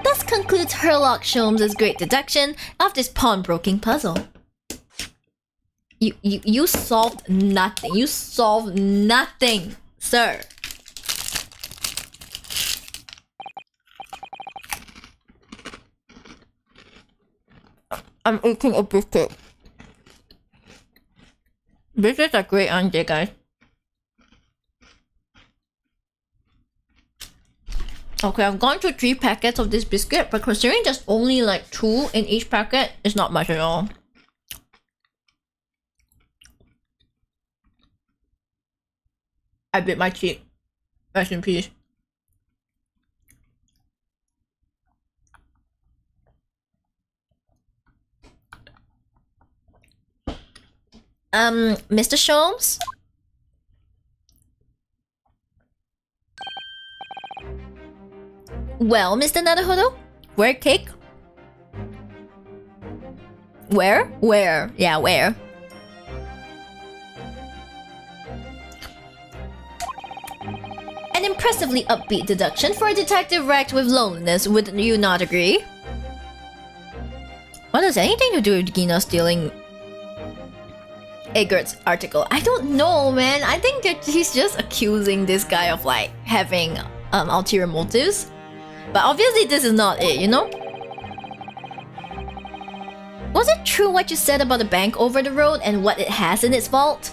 Thus concludes Herlock Sholmes' great deduction of this pawnbroking puzzle. You solved nothing. You solved nothing, sir. I'm eating a biscuit. Biscuits are great, aren't they, guys? Okay, I've gone through 3 packets of this biscuit, but considering there's only like 2 in each packet, it's not much at all. I bit my cheek. Rest in peace. Mr. Sholmes? Well, Mr. Naruhodo? Where cake? Where? Where? Yeah, where? An impressively upbeat deduction for a detective wrecked with loneliness, would you not agree? What has anything to do with Gina stealing Eggert's article? I don't know, man. I think that he's just accusing this guy of like having ulterior motives. But obviously this is not it, you know? Was it true what you said about the bank over the road and what it has in its vault?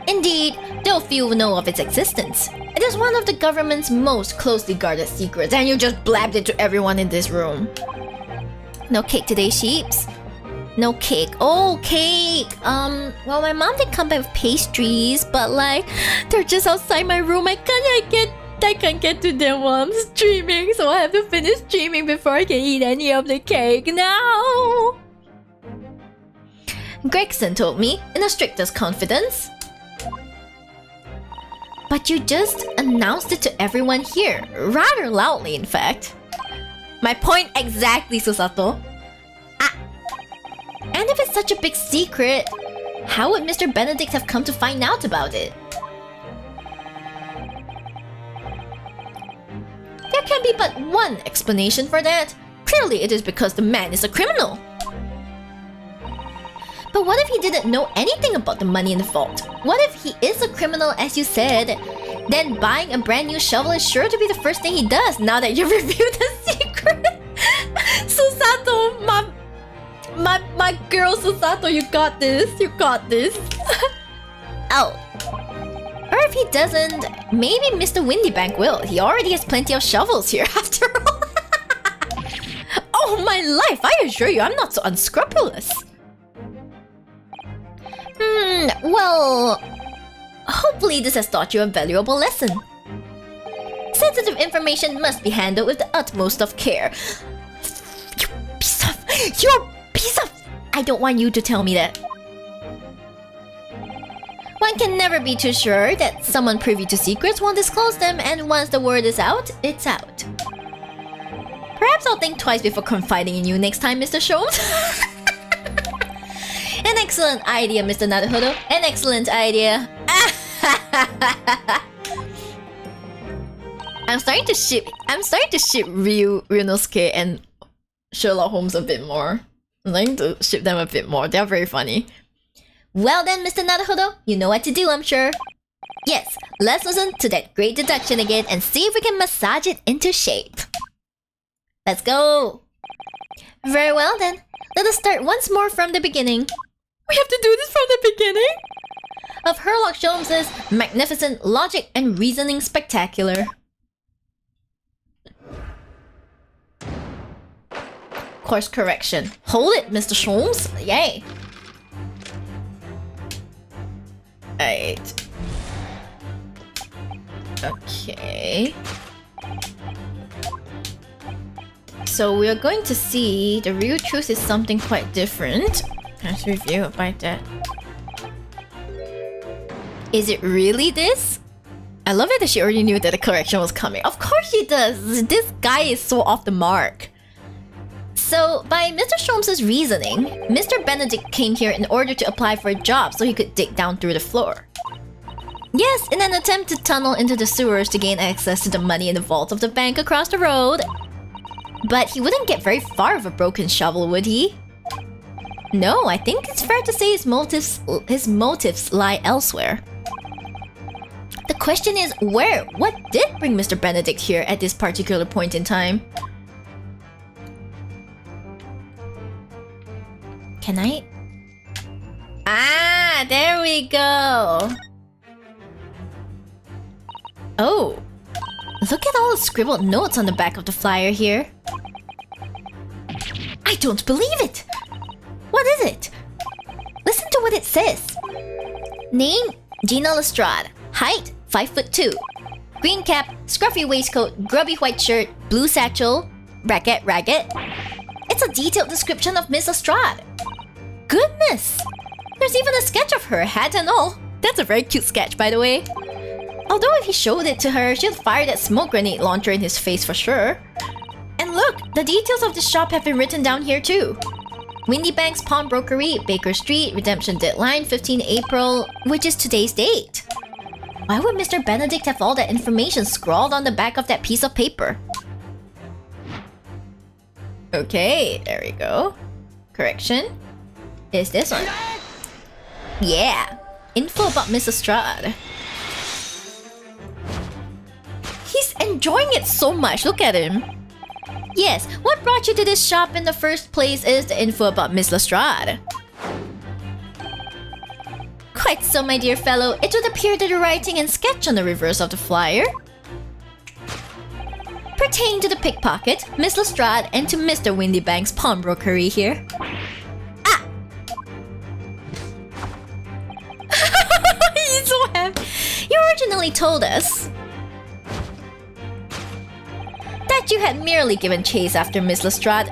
Indeed, though few know of its existence. It is one of the government's most closely guarded secrets, and you just blabbed it to everyone in this room. No cake today, Shibs. No cake. Oh, cake! Well, my mom did come back with pastries, but like, they're just outside my room. I can't get to them while I'm streaming, so I have to finish streaming before I can eat any of the cake. No! Gregson told me, in the strictest confidence. But you just announced it to everyone here, rather loudly in fact. My point exactly, Susato. And if it's such a big secret, how would Mr. Benedict have come to find out about it? There can be but one explanation for that. Clearly it is because the man is a criminal. But what if he didn't know anything about the money in the vault? What if he is a criminal as you said? Then buying a brand new shovel is sure to be the first thing he does now that you've revealed the secret. Susato, my girl Susato, you got this. You got this. Oh. Or if he doesn't, maybe Mr. Windybank will. He already has plenty of shovels here after all. Oh my life, I assure you I'm not so unscrupulous. Well... hopefully this has taught you a valuable lesson. Sensitive information must be handled with the utmost of care. You piece of... I don't want you to tell me that. One can never be too sure that someone privy to secrets won't disclose them, and once the word is out, it's out. Perhaps I'll think twice before confiding in you next time, Mr. Sholmes. An excellent idea, Mr. Naruhodo. An excellent idea. I'm starting to ship Ryunosuke and Sherlock Holmes a bit more. I'm starting to ship them a bit more. They're very funny. Well then, Mr. Naruhodo, you know what to do, I'm sure. Yes, let's listen to that great deduction again and see if we can massage it into shape. Let's go! Very well then, let us start once more from the beginning. We have to do this from the beginning? Of Sherlock Holmes's magnificent logic and reasoning spectacular. Course correction. Hold it, Mr. Sholmes. Yay. Right. Okay. So we are going to see the real truth is something quite different. Let's review about that. Is it really this? I love it that she already knew that the correction was coming. Of course she does! This guy is so off the mark. So, by Mr. Sholmes' reasoning, Mr. Benedict came here in order to apply for a job so he could dig down through the floor. Yes, in an attempt to tunnel into the sewers to gain access to the money in the vault of the bank across the road. But he wouldn't get very far with a broken shovel, would he? No, I think it's fair to say his motives lie elsewhere. The question is, where? What did bring Mr. Benedict here at this particular point in time? Can I? Ah, there we go! Oh! Look at all the scribbled notes on the back of the flyer here. I don't believe it! What is it? Listen to what it says. Name, Gina Lestrade. Height, 5'2". Green cap, scruffy waistcoat, grubby white shirt, blue satchel, bracket, ragged. It's a detailed description of Miss Lestrade. Goodness! There's even a sketch of her, hat and all. That's a very cute sketch, by the way. Although if he showed it to her, she'd fire that smoke grenade launcher in his face for sure. And look, the details of the shop have been written down here too. Windybank's Pawnbrokery, Baker Street, redemption deadline 15 April, which is today's date. Why would Mr. Benedict have all that information scrawled on the back of that piece of paper? Okay, there we go. Correction. Is this one? Yeah! Info about Miss Lestrade. He's enjoying it so much, look at him. Yes, what brought you to this shop in the first place is the info about Miss Lestrade. Quite so, my dear fellow. It would appear that the writing and sketch on the reverse of the flyer pertain to the pickpocket, Miss Lestrade, and to Mr. Windybank's pawnbrokery here. Ah! He's so happy. You originally told us that you had merely given chase after Miss Lestrade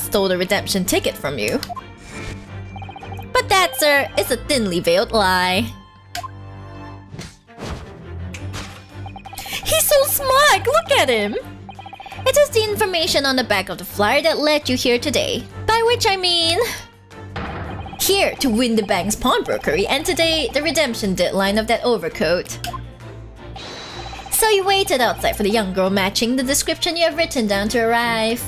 stole the redemption ticket from you. But that, sir, is a thinly veiled lie. He's so smug! Look at him! It is the information on the back of the flyer that led you here today. By which I mean... here to win the bank's pawnbrokery, and today, the redemption deadline of that overcoat. So you waited outside for the young girl matching the description you have written down to arrive.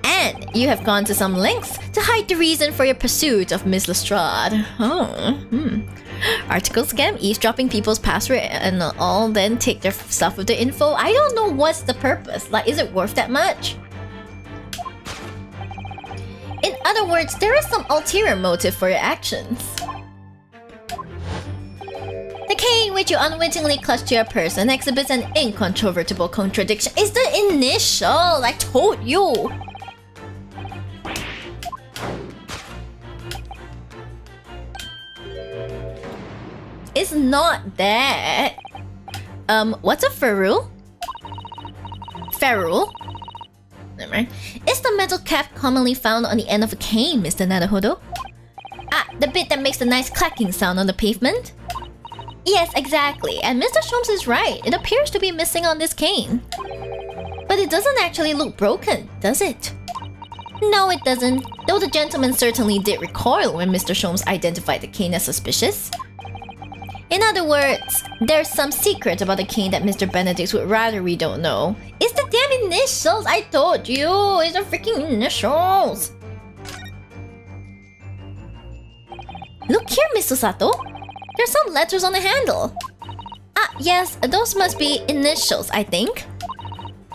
And you have gone to some lengths to hide the reason for your pursuit of Miss Lestrade. Article scam, eavesdropping people's password and all, then take their stuff with the info. I don't know what's the purpose. Like, is it worth that much? In other words, there is some ulterior motive for your actions. The cane which you unwittingly clutched to your person exhibits an incontrovertible contradiction. It's the initial, I told you. It's not that. What's a ferrule? Ferrule? Never mind. It's the metal cap commonly found on the end of a cane, Mr. Naruhodo. Ah, the bit that makes the nice clacking sound on the pavement? Yes, exactly. And Mr. Shibs is right. It appears to be missing on this cane. But it doesn't actually look broken, does it? No, it doesn't. Though the gentleman certainly did recoil when Mr. Shibs identified the cane as suspicious. In other words, there's some secret about the cane that Mr. Benedict would rather we don't know. It's the damn initials, I told you! It's the freaking initials! Look here, Mr. Sato. There's some letters on the handle. Ah, yes, those must be initials, I think.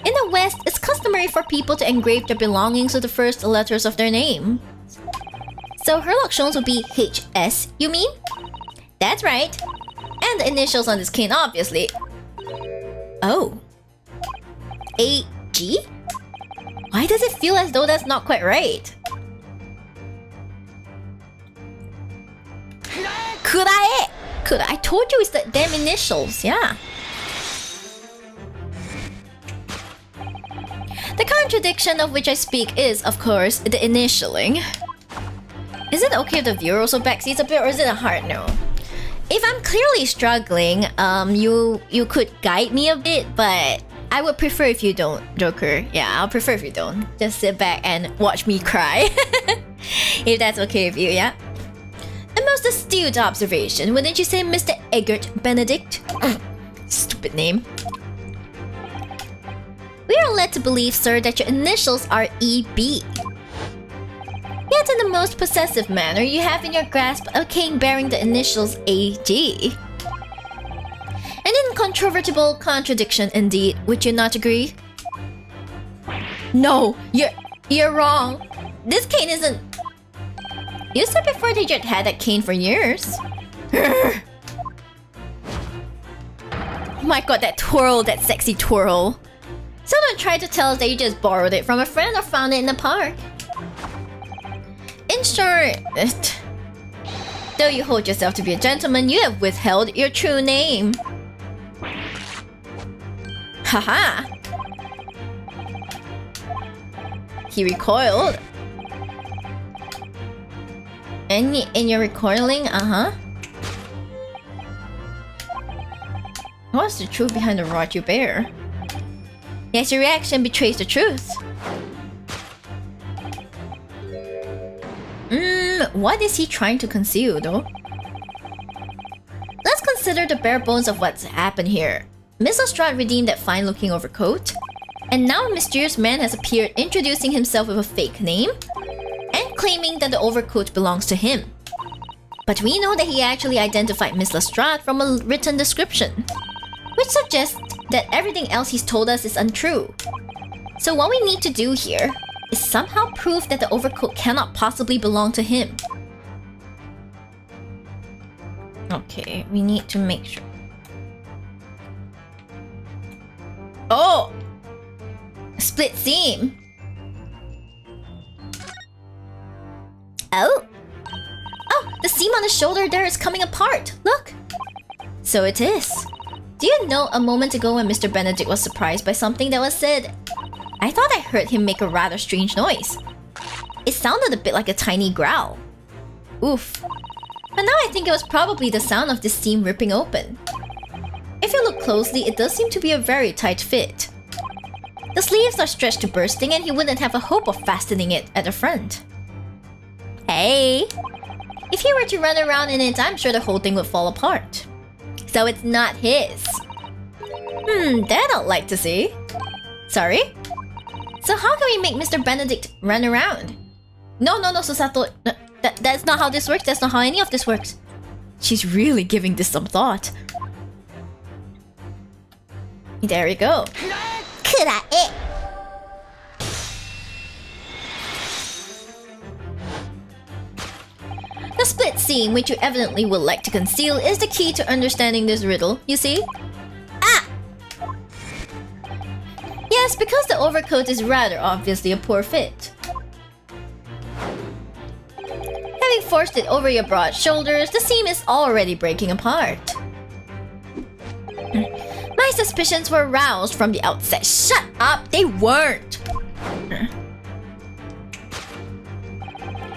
In the West, it's customary for people to engrave their belongings with the first letters of their name. So Herlock Sholmes would be HS, you mean? That's right. And the initials on this cane, obviously. Oh. AG? Why does it feel as though that's not quite right? Kurae! I told you it's the damn initials, yeah. The contradiction of which I speak is, of course, the initialing. Is it okay if the viewer also backseats a bit, or is it a hard no? If I'm clearly struggling, you could guide me a bit, but I would prefer if you don't, Joker. Yeah, I'll prefer if you don't. Just sit back and watch me cry. If that's okay with you, yeah? A most astute observation, wouldn't you say, Mr. Eggert Benedict? Stupid name. We are led to believe, sir, that your initials are EB. Yet in the most possessive manner, you have in your grasp a cane bearing the initials AG. An incontrovertible contradiction indeed, would you not agree? No, you're wrong. This cane isn't... You said before that you'd had that cane for years. Oh my god, that twirl, that sexy twirl. So don't try to tell us that you just borrowed it from a friend or found it in the park. In short, though you hold yourself to be a gentleman, you have withheld your true name. Haha. He recoiled. And you're recoiling? Uh-huh. What's the truth behind the rod you bear? Yes, your reaction betrays the truth. What is he trying to conceal, though? Let's consider the bare bones of what's happened here. Miss Lestrade redeemed that fine-looking overcoat, and now a mysterious man has appeared introducing himself with a fake name and claiming that the overcoat belongs to him. But we know that he actually identified Miss Lestrade from a written description, which suggests that everything else he's told us is untrue. So what we need to do here is somehow prove that the overcoat cannot possibly belong to him. Okay, we need to make sure. Oh! Split seam! Oh! Oh, the seam on the shoulder there is coming apart! Look! So it is. Do you know, a moment ago when Mr. Benedict was surprised by something that was said, I thought I heard him make a rather strange noise. It sounded a bit like a tiny growl. Oof. But now I think it was probably the sound of this seam ripping open. If you look closely, it does seem to be a very tight fit. The sleeves are stretched to bursting and he wouldn't have a hope of fastening it at the front. Hey! If he were to run around in it, I'm sure the whole thing would fall apart. So it's not his. That I'd like to see. Sorry? So how can we make Mr. Benedict run around? No, Susato. That's not how this works. That's not how any of this works. She's really giving this some thought. There we go. The split seam, which you evidently would like to conceal, is the key to understanding this riddle, you see? Ah! Yes, because the overcoat is rather obviously a poor fit. Having forced it over your broad shoulders, the seam is already breaking apart. My suspicions were aroused from the outset. Shut up! They weren't!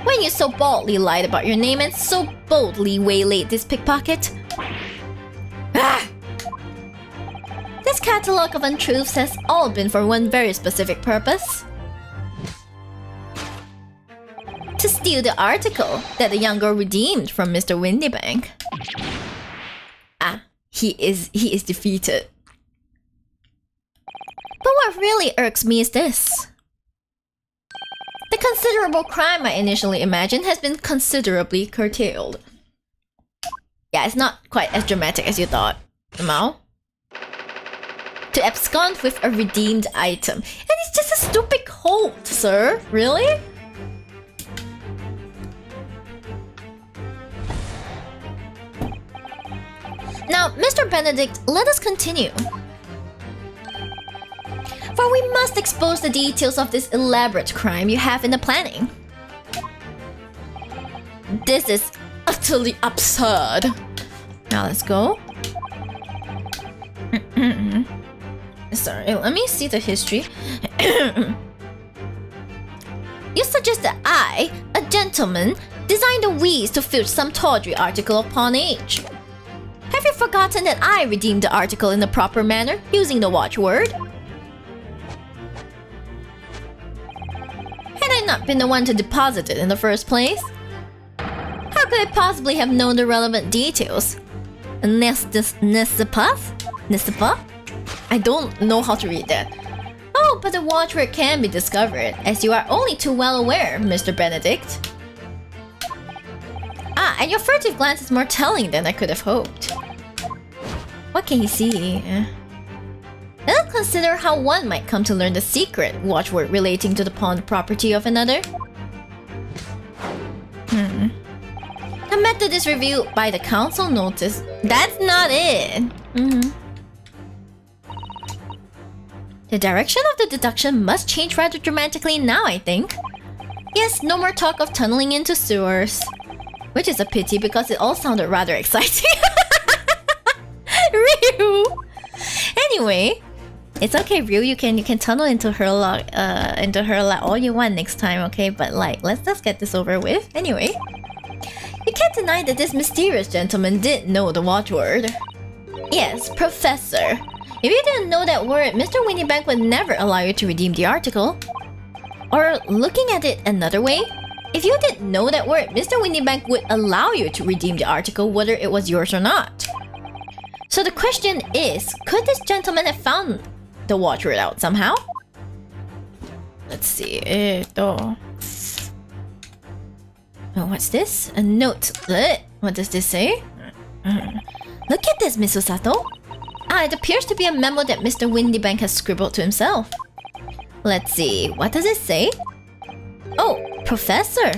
When you so boldly lied about your name and so boldly waylaid this pickpocket. Ah! This catalogue of untruths has all been for one very specific purpose. To steal the article that the young girl redeemed from Mr. Windybank. Ah, he is defeated. But what really irks me is this. The considerable crime I initially imagined has been considerably curtailed. Yeah, it's not quite as dramatic as you thought, Mao. To abscond with a redeemed item. And it's just a stupid coat, sir. Really? Now, Mr. Benedict, let us continue. For we must expose the details of this elaborate crime you have in the planning. This is utterly absurd. Now let's go. Sorry, let me see the history. You suggest that I, a gentleman, designed a wheeze to filch some tawdry article of pawn age. Have you forgotten that I redeemed the article in the proper manner, using the watchword? Had I not been the one to deposit it in the first place? How could I possibly have known the relevant details? Nesipa? I don't know how to read that. Oh, but the watchword can be discovered, as you are only too well aware, Mr. Benedict. Ah, and your furtive glance is more telling than I could have hoped. What can he see? Let us consider how one might come to learn the secret watchword relating to the pawned property of another. The method is reviewed by the council notice. That's not it. The direction of the deduction must change rather dramatically now, I think. Yes, no more talk of tunneling into sewers. Which is a pity because it all sounded rather exciting. Ryu! Anyway, it's okay, Ryu. You can tunnel into her lot all you want next time, okay? But like, let's just get this over with. Anyway, you can't deny that this mysterious gentleman did know the watchword. Yes, Professor. If you didn't know that word, Mr. Windybank would never allow you to redeem the article. Or looking at it another way, if you didn't know that word, Mr. Windybank would allow you to redeem the article whether it was yours or not. So the question is, could this gentleman have found the watchword out somehow? Let's see. Oh, what's this? A note. What does this say? Look at this, Miss Osato. Ah, it appears to be a memo that Mr. Windybank has scribbled to himself. Let's see. What does it say? Oh, Professor.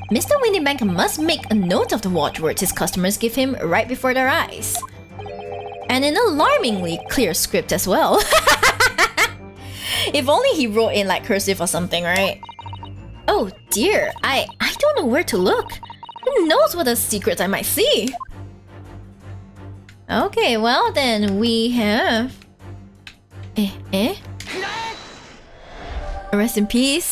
Mr. Windybank must make a note of the watchwords his customers give him right before their eyes. And in alarmingly clear script as well. If only he wrote in like cursive or something, right? Oh dear, I don't know where to look. Who knows what a secret I might see? Okay, well then we have... Rest in peace.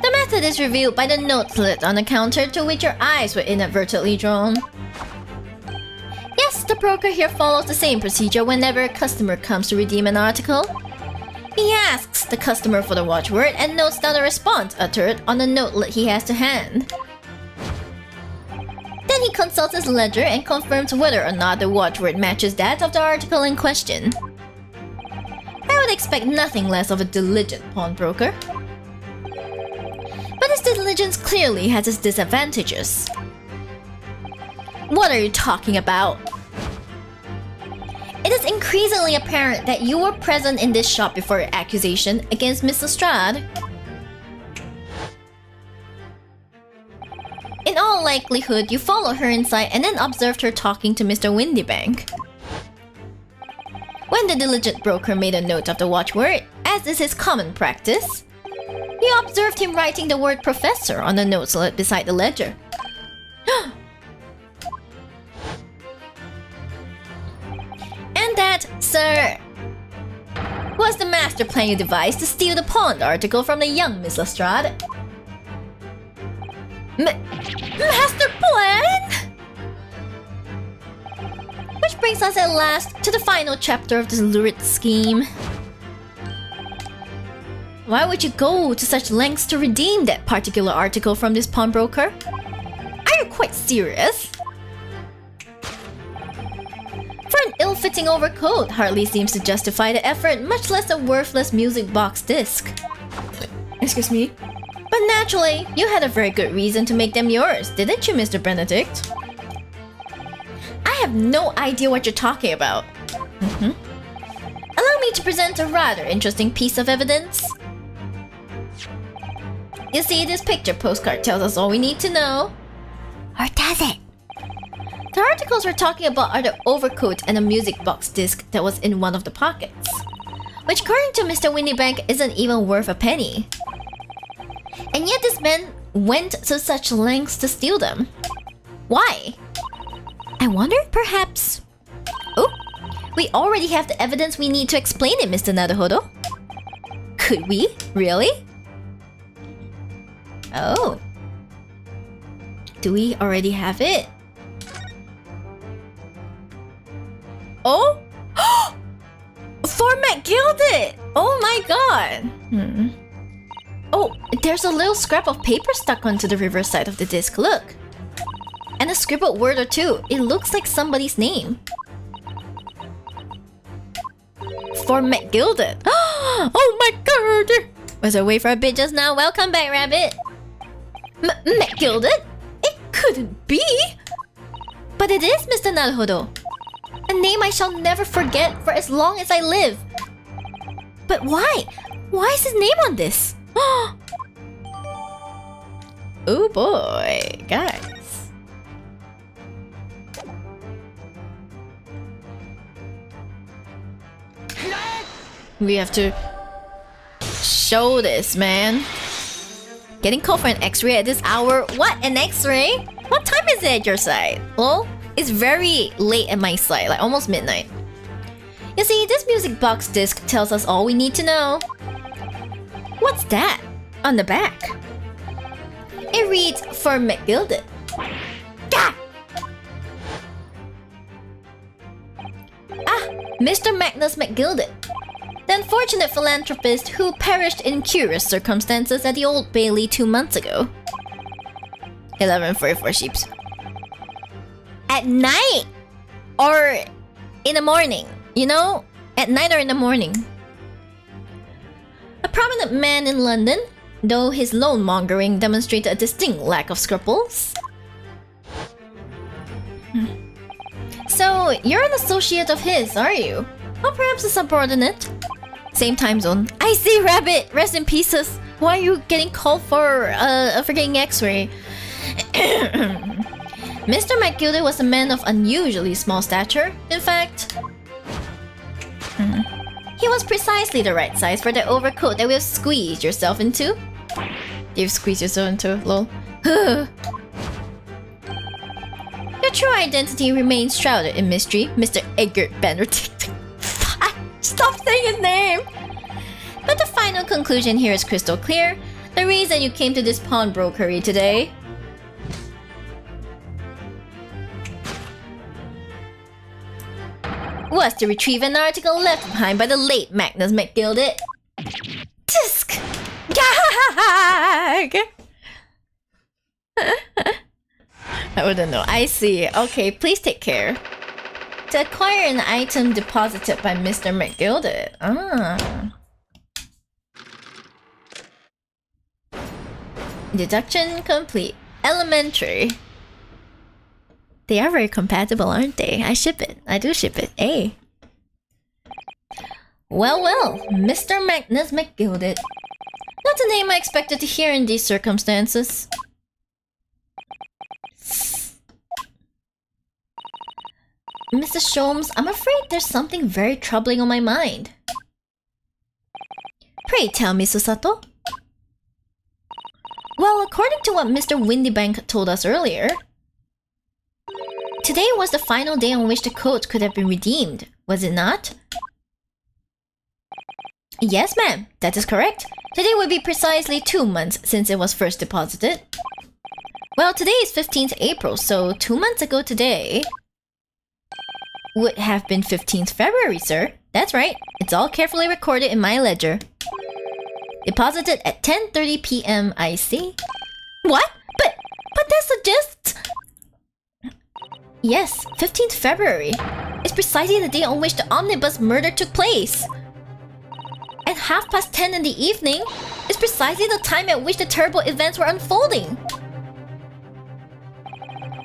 The it is revealed by the notelet on the counter to which your eyes were inadvertently drawn. Yes, the broker here follows the same procedure whenever a customer comes to redeem an article. He asks the customer for the watchword and notes down the response uttered on the notelet he has to hand. Then he consults his ledger and confirms whether or not the watchword matches that of the article in question. I would expect nothing less of a diligent pawnbroker. But his diligence clearly has its disadvantages. What are you talking about? It is increasingly apparent that you were present in this shop before your accusation against Miss Lestrade. In all likelihood, you followed her inside and then observed her talking to Mr. Windybank. When the diligent broker made a note of the watchword, as is his common practice, you observed him writing the word professor on the notelet beside the ledger. And that, sir, was the master plan you devised to steal the pawned article from the young Miss Lestrade. Master plan? Which brings us at last to the final chapter of this lurid scheme. Why would you go to such lengths to redeem that particular article from this pawnbroker? Are you quite serious? For an ill-fitting overcoat hardly seems to justify the effort, much less a worthless music box disc. Excuse me? But naturally, you had a very good reason to make them yours, didn't you, Mr. Benedict? I have no idea what you're talking about. Allow me to present a rather interesting piece of evidence. You see, this picture postcard tells us all we need to know. Or does it? The articles we're talking about are the overcoat and a music box disc that was in one of the pockets, which according to Mr. Windybank isn't even worth a penny. And yet this man went to such lengths to steal them. Why? I wonder if perhaps... Oh, we already have the evidence we need to explain it, Mr. Naruhodo. Could we? Really? Oh. Do we already have it? Oh? Format gilded! Oh my god! Oh, there's a little scrap of paper stuck onto the reverse side of the disc, look. And a scribbled word or two. It looks like somebody's name. Format gilded. Oh my god! Was I away for a bit just now? Welcome back, Rabbit. Matt gilded? It couldn't be! But it is, Mr. Naruhodo. A name I shall never forget for as long as I live. But why? Why is his name on this? Oh boy, guys. We have to show this, man. Getting called for an x-ray at this hour? What? An x-ray? What time is it at your side? Well, it's very late at my side, like almost midnight. You see, this music box disc tells us all we need to know. What's that? On the back. It reads, for McGilded. Gah! Ah, Mr. Magnus McGilded. The unfortunate philanthropist who perished in curious circumstances at the Old Bailey 2 months ago. 11:44 Shibs. At night! Or in the morning, you know? At night or in the morning. A prominent man in London, though his loan-mongering demonstrated a distinct lack of scruples. So, you're an associate of his, are you? Or perhaps a subordinate? Same time zone. I see, Rabbit! Rest in pieces! Why are you getting called for a freaking x-ray? Mr. McGilded was a man of unusually small stature. In fact, he was precisely the right size for the overcoat that you've squeezed yourself into. You've squeezed yourself into, lol. Your true identity remains shrouded in mystery, Mr. Edgar Benedict. Stop saying his name! But the final conclusion here is crystal clear. The reason you came to this pawnbrokery today was to retrieve an article left behind by the late Magnus McGilded. Tisk! Gag! I wouldn't know. I see. Okay, please take care. To acquire an item deposited by Mr. McGilded. Ah. Deduction complete. Elementary. They are very compatible, aren't they? I ship it. I do ship it. Hey. Well, Mr. Magnus McGilded. Not a name I expected to hear in these circumstances. Mrs. Sholmes, I'm afraid there's something very troubling on my mind. Pray tell me, Susato. Well, according to what Mr. Windybank told us earlier, today was the final day on which the coat could have been redeemed, was it not? Yes, ma'am, that is correct. Today would be precisely 2 months since it was first deposited. Well, today is 15th April, so 2 months ago today would have been 15th February, sir. That's right. It's all carefully recorded in my ledger. Deposited at 10:30 p.m. I see. What? But that suggests... Yes, 15th February is precisely the day on which the omnibus murder took place. And 10:30 in the evening is precisely the time at which the terrible events were unfolding.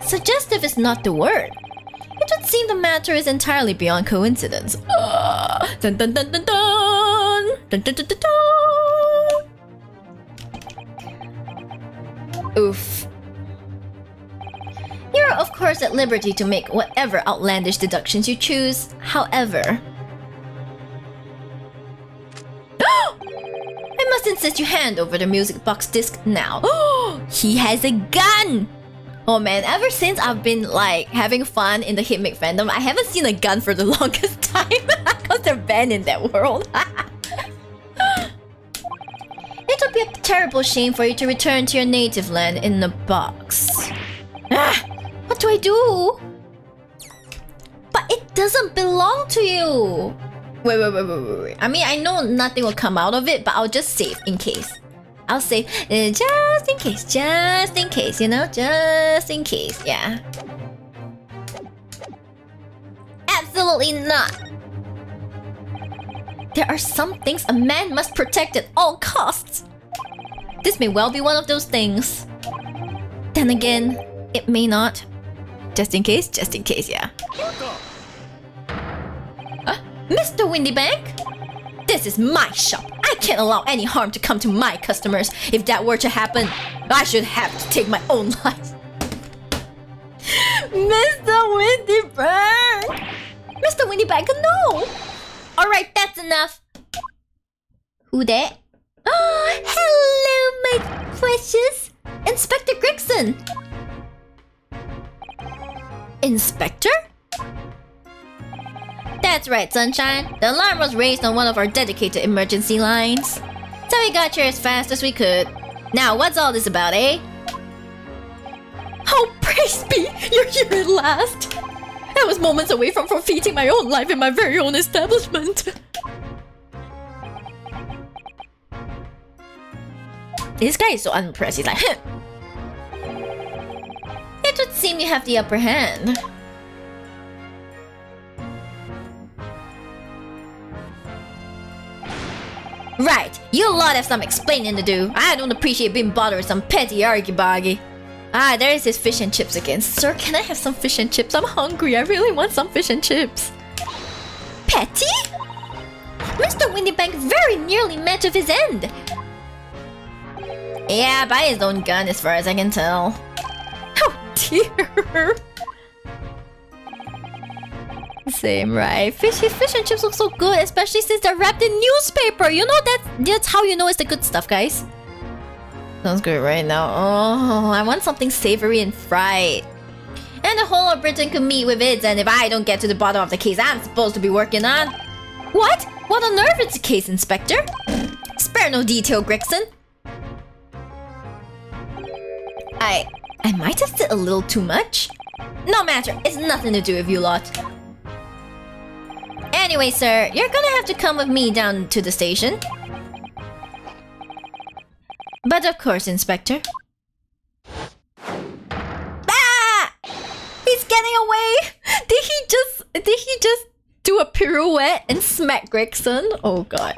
Suggestive is not the word. It would seem the matter is entirely beyond coincidence. Dun dun dun dun dun! Dun dun dun dun dun! Oof. You're of course at liberty to make whatever outlandish deductions you choose. However... I must insist you hand over the music box disc now. He has a gun! Oh man, ever since I've been like having fun in the Hitmake fandom, I haven't seen a gun for the longest time because they're banned in that world. It would be a terrible shame for you to return to your native land in a box. What do I do? But it doesn't belong to you. Wait. I mean, I know nothing will come out of it, but I'll just save in case. I'll save just in case, you know? Just in case, yeah. Absolutely not. There are some things a man must protect at all costs. This may well be one of those things. Then again, it may not. Just in case, yeah. Mr. Windybank? This is my shop. I can't allow any harm to come to my customers. If that were to happen, I should have to take my own life. Mr. Windybank! Mr. Windybank, no! Alright, that's enough. Who that? Oh, hello, my precious. Inspector Gregson. Inspector? That's right, Sunshine. The alarm was raised on one of our dedicated emergency lines. So we got here as fast as we could. Now, what's all this about, eh? Oh, praise be! You're here at last! I was moments away from forfeiting my own life in my very own establishment. This guy is so unimpressed. He's like, It would seem you have the upper hand. Right, you lot have some explaining to do. I don't appreciate being bothered with some petty argy-bargy. Ah, there's his fish and chips again. Sir, can I have some fish and chips? I'm hungry. I really want some fish and chips. Petty? Mr. Windybank very nearly met with his end. Yeah, by his own gun as far as I can tell. Oh dear. Same, right? Fish and chips look so good, especially since they're wrapped in newspaper. You know that's how you know it's the good stuff, guys. Sounds good right now. Oh, I want something savory and fried. And the whole of Britain could meet with it, and if I don't get to the bottom of the case I'm supposed to be working on. What? What on earth is the case, Inspector? Spare no detail, Gregson. I might have said a little too much. No matter, it's nothing to do with you lot. Anyway, sir, you're gonna have to come with me down to the station. But of course, Inspector. Ah! He's getting away! Did he just do a pirouette and smack Gregson? Oh god.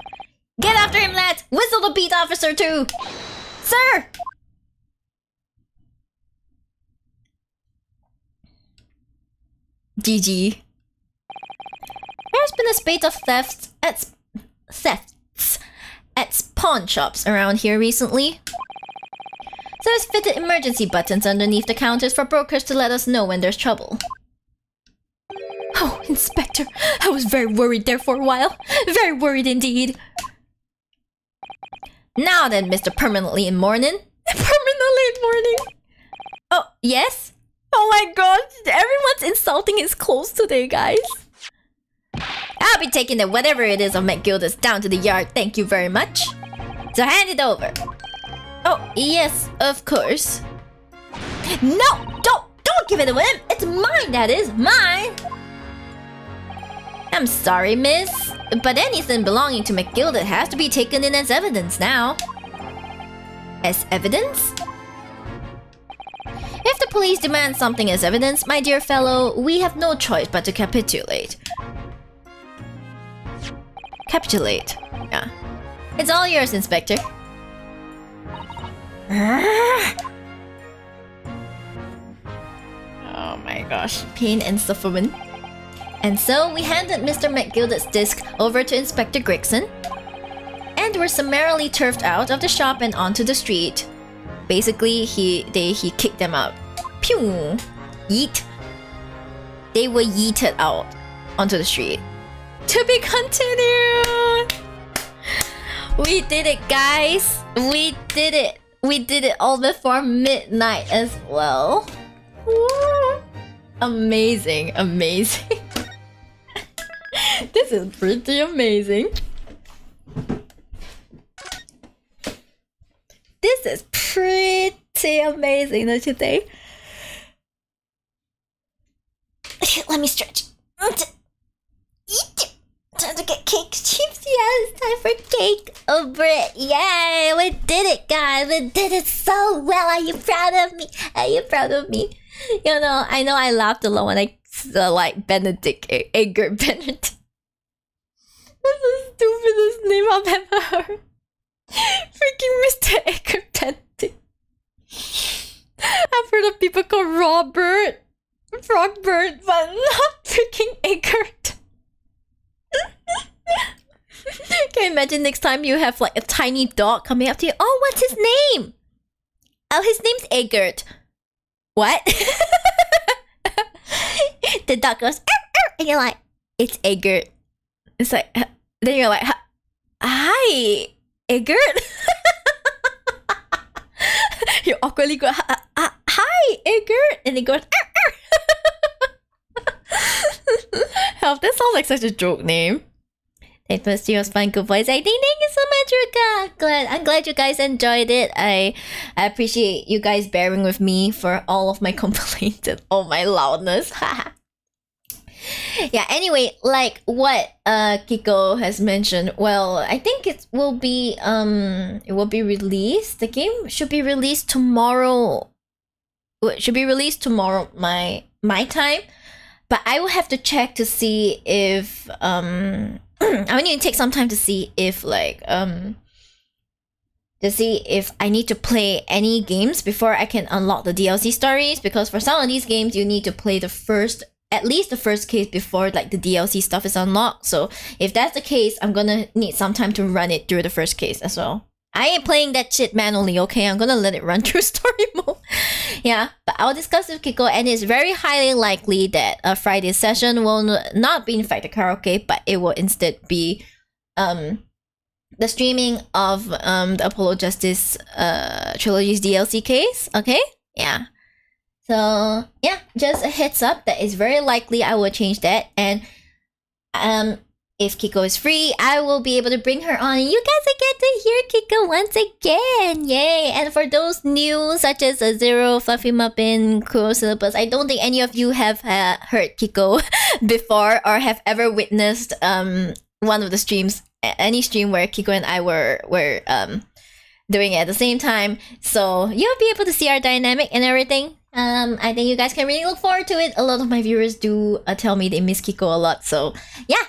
Get after him, lads! Whistle the beat officer too! Sir! GG. There's been a spate of thefts at pawn shops around here recently. There's fitted emergency buttons underneath the counters for brokers to let us know when there's trouble. Oh, Inspector, I was very worried there for a while. Very worried indeed. Now then, Mr. Permanently in Mourning. Permanently in Mourning? Oh, yes? Oh my god, everyone's insulting his clothes today, guys. I'll be taking the whatever it is of McGilda's down to the yard, thank you very much. So hand it over. Oh, yes, of course. No, don't give it to him. It's mine, that is, mine. I'm sorry, miss, but anything belonging to McGilda has to be taken in as evidence now. As evidence? If the police demand something as evidence, my dear fellow, we have no choice but to capitulate. Capitulate. Yeah. It's all yours, Inspector. Oh my gosh. Pain and suffering. And so we handed Mr. McGilda's disc over to Inspector Gregson and were summarily turfed out of the shop and onto the street. Basically, he kicked them out. Pew! Yeet. They were yeeted out onto the street. To be continued! We did it, guys! We did it! We did it all before midnight as well. Woo. Amazing, amazing. This is pretty amazing. This is pretty amazing, don't you think? Let me stretch. Time to get cake chips. Yes, time for cake. Oh, Brit. Yay, we did it, guys. We did it so well. Are you proud of me? Are you proud of me? You know I laughed a lot when I like Benedict, Edgar Benedict. That's the stupidest name I've ever heard. Freaking Mr. Edgar Benedict. I've heard of people called Robert, Frogbert, but not freaking Eggert. Can you imagine next time you have like a tiny dog coming up to you? Oh, what's his name? Oh, his name's Eggert. What? The dog goes, "Arr, arr," and you're like, it's Eggert. It's like, then you're like, hi, Eggert. You awkwardly go, hi, Eggert, and he goes, arr, arr. Help, that sounds like such a joke name. It was your fun, good voice. I think thank you so much, Ruka. I'm glad you guys enjoyed it. I appreciate you guys bearing with me for all of my complaints and all my loudness. Yeah, anyway, like what Kiko has mentioned, well, I think it will be released. The game should be released tomorrow. It should be released tomorrow my time. But I will have to check to see if I will need to take some time to see if like to see if I need to play any games before I can unlock the DLC stories, because for some of these games you need to play at least the first case before like the DLC stuff is unlocked. So if that's the case, I'm gonna need some time to run it through the first case as well. I ain't playing that shit manually, okay? I'm gonna let it run through story mode. Yeah, but I'll discuss with Kiko, and it's very highly likely that a Friday session will not be in fact a karaoke, but it will instead be the streaming of the Apollo Justice Trilogy's DLC case, okay? Yeah. So, yeah, just a heads up that it's very likely I will change that, and if Kiko is free, I will be able to bring her on. You guys will get to hear Kiko once again. Yay! And for those new, such as Zero, Fluffy Muffin, Kuro Syllabus, I don't think any of you have heard Kiko before or have ever witnessed one of the streams, any stream where Kiko and I were doing it at the same time. So you'll be able to see our dynamic and everything. I think you guys can really look forward to it. A lot of my viewers do tell me they miss Kiko a lot. So yeah.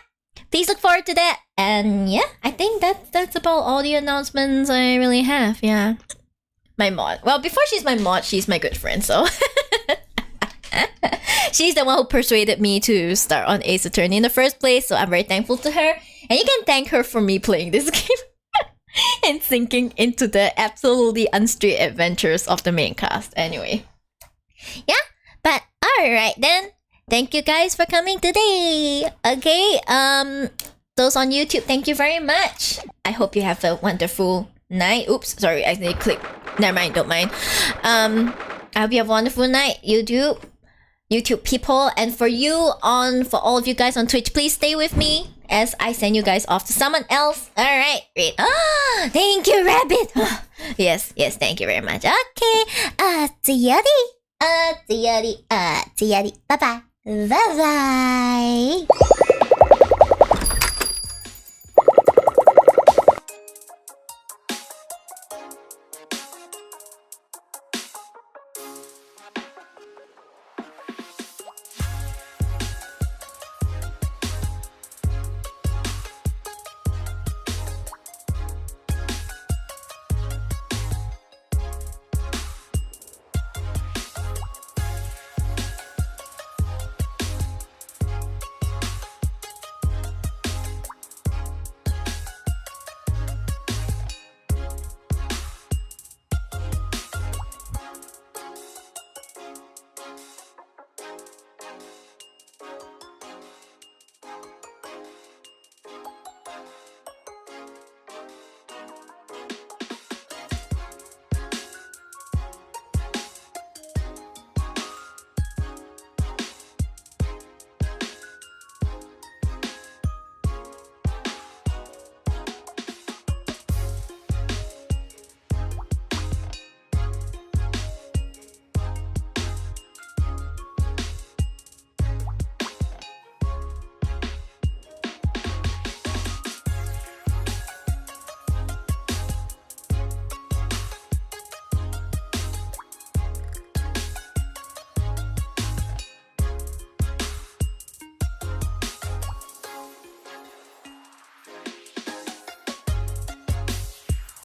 Please look forward to that. And yeah, I think that's about all the announcements I really have. Yeah. My mod. Well, before she's my mod, she's my good friend, so she's the one who persuaded me to start on Ace Attorney in the first place, so I'm very thankful to her. And you can thank her for me playing this game and sinking into the absolutely unstraight adventures of the main cast. Anyway. Yeah, but alright then. Thank you guys for coming today. Okay, those on YouTube, thank you very much. I hope you have a wonderful night. Oops, sorry, I accidentally clicked. Never mind, don't mind. I hope you have a wonderful night, YouTube people. And for all of you guys on Twitch, please stay with me as I send you guys off to someone else. Alright, great. Ah, thank you, Rabbit. Yes, thank you very much. Okay, tsuyari. Tsuyari. Bye-bye. Bye-bye.